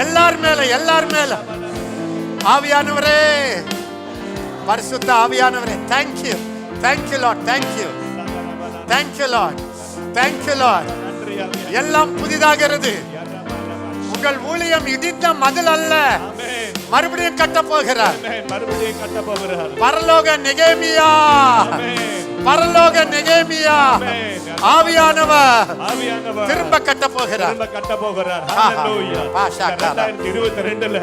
எல்லார் மேல ஆவியானவரே, பரிசுத்த ஆவியானவரே, thank you, thank you Lord, thank you, thank you Lord, thank you Lord. எல்லாம் புதிதாகிறது. உங்கள் ஊழியம் இடித்த மதில் அல்ல, மறுபடியும் கட்ட போகிறார். பரலோக நெகேமியா, பரலோக நெகேமியா, ஆவியானவர் திரும்ப கட்ட போகிறார். ஹalleluya. 2022ல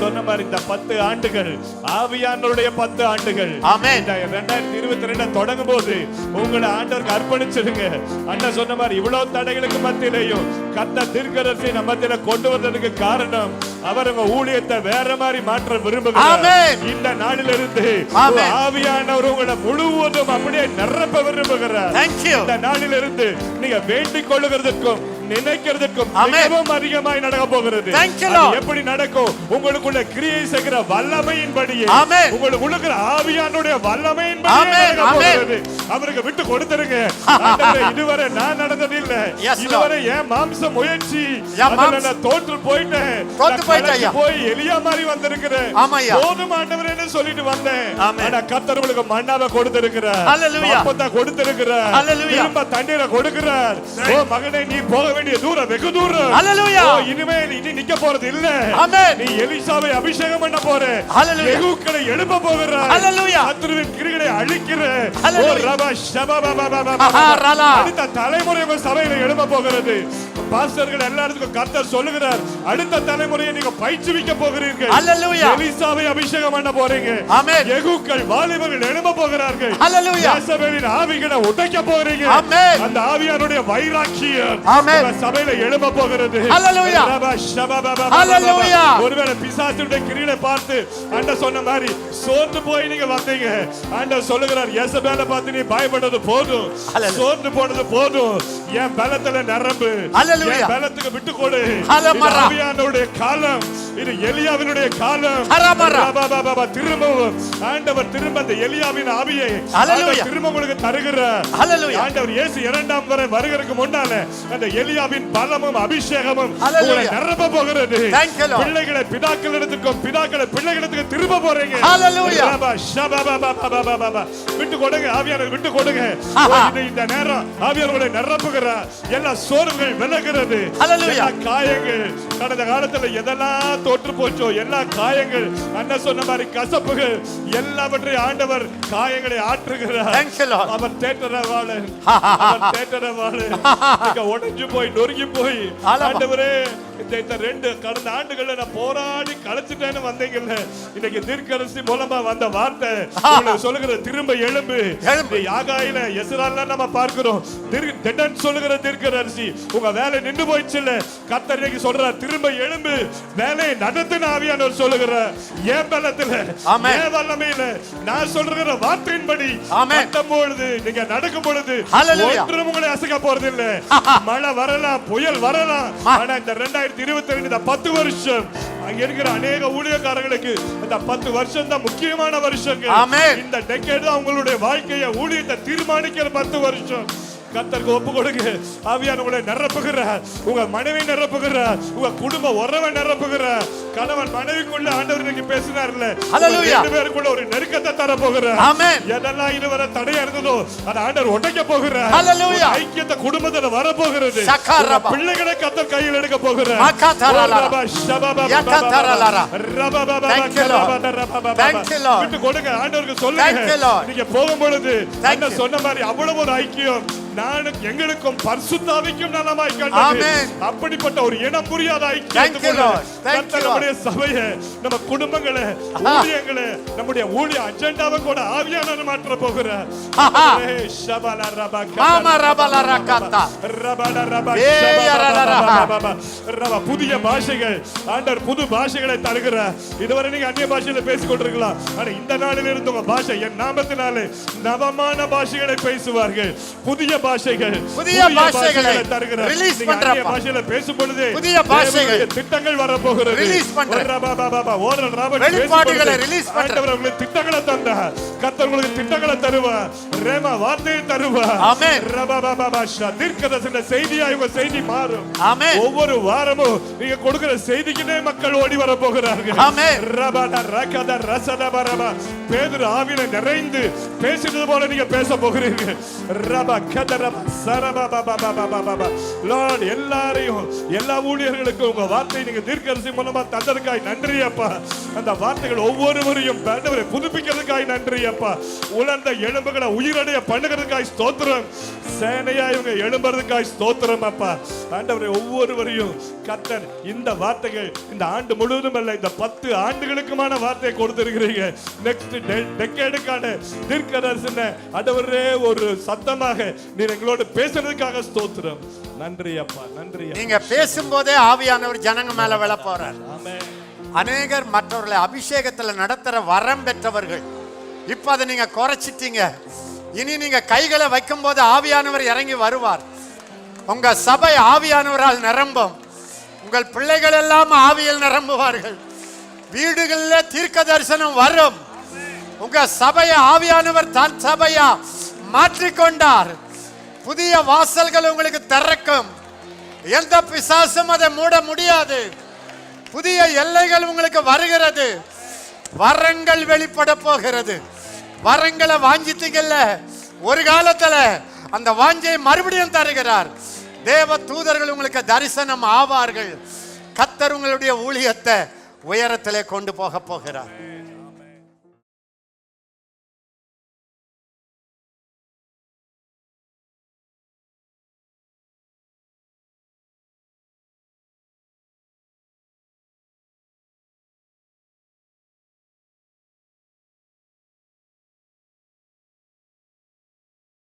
சொன்ன மாதிரி இந்த 10 ஆண்டுகள் ஆவியானவருடைய 10 ஆண்டுகள். ஆமென். 2022 தொடங்கும் போது உங்களை ஆண்டவருக்கு அர்ப்பணிச்சிடுங்க. அண்ணா சொன்ன மாதிரி இவ்வளவு தடைகளுக்கு மத்தியிலேயும் கர்த்தர் தீர்க்கதரிசி நம்ம மத்தியில கொண்டு வந்ததுக்கு காரணம் அவர் உங்க ஊழியத்தை வேற மாதிரி மாற்ற விரும்புகிறார். இந்த நாளிலிருந்து ஆவியானவர் உங்களை முழுவதும் அப்படியே நிரப்ப விரும்புகிறார். இந்த நாளிலிருந்து நீங்க வேண்டிக் கொள்ளுகிறதுக்கும் நினைக்கிறதுக்கும் மிகவும் அதிகமாய் நடக்க போகிறது. எப்படி நடக்கும்? உங்களுக்குள்ள கிரியை செய்கிற வல்லமையின்படியே, உங்களுக்குள்ள ஆவியானுடைய வல்லமையின்படியே நடக்க போகிறது. அவருக்கு விட்டு கொடுத்துருங்க. இதுவரை நான் நடந்தது இல்ல, இதுவரை என் மாம்ச முயற்சி தோற்று போயிட்டேன், போய் எலியா மாதிரி வந்திருக்கிறேன். போதும் ஆண்டவரே சொல்லிட்டு வந்தேன். ஆனா கர்த்தர் உங்களுக்கு மன்னாவை கொடுத்திருக்கிறார், அப்பத்தை கொடுத்திருக்கிறார், திரும்ப தண்ணீரை கொடுக்கிறார். ஓ மகனே, நீ போக வேண்டிய தூரம் வெகு தூரம். ஹalleluya. இனிமேல் இனி நிக்க போறது இல்ல. ஆமென். நீ எலிசாவை அபிஷேகம் பண்ண போற. ஹalleluya. யெகூக்களை எழுப்ப போகிற. ஹalleluya. சத்துருவின் கிரிகளை அழிக்கிற. ஓ ரபா ஷபபபபபப. அடுத்த தலைமுறை உங்க சபையில எழுப்ப போகிறது. பாஸ்டர்கள் எல்லாருக்கும் கர்த்தர் சொல்லுகிறார், அடுத்த தலைமுறையை நீங்க பயிற்சிவிக்க போகிறீர்கள். ஹalleluya. எலிசாவை அபிஷேகம் பண்ண போறீங்க. ஆமென். யெகூக்கள் வாலிபர்கள் எழுப்ப போகிறார்கள். ஹalleluya. யேசபேலின் ஆவிகளை உடைக்க போறீங்க. ஆமென். அந்த ஆவியானுடைய வைராக்கியம் ஆமென் சபையில எழும்ப போகிறது. ஹalleluya. ஹalleluya. ஒருவேளை பிசாசுடைய கிரியையை பார்த்து ஆண்டவர் சொன்ன மாதிரி சோர்ந்து போய் நீங்க வந்தீங்க. ஆண்டவர் சொல்லுகிறார், யேசபேலை பார்த்து நீ பயப்பட்டது போதும், சோர்ந்து போனது போதும், என் பலத்துல நிரம்பு, என் பலத்துக்கு விட்டு கொடு. ஆவியானவருடைய காலம் இது, எலியாவினுடைய காலம். திரும்பவும் ஆண்டவர் திரும்ப அந்த எலியாவின் ஆவியை திரும்ப உங்களுக்கு தருகிறார். ஆண்டவர் இயேசு இரண்டாம் வரை வருகிறதுக்கு முன்னால அந்த எலியாவின் பலமும் அபிஷேகமும் உங்களை நிரப்ப போகிறது. பிள்ளைகளை பிதாக்களிடத்துக்கும் பிதாக்களை பிள்ளைகளிடத்துக்கு திரும்ப போறீங்க. விட்டு கொடுங்க, ஆவியானவர் விட்டு கொடுங்க. இந்த நேரம் ஆவியானவரை நிரப்புகிறார். எல்லா சோர்வுகள் விலகிறது, எல்லா காயங்கள் கடந்த காலத்துல எதெல்லாம் தோற்று போச்சோ எல்லா காயங்கள், அண்ணன் சொன்ன மாதிரி கசப்புகள் எல்லாவற்றையும் ஆண்டவர் காயங்களை ஆற்றுகிறார். அவர் தேற்றரவாளர், அவர் தேற்றரவாளர். உடைஞ்சு போய் நொறுங்கி போய் ஆண்டவரே இந்த கடந்த ஆண்டுகள்ல நான் போராடி கலைச்சிட்டேன்னு வந்தீங்கல்ல, இன்னைக்கு தீர்க்கதரிசி மூலமா வந்த வார்த்தை சொல்லுகிற திரும்ப எழும்பு. யாகாயில எஸ்ரால நம்ம பார்க்கிறோம், சொல்லுகிற தீர்க்கதரிசி உங்க வேலை நின்று போயிடுச்சு இல்ல, கர்த்தர் இன்னைக்கு சொல்றார் திரும்ப எழும்பு, வேலையை நடத்தின ஆவியானவர் சொல்லுகிற என் பலத்துல ஆமென். என் வல்லமையில நான் சொல்லுகிற வார்த்தையின்படி ஆமென். நடக்கும் பொழுது நீங்க நடக்கும் பொழுது ஹல்லேலூயா. ஒன்றும் உங்களை அசைக்க போறது இல்ல. மழை வரலாம், புயல் வரலாம், ஆனா இந்த 2022 இந்த 10 வருஷம் அங்க இருக்கிற அநேக ஊழியக்காரர்களுக்கு இந்த 10 வருஷம் தான் முக்கியமான வருஷங்கள். ஆமென். இந்த டெக்கேட் தான் உங்களுடைய வாழ்க்கையை ஊழியத்தை தீர்மானிக்கிற 10 வருஷம். கர்த்தருக்கு ஒப்பு கொடுங்க. ஆவியானவர் உங்களை நிரப்புகிறார், உங்க மனைவி நிரப்புகிறார், உங்க குடும்ப உறவை நிரப்புகிறார். கணவன் மனைவிக்குள்ள ஆண்டவர் இன்னைக்கு பேசினார்ல, ஹல்லேலூயா. ரெண்டு பேருக்குள்ள ஒரு நெருக்கத்தை தர போகிறார். ஆமென். எதெல்லாம் இதுவரை தடையா இருந்ததோ அதை ஆண்டவர் உடைக்க போகிறார். ஹல்லேலூயா. ஒரு ஐக்கியத்தை குடும்பத்துல வர போகிறது. சக்கரபா. பிள்ளைகளை கர்த்தர் கையில் எடுக்க போகிறார். மகாதரலா. ரபா ஷபபா யகதரலா. ரபபா Thank you, Lord. Thank you, Lord. விட்டு கொடுங்க, ஆண்டவருக்கு Thank you, சொல்லுங்க. Lord. நீங்க போகும்பொழுது Thank அண்ணா you. சொன்ன மாதிரி அவ்வளவு ஒரு ஐக்கியம் நானும் எங்களுக்கும் பரிசுத்தாவிக்கும் நலமாய் Amen. கண்டது. அப்படிப்பட்ட ஒரு இனம் புரியாத Thank you, ஐக்கியத்துக்குள்ள Lord. Thank கர்த்தர் you, நம்முடைய சபையை, நம்ம குடும்பங்களை, ஊழியங்களை, நம்முடைய ஊழிய அஜெண்டாவை கூட ஆவியானவர் மாற்ற போகிறார். ஆஹா. ஷபல ரபா மாமா ரபல ரகதா. ரபல ரபா ஏயரரரஹா. ரபா புதிய பாஷைகள் ஆண்டவர் புது பாஷைகளை தருகிறார். இதுவரை நீங்க அந்நிய பாஷையில பேசிக் கொண்டிருக்கலாம், ஆனா இந்த நாளில் இருந்து உங்க பாஷை என் நாமத்தினாலே நவமான பாஷைகளை பேசுவார்கள். புதிய பாஷைகள், புதிய பாஷைகளை தருகிறார். ரிலீஸ் நீங்க அந்நிய பண்றப்பா. பாஷையில பேசும் பொழுது புதிய பாஷைகள் தேவனுடைய திட்டங்கள் வர போகிறது. ரிலீஸ் பண்ற. ரபா பாபா ஓரல் ராபர்ட் வெளிப்பாடுகளை ரிலீஸ் பண்ற. ஆண்டவர் உங்களுக்கு திட்டங்களை தந்தார். கர்த்தர் உங்களுக்கு திட்டங்களை தருவார். ரேமா வார்த்தையை தருவார். ஆமென். ரபா பாபா தீர்க்கதரிசன செய்தியாய் உங்க செய்தி மாறும். ஆமென். ஒவ்வொரு வாரமும் நீங்க கொடுக்கிற செய்திக்குனே மக்கள் ஓடி வர போகிறார்கள். ஆமென். ரபா ரகத ரசத பரபா பேதுரு ஆவியில நிறைந்து பேசினது போல நீங்க பேச போகிறீர்கள். ரபா கதரப சரபா பாபா பாபா பாபா லார்ட் எல்லாரையும் எல்லா ஊழியர்களுக்கும் உங்க வார்த்தை நீங்க தீர்க்கதரிசி மூலமா தந்ததுக்காய் நன்றி அப்பா. அந்த வார்த்தைகள் ஒவ்வொருவரையும் ஆண்டவரே புதுப்பிக்கிறதுக்காய் நன்றி அப்பா. உலர்ந்த எலும்புகளை உயிரடைய பண்ணுகிறதுக்காய் ஸ்தோத்திரம். சேனையா இவங்க எழும்புறதுக்காய் ஸ்தோத்திரம் அப்பா. ஆண்டவரே ஒவ்வொருவரையும் கர்த்தர் இந்த வார்த்தைகள் இந்த ஆண்டு முழுவதும் அல்ல, இந்த 10 ஆண்டுகளுக்குமான வார்த்தையை கொடுத்திருக்கிறீங்க. நெக்ஸ்ட் டெக்கேடுக்கான தீர்க்கதரிசன ஆண்டவரே ஒரு சத்தமாக நீர் எங்களோடு பேசுறதுக்காக ஸ்தோத்திரம். நன்றி அப்பா, நன்றி. நீங்க பேசும்போதே ஆவியானவர் ஜனங்க மேல விழ போறார். ஆமென். அநேகர் மற்றவர்களை அபிஷேகத்துல நடத்துற வரம் பெற்றவர்கள். இப்ப அதை நீங்க குறைச்சிட்டீங்க. இனி நீங்க கைகளை வைக்கும் போது ஆவியானவர் இறங்கி வருவார். உங்க சபை ஆவியானவரால் நிரம்பும். உங்கள் பிள்ளைகள் எல்லாம் ஆவியில் நிரம்புவார்கள். வீடுகளில் தீர்க்க தரிசனம் வரும். உங்க சபையை ஆவியானவர் தான் சபையா மாற்றிக்கொண்டார். புதிய வாசல்கள் உங்களுக்கு திறக்கும். எந்த பிசாசும் அதை மூட முடியாது. புதிய எல்லைகள் உங்களுக்கு வருகிறது. வரங்கள் வெளிப்பட போகிறது. வரங்களை வாஞ்சித்தீங்கல்ல, ஒரு காலத்துல அந்த வாஞ்சையை மறுபடியும் தருகிறார். தேவ தூதர்கள் உங்களுக்கு தரிசனம் ஆவார்கள். கர்த்தர் உங்களுடைய ஊழியத்தை உயரத்திலே கொண்டு போக போகிறார்.